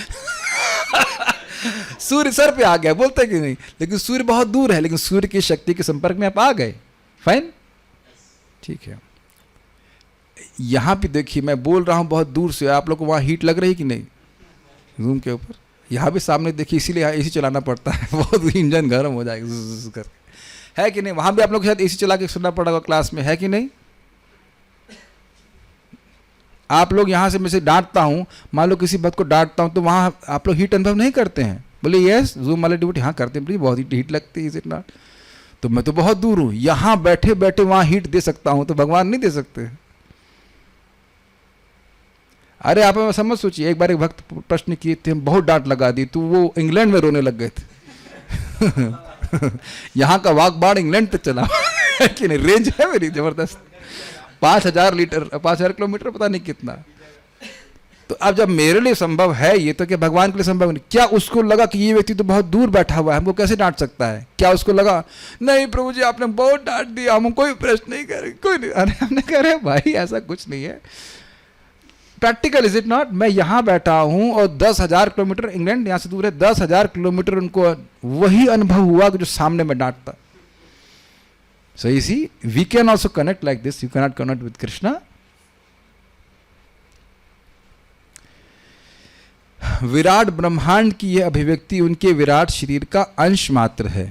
सूर्य सर पे आ गया, बोलते कि नहीं? लेकिन सूर्य बहुत दूर है, लेकिन सूर्य की शक्ति के संपर्क में आप आ गए। फाइन, ठीक है। यहां भी देखिए, मैं बोल रहा हूं बहुत दूर से, आप लोग को वहां हीट लग रही कि नहीं? रूम के ऊपर, यहां भी सामने देखिए, इसीलिए एसी चलाना पड़ता है, बहुत इंजन गर्म हो जाएगा कर, है कि नहीं? वहां भी आप लोग शायद एसी चला के सुनना पड़ेगा क्लास में, है कि नहीं? आप लोग यहाँ से मैं से डांटता हूँ, मान लो किसी बात को डांटता हूँ, तो वहाँ आप लोग हीट अनुभव नहीं करते हैं? बोले यस, जूम वाले ड्यूटी हाँ करते हैं, बोले बहुत हीट लगती है, इज इट नॉट? तो मैं तो बहुत दूर हूँ, यहाँ बैठे बैठे वहाँ हीट दे सकता हूँ, तो भगवान नहीं दे सकते? अरे आप समझ सोचिए, एक बार एक भक्त प्रश्न किए थे, बहुत डांट लगा दी, तो वो इंग्लैंड में रोने लग गए थे। यहाँ का वाक बाढ़ इंग्लैंड तक चला कि नहीं? रेंज है मेरी जबरदस्त, 5,000 किलोमीटर, पता नहीं कितना। तो अब जब मेरे लिए संभव है ये, तो क्या भगवान के लिए संभव नहीं? क्या उसको लगा कि ये व्यक्ति तो बहुत दूर बैठा हुआ है, हमको कैसे डांट सकता है? क्या उसको लगा नहीं प्रभु जी आपने बहुत डांट दिया, हम कोई प्रश्न नहीं करें, कोई नहीं? अरे हमने कह रहे भाई ऐसा कुछ नहीं है, प्रैक्टिकल इज इट नॉट? मैं यहाँ बैठा हूँ और 10,000 किलोमीटर, इंग्लैंड यहाँ से दूर है, 10,000 किलोमीटर उनको वही अनुभव हुआ कि जो सामने में डांटता। So you see, we can also connect like this, you cannot connect with Krishna. विराट ब्रह्मांड की यह अभिव्यक्ति उनके विराट शरीर का अंश मात्र है।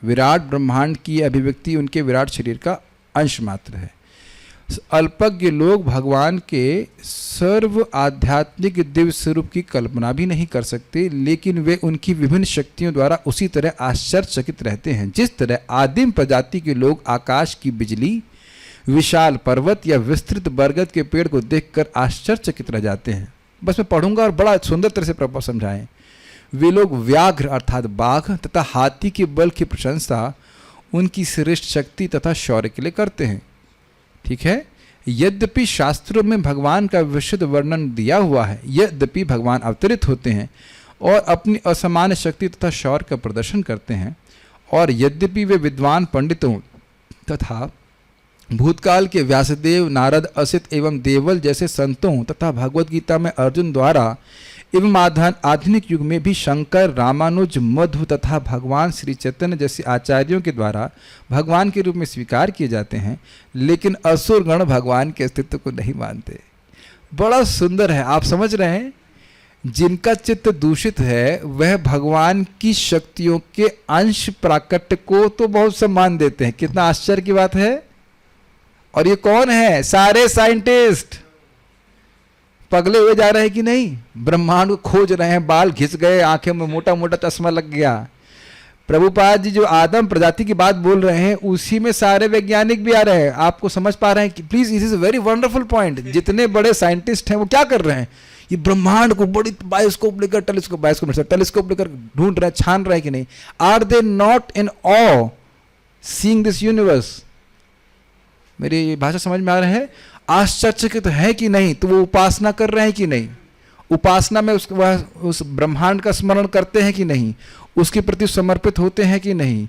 विराट ब्रह्मांड की यह अभिव्यक्ति उनके विराट शरीर का अंश मात्र है। अल्पज्ञ लोग भगवान के सर्व आध्यात्मिक दिव्य स्वरूप की कल्पना भी नहीं कर सकते, लेकिन वे उनकी विभिन्न शक्तियों द्वारा उसी तरह आश्चर्यचकित रहते हैं जिस तरह आदिम प्रजाति के लोग आकाश की बिजली, विशाल पर्वत या विस्तृत बरगद के पेड़ को देखकर आश्चर्यचकित रह जाते हैं। बस मैं पढ़ूंगा और बड़ा सुंदर तरह से प्रभु समझाएं। वे लोग व्याघ्र अर्थात बाघ तथा हाथी के बल की प्रशंसा उनकी श्रेष्ठ शक्ति तथा शौर्य के लिए करते हैं। ठीक है, यद्यपि शास्त्रों में भगवान का विशुद्ध वर्णन दिया हुआ है, यद्यपि भगवान अवतरित होते हैं और अपनी असामान्य शक्ति तथा शौर्य का प्रदर्शन करते हैं, और यद्यपि वे विद्वान पंडितों तथा भूतकाल के व्यासदेव, नारद, असित एवं देवल जैसे संतों तथा भगवद गीता में अर्जुन द्वारा एवं आधुनिक युग में भी शंकर, रामानुज, मध्व तथा भगवान श्री चैतन्य जैसे आचार्यों के द्वारा भगवान के रूप में स्वीकार किए जाते हैं, लेकिन असुरगण भगवान के अस्तित्व को नहीं मानते। बड़ा सुंदर है, आप समझ रहे हैं? जिनका चित्त दूषित है वह भगवान की शक्तियों के अंश प्राकट्य को तो बहुत सम्मान देते हैं। कितना आश्चर्य की बात है। और ये कौन है? सारे साइंटिस्ट पगले हुए जा रहे हैं कि नहीं? ब्रह्मांड को खोज रहे हैं, बाल घिस गए, आंखें में मोटा मोटा चश्मा लग गया। प्रभुपाद जी जो आदम प्रजाति की बात बोल रहे हैं उसी में सारे वैज्ञानिक भी आ रहे हैं। आपको समझ पा रहे हैं कि please this is a very wonderful point. जितने बड़े साइंटिस्ट हैं वो क्या कर रहे हैं? ये ब्रह्मांड को बड़ी बायोस्कोप लेकर, टेलीस्कोप लेकर ढूंढ रहे हैं, छान रहे हैं कि नहीं? Are they not in awe seeing this universe? मेरी भाषा समझ में आ रहा है? आश्चर्यचकित है कि नहीं? तो वो उपासना कर रहे हैं कि नहीं? उपासना में उस ब्रह्मांड का स्मरण करते हैं कि नहीं? उसके प्रति समर्पित होते हैं कि नहीं?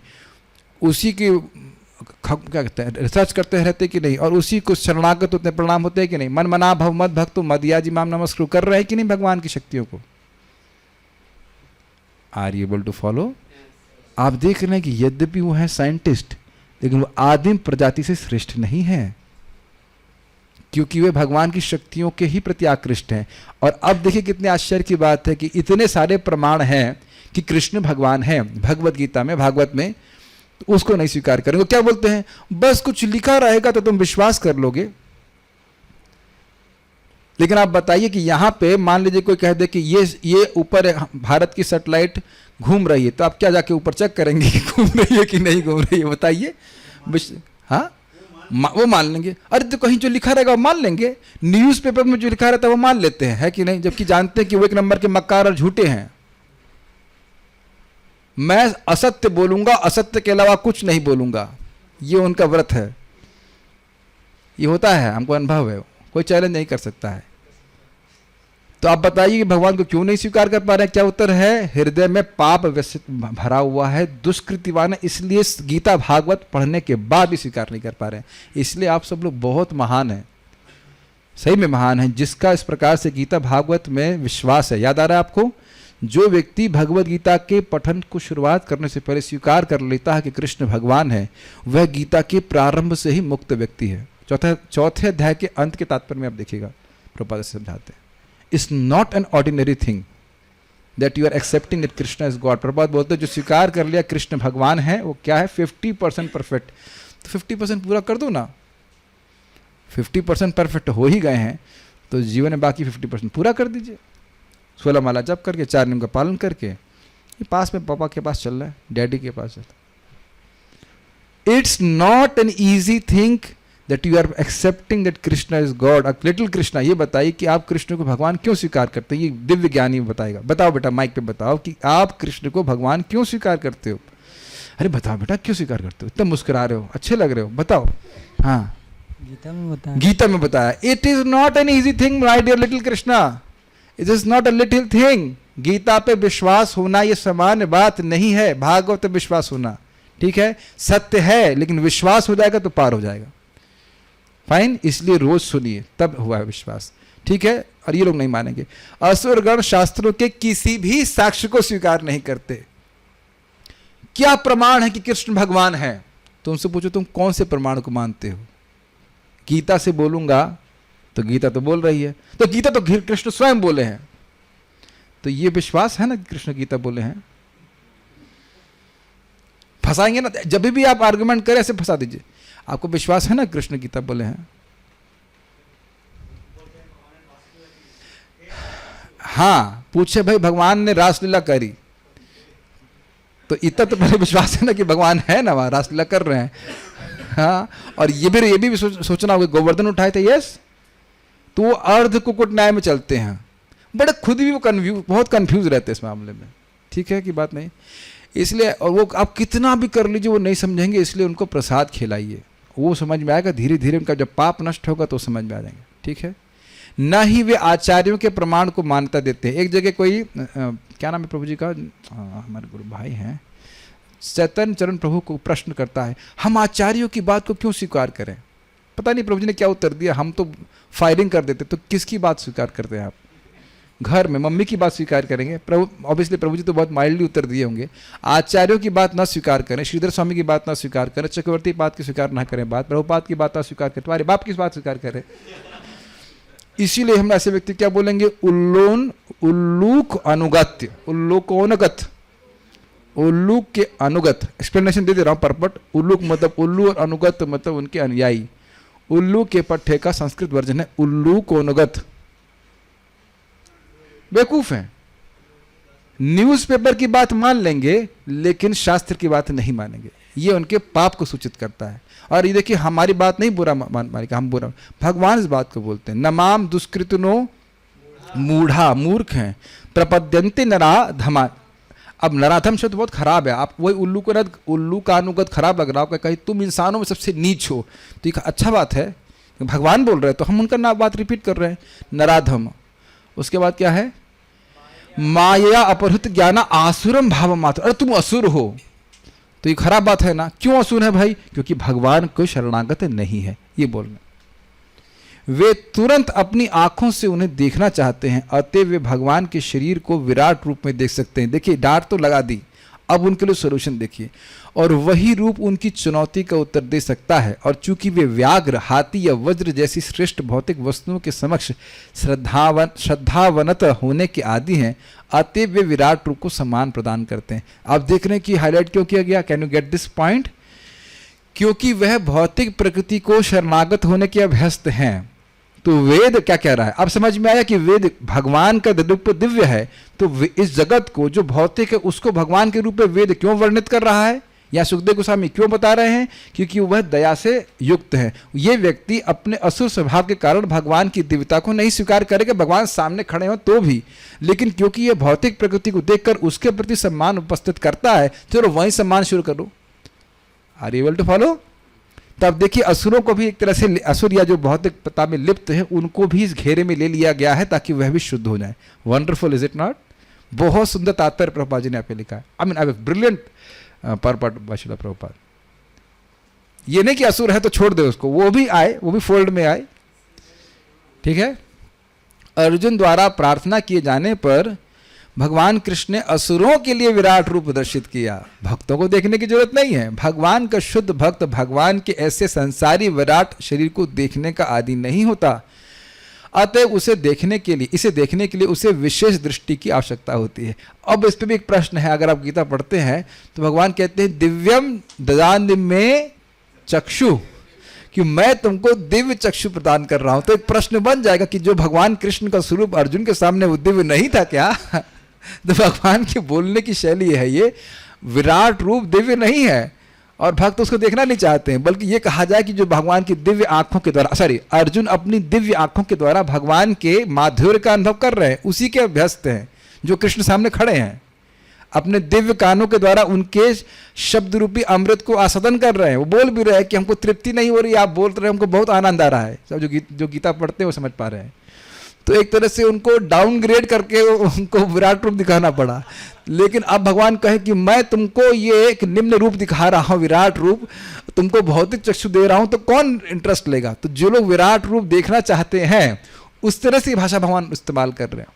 उसी की क्या कहते हैं, रिसर्च करते रहते कि नहीं? और उसी को शरणागत होते हैं, प्रणाम होते हैं कि नहीं? मन मना भव मद भक्तो मदयाजी माम नमस्कृत कर रहे हैं कि नहीं भगवान की शक्तियों को? Are you able to follow? आप देख रहे हैं कि यद्यपि वो है साइंटिस्ट, लेकिन वो आदिम प्रजाति से श्रेष्ठ नहीं है, क्योंकि वे भगवान की शक्तियों के ही प्रति आकृष्ट हैं। और अब देखिए कितने आश्चर्य की बात है कि इतने सारे प्रमाण हैं कि कृष्ण भगवान है भगवत गीता में, भागवत में, तो उसको नहीं स्वीकार करेंगे। क्या बोलते हैं? बस कुछ लिखा रहेगा तो तुम विश्वास कर लोगे। लेकिन आप बताइए कि यहां पे मान लीजिए कोई कह दे कि ये ऊपर भारत की सैटेलाइट घूम रही है, तो आप क्या जाके ऊपर चेक करेंगे कि घूम रही है कि नहीं घूम रही है? बताइए। हाँ, वो मान लेंगे। अरे तो कहीं जो लिखा रहेगा वो मान लेंगे। न्यूज़पेपर में जो लिखा रहता है वो मान लेते हैं, है कि नहीं? जबकि जानते हैं कि वो एक नंबर के मक्कार और झूठे हैं। मैं असत्य बोलूंगा, असत्य के अलावा कुछ नहीं बोलूंगा, ये उनका व्रत है। ये होता है, हमको अनुभव है, कोई चैलेंज नहीं कर सकता है। तो आप बताइए कि भगवान को क्यों नहीं स्वीकार कर पा रहे हैं? क्या उत्तर है? हृदय में पाप व्यसित भरा हुआ है, दुष्कृतिवान है, इसलिए गीता भागवत पढ़ने के बाद भी स्वीकार नहीं कर पा रहे हैं। इसलिए आप सब लोग बहुत महान हैं, सही में महान हैं, जिसका इस प्रकार से गीता भागवत में विश्वास है। याद आ रहा है आपको? जो व्यक्ति भगवत गीता के पठन को शुरुआत करने से पहले स्वीकार कर लेता है कि कृष्ण भगवान है, वह गीता के प्रारंभ से ही मुक्त व्यक्ति है। चौथे अध्याय के अंत के तात्पर्य में आप देखिएगा, प्रभुपाद समझाते हैं, it's not an ordinary thing that you are accepting that Krishna is God. Prabhupada बोलते हैं जो स्वीकार कर लिया कृष्ण भगवान है वो क्या है? 50% परफेक्ट। तो 50% पूरा कर दो ना। 50% परफेक्ट हो ही गए हैं तो जीवन में बाकी 50% पूरा कर दीजिए। 16 माला जप करके, 4 नियम का पालन करके, ये पास में पापा के पास चल रहा है, डैडी के पास चलता। It's not an easy thing that you are accepting that Krishna is God. Little Krishna, ये बताइए कि आप कृष्ण को भगवान क्यों स्वीकार करते हैं? ये दिव्य ज्ञानी बताएगा। बताओ बेटा, माइक पे बताओ कि आप कृष्ण को भगवान क्यों स्वीकार करते हो? अरे बताओ बेटा, क्यों स्वीकार करते हो? इतना मुस्कुरा रहे हो, अच्छे लग रहे हो, बताओ। हाँ, गीता में बताया। It is not an easy thing my dear little Krishna, it is not a little thing. Gita पे विश्वास होना ये सामान्य बात नहीं है, भागवत पे विश्वास होना, ठीक है, सत्य है, लेकिन विश्वास हो जाएगा तो पार हो जाएगा। फाइन, इसलिए रोज सुनिए, तब हुआ है विश्वास, ठीक है। और ये लोग नहीं मानेंगे। असुरगण शास्त्रों के किसी भी साक्ष्य को स्वीकार नहीं करते। क्या प्रमाण है कि कृष्ण भगवान है? तुमसे पूछो, तुम कौन से प्रमाण को मानते हो? गीता से बोलूंगा तो गीता तो बोल रही है, तो गीता तो कृष्ण स्वयं बोले हैं, तो ये विश्वास है ना कि कृष्ण गीता बोले हैं? फंसाएंगे ना, जब भी आप आर्गुमेंट करें ऐसे फंसा दीजिए। आपको विश्वास है ना कृष्ण गीता बोले हैं? हाँ, पूछे भाई भगवान ने रासलीला करी, तो इतना तो पहले विश्वास है ना कि भगवान है ना, वहां रासलीला कर रहे हैं। हाँ, और ये भी सोचना होगा, गोवर्धन उठाए थे, यस, तो वो अर्ध कुकुट न्याय में चलते हैं, बड़े खुद भी वो बहुत कंफ्यूज रहते हैं इस मामले में, ठीक है कि बात नहीं। इसलिए, और वो आप कितना भी कर लीजिए वो नहीं समझेंगे, इसलिए उनको प्रसाद खिलाइए, वो समझ में आएगा। धीरे धीरे उनका जब पाप नष्ट होगा तो समझ में आ जाएंगे, ठीक है। न ही वे आचार्यों के प्रमाण को मान्यता देते हैं। एक जगह कोई क्या नाम है प्रभु जी का, हमारे गुरु भाई हैं, चैतन्य चरण प्रभु को प्रश्न करता है, हम आचार्यों की बात को क्यों स्वीकार करें? पता नहीं प्रभु जी ने क्या उत्तर दिया, हम तो फायरिंग कर देते। तो किसकी बात स्वीकार करते हैं आप? घर में मम्मी की बात स्वीकार करेंगे? प्रभु, ऑब्वियसली प्रभु जी तो बहुत माइल्डली उत्तर दिए होंगे, आचार्यों की बात ना स्वीकार करें, श्रीधर स्वामी की बात ना स्वीकार करें, चक्रवर्ती बात की स्वीकार ना करें, बात प्रभुपाद की बात ना स्वीकार करें, तुम्हारे बाप की बात स्वीकार करें। इसीलिए हम ऐसे व्यक्ति क्या बोलेंगे? उल्लूक अनुगत्य, उल्लूकोनगत, उल्लूक के अनुगत। एक्सप्लेनेशन दे दे रहा हूं परपट। उल्लूक मतलब उल्लू और अनुगत मतलब उनके अनुयायी। उल्लू के पट्टे का संस्कृत वर्जन है उल्लूकोनगत। बेवकूफ है, न्यूज़पेपर की बात मान लेंगे लेकिन शास्त्र की बात नहीं मानेंगे, ये उनके पाप को सूचित करता है। और ये देखिए, हमारी बात नहीं बुरा मानेगा, हम बुरा, भगवान इस बात को बोलते हैं, नमाम दुष्कृतनो मूढ़ा, मूर्ख हैं, प्रपद्यन्ते नराधमा। अब नराधम शब्द बहुत खराब है, आप वही उल्लू का अनुगत खराब लग रहा हो, कहीं तुम इंसानों में सबसे नीच हो, तो एक अच्छा बात है, भगवान बोल रहे हैं तो हम उनका नाम बात रिपीट कर रहे हैं, नराधम। उसके बाद क्या है? माया अपहृत ज्ञाना आसुरम भाव मात्र। अरे तुम असुर हो, तो ये खराब बात है ना। क्यों असुर है भाई? क्योंकि भगवान को शरणागत नहीं है, ये बोल रहे। वे तुरंत अपनी आंखों से उन्हें देखना चाहते हैं, अतएव वे भगवान के शरीर को विराट रूप में देख सकते हैं। देखिए, डांट तो लगा दी, अब उनके लिए सोल्यूशन देखिए। और वही रूप उनकी चुनौती का उत्तर दे सकता है। और चूंकि वे व्याघ्र, हाथी या वज्र जैसी श्रेष्ठ भौतिक वस्तुओं के समक्ष श्रद्धावनत होने के आदि हैं, अतएव वे विराट रूप को सम्मान प्रदान करते हैं। आप देख रहे हैं कि हाईलाइट क्यों किया गया? Can you get this point? क्योंकि वह भौतिक प्रकृति को शरणागत होने के अभ्यस्त हैं। तो वेद क्या कह रहा है? अब समझ में आया कि वेद भगवान का रूप दिव्य है, तो इस जगत को जो भौतिक है उसको भगवान के रूप में वेद क्यों वर्णित कर रहा है, या सुखदेव गोस्वामी क्यों बता रहे हैं? क्योंकि वह दया से युक्त है। ये व्यक्ति अपने असुर स्वभाव के कारण भगवान की दिव्यता को नहीं स्वीकार करेगा, भगवान सामने खड़े हो तो भी, लेकिन क्योंकि यह भौतिक प्रकृति को देखकर उसके प्रति सम्मान उपस्थित करता है, चलो वही सम्मान शुरू करो। Are you able to follow? तब देखिए, असुरों को भी एक तरह से, असुर या जो भौतिकता में लिप्त है, उनको भी इस घेरे में ले लिया गया है ताकि वह भी शुद्ध हो जाए। Wonderful, is it not? बहुत सुंदर तात्पर्य प्रभुपाद जी ने आपको लिखा है। I mean, I brilliant purport बाशिला प्रभुपाद। ये नहीं कि असुर है तो छोड़ दे उसको, वो भी आए, वो भी फोल्ड में आए, ठीक है। अर्जुन द्वारा प्रार्थना किए जाने पर भगवान कृष्ण ने असुरों के लिए विराट रूप प्रदर्शित किया। भक्तों को देखने की जरूरत नहीं है। भगवान का शुद्ध भक्त भगवान के ऐसे संसारी विराट शरीर को देखने का आदी नहीं होता, अतः इसे देखने के लिए उसे विशेष दृष्टि की आवश्यकता होती है। अब इस पे भी एक प्रश्न है, अगर आप गीता पढ़ते हैं तो भगवान कहते हैं दिव्यम ददान्य में चक्षु, कि मैं तुमको दिव्य चक्षु प्रदान कर रहा हूं। तो एक प्रश्न बन जाएगा कि जो भगवान कृष्ण का स्वरूप अर्जुन के सामने वो दिव्य नहीं था क्या? तो भगवान के बोलने की शैली है, ये विराट रूप दिव्य नहीं है और भक्त उसको देखना नहीं चाहते हैं, बल्कि ये कहा जाए कि जो भगवान की दिव्य आंखों के द्वारा, अर्जुन अपनी दिव्य आंखों के द्वारा भगवान के माधुर्य का अनुभव कर रहे हैं, उसी के अभ्यस्त हैं जो कृष्ण सामने खड़े हैं। अपने दिव्य कानों के द्वारा उनके शब्द रूपी अमृत को आस्वादन कर रहे हैं। वो बोल भी रहे हैं कि हमको तृप्ति नहीं हो रही, आप बोल रहे हैं हमको बहुत आनंद आ रहा है। सब जो गीता पढ़ते हैं वो समझ पा रहे हैं। तो एक तरह से उनको डाउनग्रेड करके उनको विराट रूप दिखाना पड़ा। लेकिन अब भगवान कहे कि मैं तुमको ये एक निम्न रूप दिखा रहा हूँ, विराट रूप, तुमको भौतिक चक्षु दे रहा हूँ, तो कौन इंटरेस्ट लेगा? तो जो लोग विराट रूप देखना चाहते हैं उस तरह से भाषा भगवान इस्तेमाल कर रहे हैं।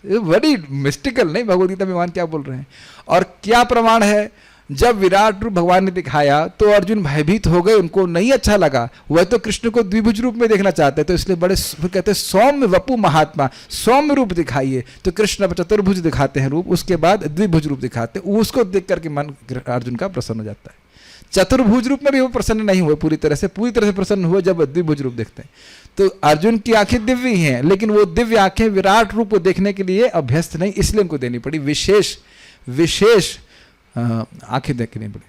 वेरी मिस्टिकल नहीं, भगवद गीता में भगवान क्या बोल रहे हैं। और क्या प्रमाण है? जब विराट रूप भगवान ने दिखाया तो अर्जुन भयभीत हो गए, उनको नहीं अच्छा लगा। वह तो कृष्ण को द्विभुज रूप में देखना चाहते, तो इसलिए बड़े कहते हैं सौम्य वपु महात्मा, सौम्य रूप दिखाइए। तो कृष्ण अब चतुर्भुज दिखाते हैं रूप, उसके बाद द्विभुज रूप दिखाते हैं। उसको देख करके मन अर्जुन का प्रसन्न हो जाता है। चतुर्भुज रूप में भी वो प्रसन्न नहीं हुए पूरी तरह से प्रसन्न हुए जब द्विभुज रूप देखते हैं। तो अर्जुन की आंखें दिव्य ही हैं, लेकिन वो दिव्य आंखें विराट रूप को देखने के लिए अभ्यस्त नहीं, इसलिए उनको देनी पड़ी विशेष आंखें देखनी पड़ी।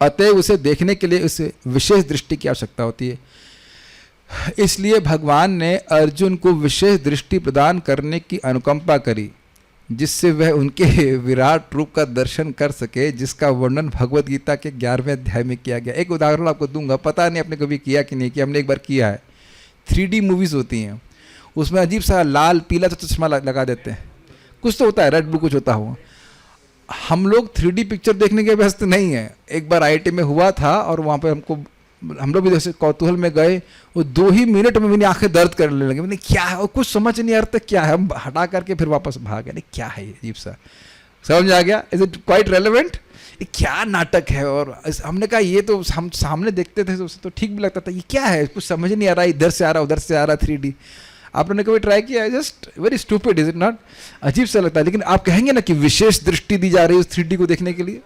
अतः उसे देखने के लिए उसे विशेष दृष्टि की आवश्यकता होती है। इसलिए भगवान ने अर्जुन को विशेष दृष्टि प्रदान करने की अनुकंपा करी, जिससे वह उनके विराट रूप का दर्शन कर सके, जिसका वर्णन भगवद गीता के 11वें अध्याय में किया गया। एक उदाहरण आपको दूंगा, पता नहीं आपने कभी किया कि नहीं किया, हमने एक बार किया है। 3D मूवीज होती हैं, उसमें अजीब सा लाल पीला चश्मा लगा देते हैं, कुछ तो होता है, रेड ब्लू कुछ होता हुआ। हम लोग 3D पिक्चर देखने के व्यस्त नहीं है। एक बार IIT में हुआ था और वहाँ पे हम लोग भी जैसे कौतूहल में गए, वो 2 ही मिनट में मेरी आंखें दर्द करने लगे। मैंने क्या है, और कुछ समझ नहीं आ रहा था क्या है, हम हटा करके फिर वापस भाग गए। नहीं क्या है ये अजीब सा, समझ आ गया, इज इट क्वाइट रेलेवेंट, ये क्या नाटक है। और हमने कहा ये तो हम सामने देखते थे तो ठीक भी लगता था, ये क्या है, कुछ समझ नहीं आ रहा, इधर से आ रहा उधर से आ रहा 3D। आपने कभी ट्राई किया? Just very stupid, is it not? अजीब सा लगता है। लेकिन आप कहेंगे ना कि विशेष दृष्टि दी जा रही है उस 3D को देखने के लिए,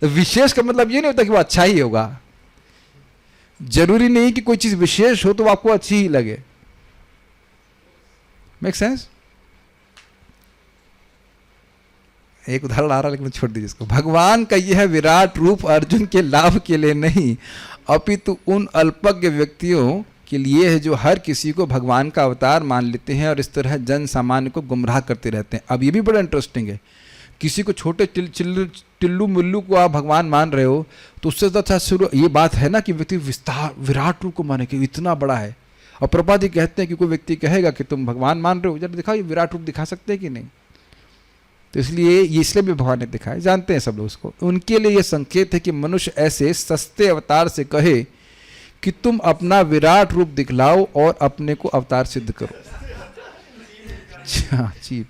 तो विशेष का मतलब ये नहीं होता कि वो अच्छा ही होगा। जरूरी नहीं कि कोई चीज विशेष हो तो आपको अच्छी ही लगे। Make sense? एक उदाहरण आ रहा लेकिन छोड़ दीजिए इसको। भगवान का यह विराट रूप अर्जुन के लाभ के लिए नहीं, अपितु उन अल्पज्ञ व्यक्तियों के लिए है जो हर किसी को भगवान का अवतार मान लेते हैं और इस तरह जन सामान्य को गुमराह करते रहते हैं। अब ये भी बड़ा इंटरेस्टिंग है, किसी को छोटे टिल्लू मुल्लू को आप भगवान मान रहे हो तो उससे तो अच्छा शुरू ये बात है ना कि व्यक्ति विराट रूप को माने कि इतना बड़ा है। और प्रभुपाद जी कहते हैं कि कोई व्यक्ति कहेगा कि तुम भगवान मान रहे हो, जरा दिखाओ ये विराट रूप दिखा सकते हैं कि नहीं। तो इसलिए भी भगवान ने दिखाया, जानते हैं सब लोग उसको। उनके लिए यह संकेत है कि मनुष्य ऐसे सस्ते अवतार से कहे कि तुम अपना विराट रूप दिखलाओ और अपने को अवतार सिद्ध करो। चीप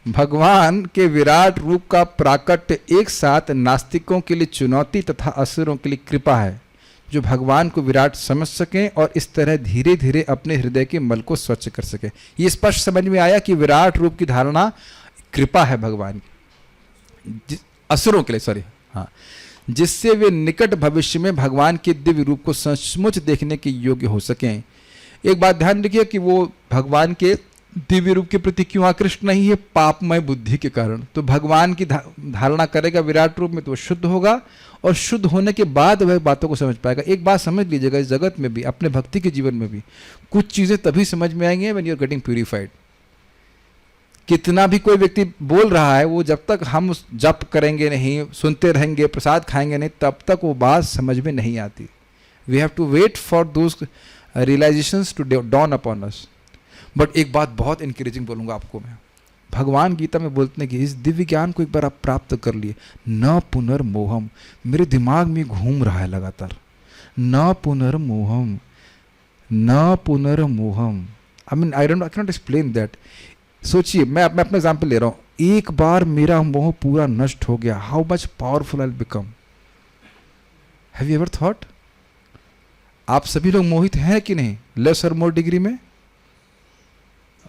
भगवान के विराट रूप का प्राकट्य एक साथ नास्तिकों के लिए चुनौती तथा असुरों के लिए कृपा है, जो भगवान को विराट समझ सकें और इस तरह धीरे धीरे अपने हृदय के मल को स्वच्छ कर सके। ये स्पष्ट समझ में आया कि विराट रूप की धारणा कृपा है भगवान की, असुरों के लिए, हाँ, जिससे वे निकट भविष्य में भगवान के दिव्य रूप को सचमुच देखने के योग्य हो सकें। एक बात ध्यान रखिए कि वो भगवान के दिव्य रूप के प्रति क्यों आकृष्ट नहीं है? पापमय बुद्धि के कारण। तो भगवान की धारणा करेगा विराट रूप में तो वो शुद्ध होगा, और शुद्ध होने के बाद वह बातों को समझ पाएगा। एक बात समझ लीजिएगा, इस जगत में भी, अपने भक्ति के जीवन में भी कुछ चीजें तभी समझ में आएंगे when you are getting purified. कितना भी कोई व्यक्ति बोल रहा है, वो जब तक हम जप करेंगे नहीं, सुनते रहेंगे, प्रसाद खाएंगे नहीं, तब तक वो बात समझ में नहीं आती। We have to wait for those realisations to dawn upon us. But एक बात बहुत इंकरेजिंग बोलूंगा आपको मैं, भगवान गीता में बोलते हैं कि इस दिव्य ज्ञान को एक बार आप प्राप्त कर लिए, न पुनर्मोहम, मेरे दिमाग में घूम रहा है लगातार, न पुनर्मोहम, न पुनर्मोहम। I mean I cannot explain that. सोचिए, मैं अपना एग्जाम्पल ले रहा हूं, एक बार मेरा मोह पूरा नष्ट हो गया, how much powerful I will become. Have you ever thought? आप सभी लोग मोहित हैं कि नहीं, लेस और मोर डिग्री में?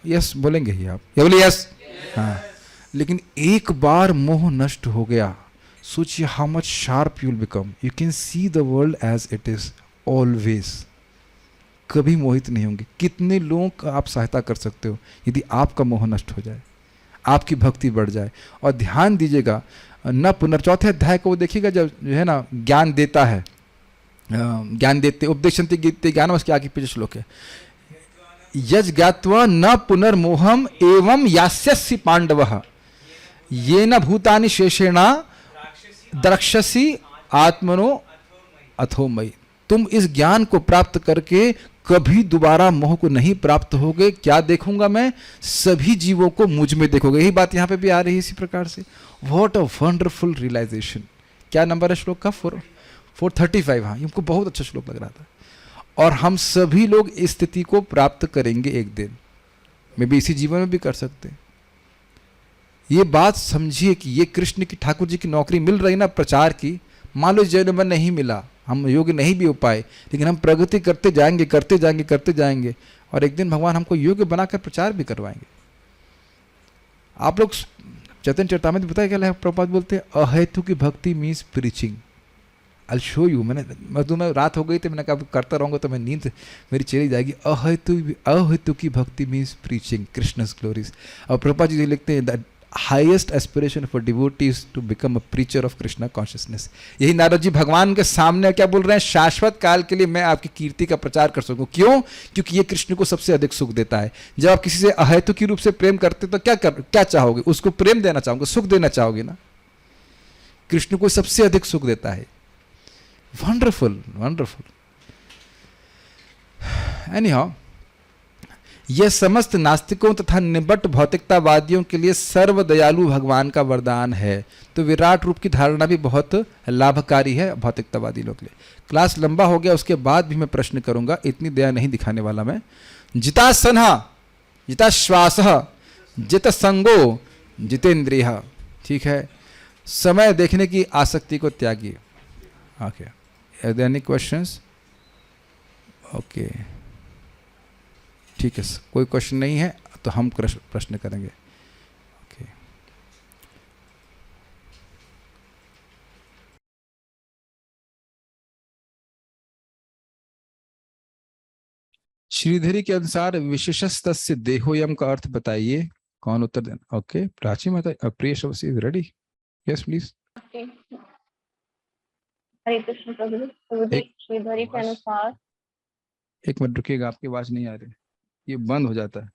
यस बोलेंगे ही आप, या बोले यस? हाँ। लेकिन एक बार मोह नष्ट हो गया सोचिए how much sharp you will become. You can see the world as it is always. कभी मोहित नहीं होंगे. कितने लोगों का आप सहायता कर सकते हो यदि आपका मोह नष्ट हो जाए, आपकी भक्ति बढ़ जाए. और ध्यान दीजिएगा न पुनर्चौथे अध्याय को वो देखिएगा, जब जो है ना ज्ञान देता है, ज्ञान देते उपदेशन्ति गीते ज्ञानम, उसके आगे पीछे श्लोक है, यज ज्ञात्वा न पुनर्मोहम एवं यास्यसि पांडवः येन भूतानि शेषेणा द्रक्ष्यसि आत्मनो अथो मयि. तुम इस ज्ञान को प्राप्त करके कभी दोबारा मोह को नहीं प्राप्त होगे. क्या देखूंगा मैं? सभी जीवों को मुझ में देखोगे. यही बात यहाँ पे भी आ रही है इसी प्रकार से. What a wonderful realisation. क्या नंबर है श्लोक का? 435. हाँ, ये हमको बहुत अच्छा श्लोक लग रहा था. और हम सभी लोग इस स्थिति को प्राप्त करेंगे एक दिन. मे भी इसी जीवन में भी कर सकते हैं. ये बात समझिए कि ये कृष्ण की, ठाकुर जी की नौकरी मिल रही ना प्रचार की, मान लो इस जन्म में नहीं मिला, हम योग्य नहीं भी हो पाए, लेकिन हम प्रगति करते जाएंगे करते जाएंगे करते जाएंगे, और एक दिन भगवान हमको योग्य बनाकर प्रचार भी करवाएंगे. आप लोग चैतन्य चरितामृत में बताया क्या है, प्रभुपाद बोलते हैं अहेतु की भक्ति means preaching. I show you. मैं रात हो गई थी, मैंने कहा करता रहूँगा तो मैं नींद मेरी चली जाएगी. अहेतु की भक्ति मीन्स प्रीचिंग कृष्णस ग्लोरीज. और प्रभुपाद जी लिखते हैं that highest aspiration for devotees to become a preacher of Krishna consciousness. यही नारद जी भगवान के सामने क्या बोल रहे हैं? शाश्वत काल के लिए मैं आपकी कीर्ति का प्रचार कर सकूं. क्यों? क्योंकि ये कृष्ण को सबसे अधिक सुख देता है. जब आप किसी से अहेतु की रूप से प्रेम करते तो क्या चाहोगे? उसको प्रेम देना चाहोगे, सुख देना चाहोगे ना. कृष्ण को सबसे अधिक सुख देता है. Wonderful wonderful. एनीहाउ, यह समस्त नास्तिकों तथा निबट भौतिकतावादियों के लिए सर्वदयालु भगवान का वरदान है. तो विराट रूप की धारणा भी बहुत लाभकारी है भौतिकतावादी लोग के लिए. क्लास लंबा हो गया, उसके बाद भी मैं प्रश्न करूंगा, इतनी दया नहीं दिखाने वाला मैं. जितासनः जिताश्वासः जितसंगो जितेंद्रियः. ठीक है, समय देखने की आसक्ति को त्यागिए. Okay, are there any questions? Okay, ठीक है, कोई क्वेश्चन नहीं है तो हम प्रश्न करेंगे. ओके, श्रीधरी के अनुसार विशेषस्तस्य देहोयम का अर्थ बताइए. कौन उत्तर देना? ओके, प्राची माता, Priya is ready. Yes please. Hare Krishna Prabhu ji. Shridhari के अनुसार. एक मिनट रुकिएगा, आपकी आवाज नहीं आ रही, ये बंद हो जाता है.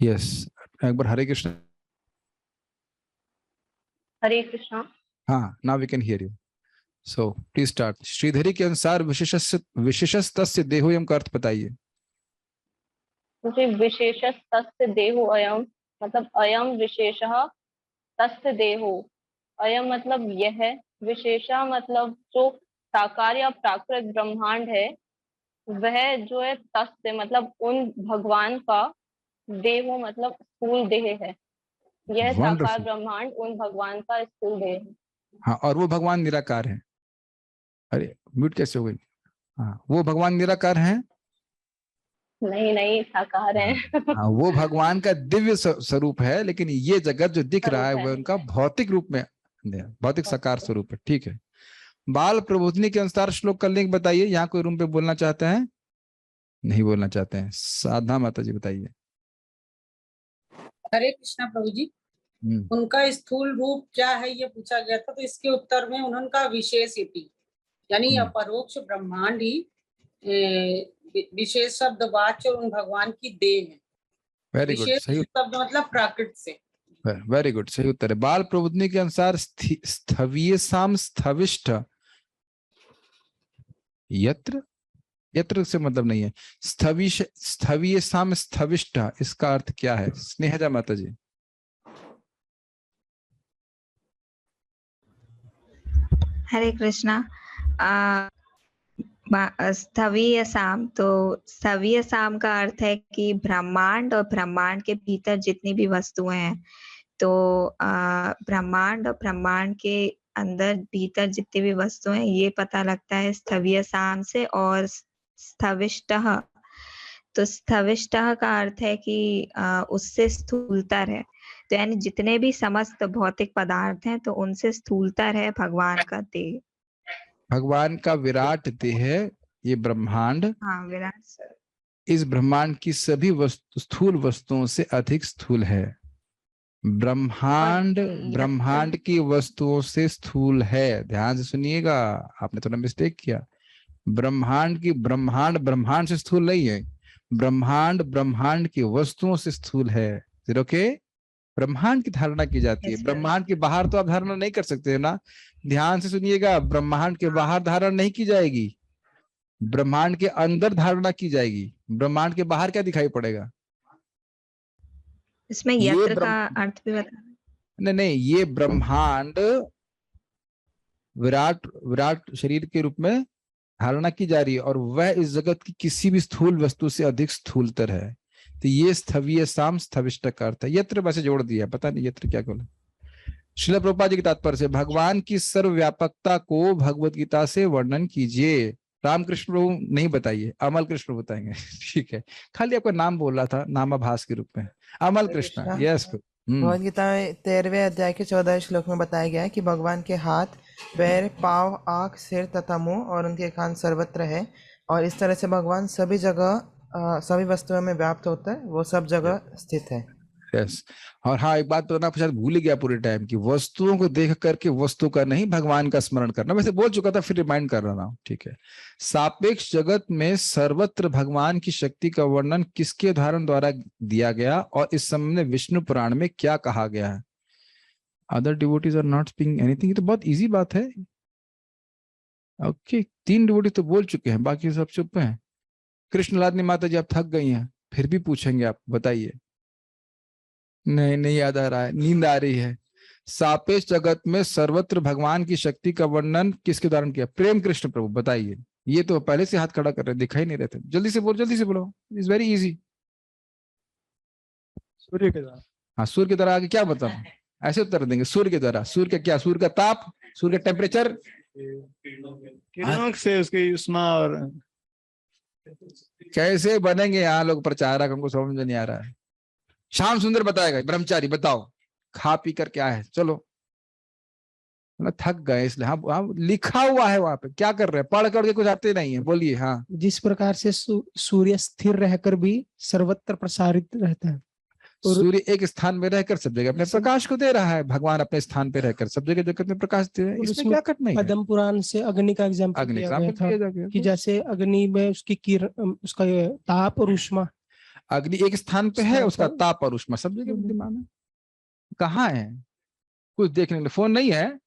यस, एक बार हरे कृष्ण. हरे कृष्ण. हाँ, now we can hear you. So please start. Shridhari के अनुसार विशेषस्तस्य देहोयम का अर्थ बताइए. मुझे विशेषस्तस्य देहो अयम, मतलब अयम विशेषः तस्य देहो. अयम मतलब यह, विशेषा मतलब जो साकार या प्राकृत ब्रह्मांड है, वह जो है तस्य मतलब उन भगवान का, देहो मतलब स्थूल देह है. यह साकार ब्रह्मांड उन भगवान का स्थूल देह है. हाँ, और वो भगवान निराकार है. अरे म्यूट कैसे हो गई? हाँ, वो भगवान निराकार हैं? नहीं, साकार है. हाँ, वो भगवान का दिव्य स्वरूप है, लेकिन ये जगत जो दिख रहा है वो उनका भौतिक रूप में, भौतिक साकार स्वरूप है. ठीक है. बाल प्रबोधिनी के अनुसार श्लोक का लिंक बताइए. यहाँ कोई रूम पे बोलना चाहते हैं? नहीं बोलना चाहते हैं. साधना माता जी बताइए. हरे कृष्णा प्रभु जी. उनका स्थूल रूप क्या है ये पूछा गया था, तो इसके उत्तर में उनका विशेष इति यानी अपरोक्ष ब्रह्मांड ही विशेष शब्द वाच्य उन भगवान की देह है. वेरी गुड, सही शब्द मतलब प्राकृत से. वेरी गुड, सही उत्तर है. बाल प्रबोधिनी के अनुसार स्थवीयसाम स्थविष्ठ, यत्र से मतलब नहीं है. स्थवीयसाम स्थविष्ठ, इसका अर्थ क्या है? स्नेहजा माता जी. हरे कृष्णा. स्थवीय साम, तो स्थवीय साम का अर्थ है कि ब्रह्मांड और ब्रह्मांड के भीतर जितनी भी वस्तुएं हैं, तो ब्रह्मांड और ब्रह्मांड के अंदर भीतर जितनी भी वस्तुएं, ये पता लगता है स्थवीय साम से. और स्थविष्टः, तो स्थविष्टः का अर्थ है कि उससे स्थूलतर है। तो यानी जितने भी समस्त भौतिक पदार्थ हैं तो उनसे स्थूलतर है भगवान का देह। भगवान का विराट देह है ये ब्रह्मांड, हाँ विराट सर। इस ब्रह्मांड की सभी स्थूल वस्तुओं से अधिक स्थूल है। ब्रह्मांड ब्रह्मांड की वस्तुओं से स्थूल है। ध्यान से सुनिएगा, आपने थोड़ा मिस्टेक किया। ब्रह्मांड से स्थूल नहीं है, ब्रह्मांड की वस्तुओं से स्थूल है। ओके, ब्रह्मांड की धारणा की जाती है, ब्रह्मांड के बाहर तो आप धारणा नहीं कर सकते ना। ध्यान से सुनिएगा, ब्रह्मांड के बाहर धारणा नहीं की जाएगी, ब्रह्मांड के अंदर धारणा की जाएगी। ब्रह्मांड के बाहर क्या दिखाई पड़ेगा? इसमें यत्र का अर्थ भी बता। नहीं, ये ब्रह्मांड विराट शरीर के रूप में धारणा की जा रही है, और वह इस जगत की किसी भी स्थूल वस्तु से अधिक स्थूलतर है। तो ये स्थवीय साम स्थविष्ट का अर्थ है। यत्र वैसे जोड़ दिया, पता नहीं यत्र क्या बोला। श्रील प्रभुपाद जी के तात्पर्य से भगवान की सर्वव्यापकता को भगवत गीता से वर्णन कीजिए। रामकृष्ण प्रभु नहीं बताइए, अमल कृष्ण बताएंगे। ठीक है, खाली आपका नाम बोल रहा था नामाभास के रूप में, अमल कृष्ण। यस। भगवद गीता में 13वें अध्याय के 14वें श्लोक में बताया गया है कि भगवान के हाथ, पैर, पाँव, आँख, सिर तथा मुंह और उनके कान सर्वत्र है, और इस तरह से भगवान सभी जगह सभी वस्तुओं में व्याप्त होता है, वो सब जगह स्थित है। यस। और हाँ, एक बात तो ना शायद भूल ही गया पूरे टाइम की, वस्तुओं को देख करके वस्तु का नहीं भगवान का स्मरण करना। वैसे बोल चुका था, फिर रिमाइंड कर रहा हूँ। ठीक है, सापेक्ष जगत में सर्वत्र भगवान की शक्ति का वर्णन किसके उदाहरण द्वारा दिया गया, और इस संबंध में विष्णु पुराण में क्या कहा गया है? Other devotees are not speaking anything. ये तो बहुत इजी बात है। ओके, 3 डिवोटी तो बोल चुके हैं, बाकी सब चुप हैं। कृष्णलादनी माता जी आप थक गई हैं, फिर भी पूछेंगे आप, बताइए। नहीं याद आ रहा है, नींद आ रही है। सापेक्ष जगत में सर्वत्र भगवान की शक्ति का वर्णन किसके उदाहरण किया? प्रेम कृष्ण प्रभु, बताइए। ये तो पहले से हाथ खड़ा कर रहे, दिखाई नहीं रहते। जल्दी से बोलो, इट्स वेरी इजी। सूर्य के द्वारा। हाँ, सूर्य की तरह। आगे क्या बताऊं? ऐसे उत्तर देंगे, सूर्य की तरह। सूर्य का क्या? सूर्य का ताप, सूर्य का टेम्परेचर, किरणों से उसकी उष्मा। और कैसे बनेंगे यहाँ लोग प्रचारक, हमको समझ में नहीं आ रहा है। श्याम सुंदर बताएगा, ब्रह्मचारी बताओ, खा पी कर क्या है? चलो, थक गए इसलिए। हाँ, लिखा हुआ है वहां पे, क्या कर रहे हैं? पढ़ करके कुछ आते नहीं है, बोलिए। हाँ, जिस प्रकार से सूर्य स्थिर रहकर भी सर्वत्र प्रसारित रहता है, सूर्य एक स्थान में रहकर सब जगह अपने प्रकाश को दे रहा है। भगवान अपने स्थान पे रहकर सब जगह जगत में प्रकाश दे रहे हैं। इसमें क्या कठिनाई है? पद्म पुराण से अग्नि का एग्जाम्पल दिया गया था कि जैसे अग्नि में उसकी किरण, उसका ताप और उष्मा। अग्नि एक स्थान पे है, उसका ताप और उष्मा सब जगह विद्यमान है। कहाँ है? कुछ देखने के लिए फोन नहीं है।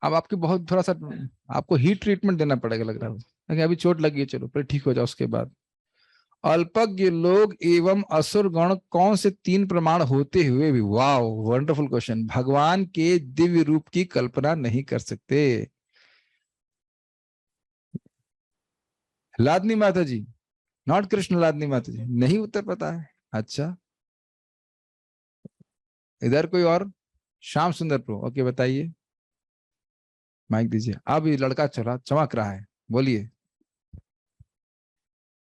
अब आपकी बहुत थोड़ा सा आपको हीट ट्रीटमेंट देना पड़ेगा लग रहा है। अभी चोट लगी है, चलो फिर ठीक हो जाओ। उसके बाद अल्पज्ञ लोग एवं असुर गण कौन से 3 प्रमाण होते हुए भी, वाह वंडरफुल क्वेश्चन, भगवान के दिव्य रूप की कल्पना नहीं कर सकते? लादनी माता जी, नॉट कृष्ण लादनी माता जी, नहीं उत्तर पता है। अच्छा, इधर कोई और? श्याम सुंदर प्रभु, ओके बताइए, माइक दीजिए। अब ये लड़का चला चमक रहा है, बोलिए।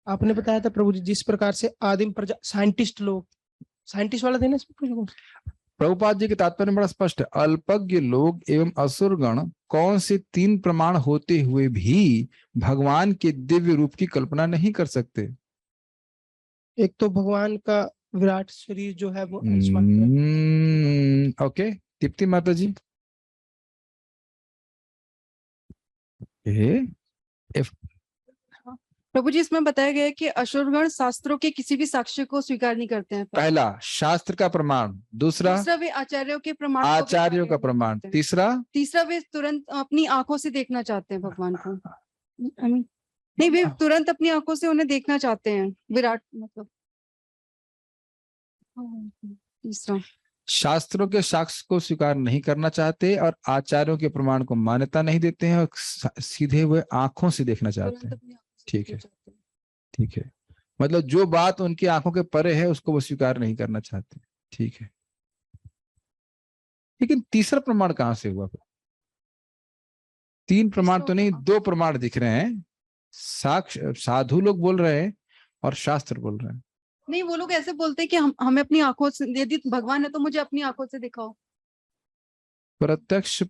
आपने बताया था प्रभु जी, जिस प्रकार से आदिम साइंटिस्ट लोग, साइंटिस्ट वाला देना प्रभुपाद जी के तात्पर्य बड़ा स्पष्ट है। अल्पज्ञ लोग एवं असुरगण कौन से 3 प्रमाण होते हुए भी भगवान के दिव्य रूप की कल्पना नहीं कर सकते? एक तो भगवान का विराट शरीर जो है वो ओके, दीप्ति माता जी। प्रभु जी, इसमें बताया गया है कि असुरगण शास्त्रों के किसी भी साक्ष्य को स्वीकार नहीं करते हैं। पहला शास्त्र का प्रमाण, दूसरा वे आचार्यों के प्रमाण, आचार्यों का प्रमाण, तीसरा वे तुरंत अपनी आंखों से देखना चाहते हैं भगवान को। नहीं, वे तुरंत अपनी आंखों से उन्हें देखना चाहते हैं, विराट मतलब। तीसरा, शास्त्रों के साक्ष्य को स्वीकार नहीं करना चाहते और आचार्यों के प्रमाण को मान्यता नहीं देते हैं और सीधे हुए आंखों से देखना चाहते हैं। ठीक है, ठीक है, मतलब जो बात उनकी आंखों के परे है उसको वो स्वीकार नहीं करना चाहते। ठीक है, लेकिन तीसरा प्रमाण कहां से हुआ? 3 प्रमाण तो नहीं, 2 प्रमाण दिख रहे हैं। साधु लोग बोल रहे हैं और शास्त्र बोल रहे हैं। नहीं, वो लोग ऐसे बोलते हैं कि हमें अपनी आंखों से, यदि भगवान है तो मुझे अपनी आंखों से दिखाओ। प्रत्यक्ष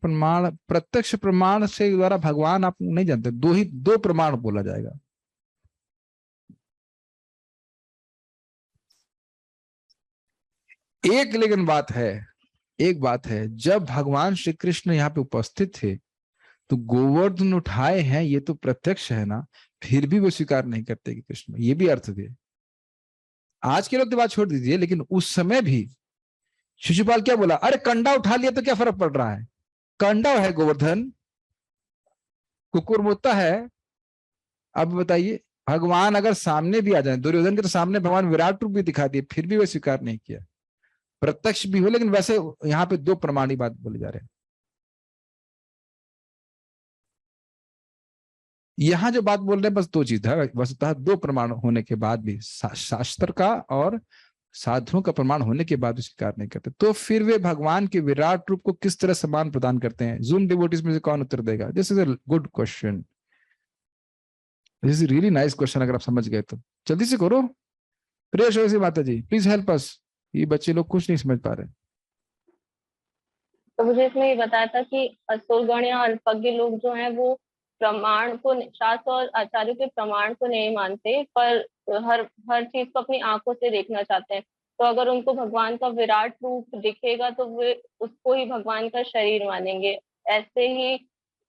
प्रमाण से द्वारा भगवान आप नहीं जानते, दो प्रमाण बोला जाएगा। लेकिन एक बात है, जब भगवान श्री कृष्ण यहाँ पे उपस्थित थे तो गोवर्धन उठाए हैं, ये तो प्रत्यक्ष है ना, फिर भी वो स्वीकार नहीं करते कि कृष्ण, ये भी अर्थ थे। आज के लोग तो बात छोड़ दीजिए, लेकिन उस समय भी शिशुपाल क्या बोला, अरे कंडा उठा लिया तो क्या फर्क पड़ रहा है, कंडा है गोवर्धन, कुकुर मुत्ता है। अब बताइए, भगवान अगर सामने भी आ जाए, दुर्योधन के तो सामने भगवान विराट रूप भी दिखा दिए, फिर भी वो स्वीकार नहीं किया। प्रत्यक्ष भी हो, लेकिन वैसे यहाँ पे दो प्रमाणी बात बोले जा रहे हैं। यहाँ जो बात बोल रहे हैं बस दो चीज है, वस्तुतः दो प्रमाण होने के बाद भी, शास्त्र का और साधुओं का प्रमाण होने के बाद भी स्वीकार नहीं करते, तो फिर वे भगवान के विराट रूप को किस तरह सम्मान प्रदान करते हैं? जूम डिवोटीज में से कौन उत्तर देगा? This is a good question, this is really nice question. अगर आप समझ गए तो जल्दी से करो। प्रिय Shri Mata ji, please help us, ये बच्चे लोग कुछ नहीं समझ पा रहे। तो मुझे इसमें ये बताया था कि असुरगण या अल्पज्ञ लोग जो हैं वो प्रमाण को, शास्त्र और आचार्यों के प्रमाण को नहीं मानते, पर हर चीज को अपनी आंखों से देखना चाहते हैं। तो अगर उनको भगवान का विराट रूप दिखेगा तो वे उसको ही भगवान का शरीर मानेंगे। ऐसे ही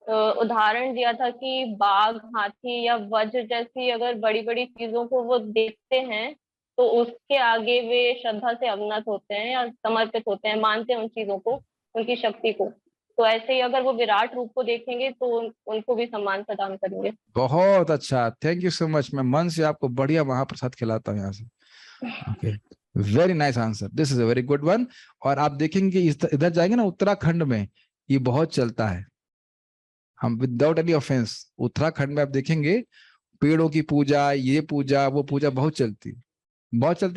उदाहरण दिया था कि बाघ, हाथी या वज्र जैसी अगर बड़ी बड़ी चीजों को वो देखते हैं तो उसके आगे वे श्रद्धा से अवनत होते हैं या समर्पित होते हैं, मानते हैं उन चीजों को, उनकी शक्ति को। तो ऐसे ही अगर वो विराट रूप को देखेंगे तो उनको भी सम्मान प्रदान करेंगे। बहुत अच्छा, थैंक यू सो मच। मैं मन से आपको बढ़िया महाप्रसाद खिलाता हूँ यहाँ से। Okay, very nice answer, this is a very good one. और आप देखेंगे इधर जाएंगे ना, उत्तराखंड में ये बहुत चलता है। हम विदाउट एनी ऑफेंस, उत्तराखंड में आप देखेंगे पेड़ों की पूजा, ये पूजा, वो पूजा बहुत चलती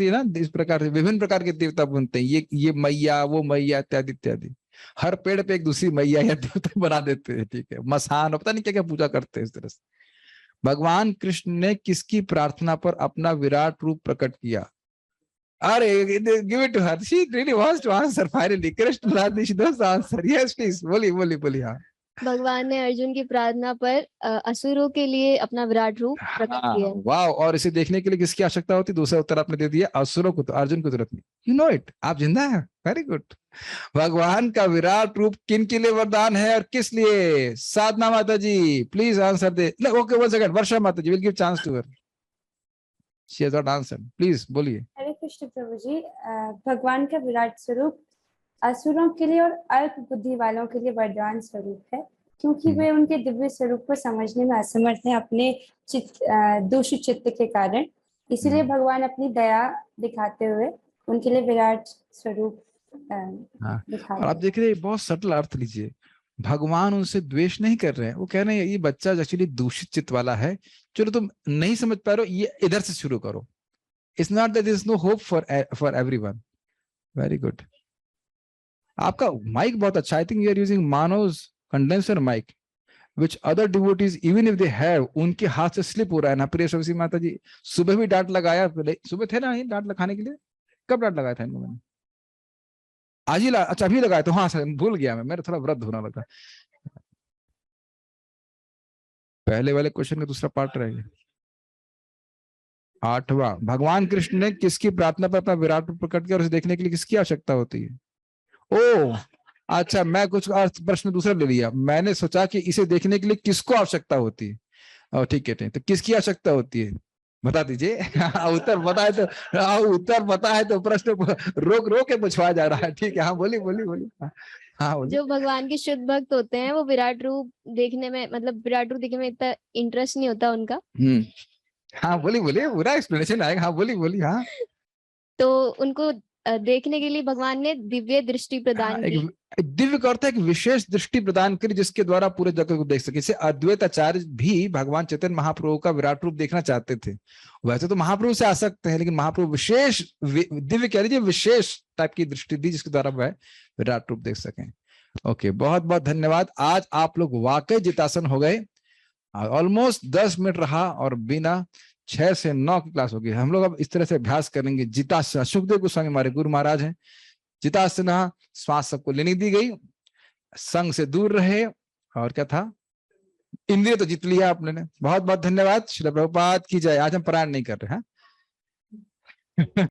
है ना। इस प्रकार से विभिन्न प्रकार के देवता बनते हैं, ये मैया, वो मैया, इत्यादि इत्यादि। हर पेड़ पे एक दूसरी मैया या देवता बना देते हैं, ठीक है। मसान, पता नहीं क्या क्या पूजा करते हैं इस तरह से। भगवान कृष्ण ने किसकी प्रार्थना पर अपना विराट रूप प्रकट किया? अरे give it to her, she really wants to answer finally. Krishna answer, yes please, बोलिए। हाँ, भगवान ने अर्जुन की प्रार्थना पर असुरों के लिए अपना विराट रूप प्रकट किया। वाह, और इसे देखने के लिए किसकी आवश्यकता होती? दूसरा उत्तर आपने दे दिया, असुरों को, तो अर्जुन को जरूरत नहीं। यू नो इट, आप जिंदा है, वेरी गुड। भगवान का विराट रूप किन के लिए वरदान है और किस लिए? साधना माता जी प्लीज आंसर दे। ओके, 1 सेकंड, वर्षा माता ji, will give chance to her, she has not answered, please बोलिए। हरे कृष्ण प्रभु जी, भगवान का विराट स्वरूप असुरों के लिए और अल्प बुद्धि वालों के लिए वरदान स्वरूप है, क्योंकि वे उनके दिव्य स्वरूप को समझने में असमर्थ हैं अपने दूषित चित्त के कारण। इसीलिए भगवान अपनी दया दिखाते हुए उनके लिए विराट स्वरूप दिखा रहे हैं। आप देख रहे हैं, बहुत सटल अर्थ लीजिए। भगवान उनसे द्वेष नहीं कर रहे हैं, वो कह रहे हैं ये बच्चा एक्चुअली दूषित चित्त वाला है, चलो तुम नहीं समझ पा रहे हो, ये इधर से शुरू करो। It's not that there is no hope for everyone. Very good. आपका माइक बहुत अच्छा, I think you are using Manoj condenser mike which other devotees even if they have, उनके हाथ से स्लिप हो रहा है ना। प्रिय सरस्वती माता जी, सुबह भी डांट लगाया, सुबह थे ना डांट लगाने के लिए? कब डांट लगाया था इनको मैंने? आज ही अच्छा अभी लगाया, तो हाँ भूल गया मैं, मेरा थोड़ा व्रत होना लगा। पहले वाले क्वेश्चन का दूसरा पार्ट रहेगा। 8वां, भगवान कृष्ण ने किसकी प्रार्थना पर अपना विराट रूप प्रकट किया और उसे देखने के लिए किसकी आवश्यकता होती है? ओ अच्छा, मैं कुछ प्रश्न दूसरा ले लिया। मैंने सोचा कि इसे देखने के लिए किसको आवश्यकता होती है। ठीक है, तो किसकी आवश्यकता होती है बता दीजिए। उत्तर पता है तो प्रश्न रोक के पूछवाया जा रहा है, ठीक है। हाँ बोलिए। हाँ, जो भगवान के शुद्ध भक्त होते हैं वो विराट रूप देखने में, मतलब विराट रूप देखने में इतना इंटरेस्ट नहीं होता उनका। हाँ बोलिए, पूरा एक्सप्लेनेशन आएगा। हाँ बोलिए। हाँ, तो उनको देखने के लिए भगवान ने दिव्य दृष्टि प्रदान की। दिव्य का अर्थ है कि विशेष दृष्टि प्रदान करी, जिसके द्वारा पूरे जगत को देख सके। इसे अद्वैत आचार्य भी भगवान चैतन्य महाप्रभु का विराट रूप देखना चाहते थे। वैसे तो महाप्रभु से आ सकते हैं, लेकिन महाप्रभु विशेष, दिव्य कह लीजिए, विशेष टाइप की दृष्टि दी, जिसके द्वारा वह विराट रूप देख सकें। ओके, बहुत बहुत धन्यवाद। आज आप लोग वाकई जितासन हो गए। ऑलमोस्ट 10 मिनट रहा और बिना 6 से 9 की क्लास होगी। हम लोग अब इस तरह से अभ्यास करेंगे। जितासना, सुखदेव गोस्वामी हमारे गुरु महाराज हैं। जितासना, श्वास सबको लेने दी गई, संग से दूर रहे, और क्या था, इंद्रिय तो जीत लिया आपने ने। बहुत बहुत धन्यवाद। श्रील प्रभुपाद की जय। आज हम पारायण नहीं कर रहे हैं।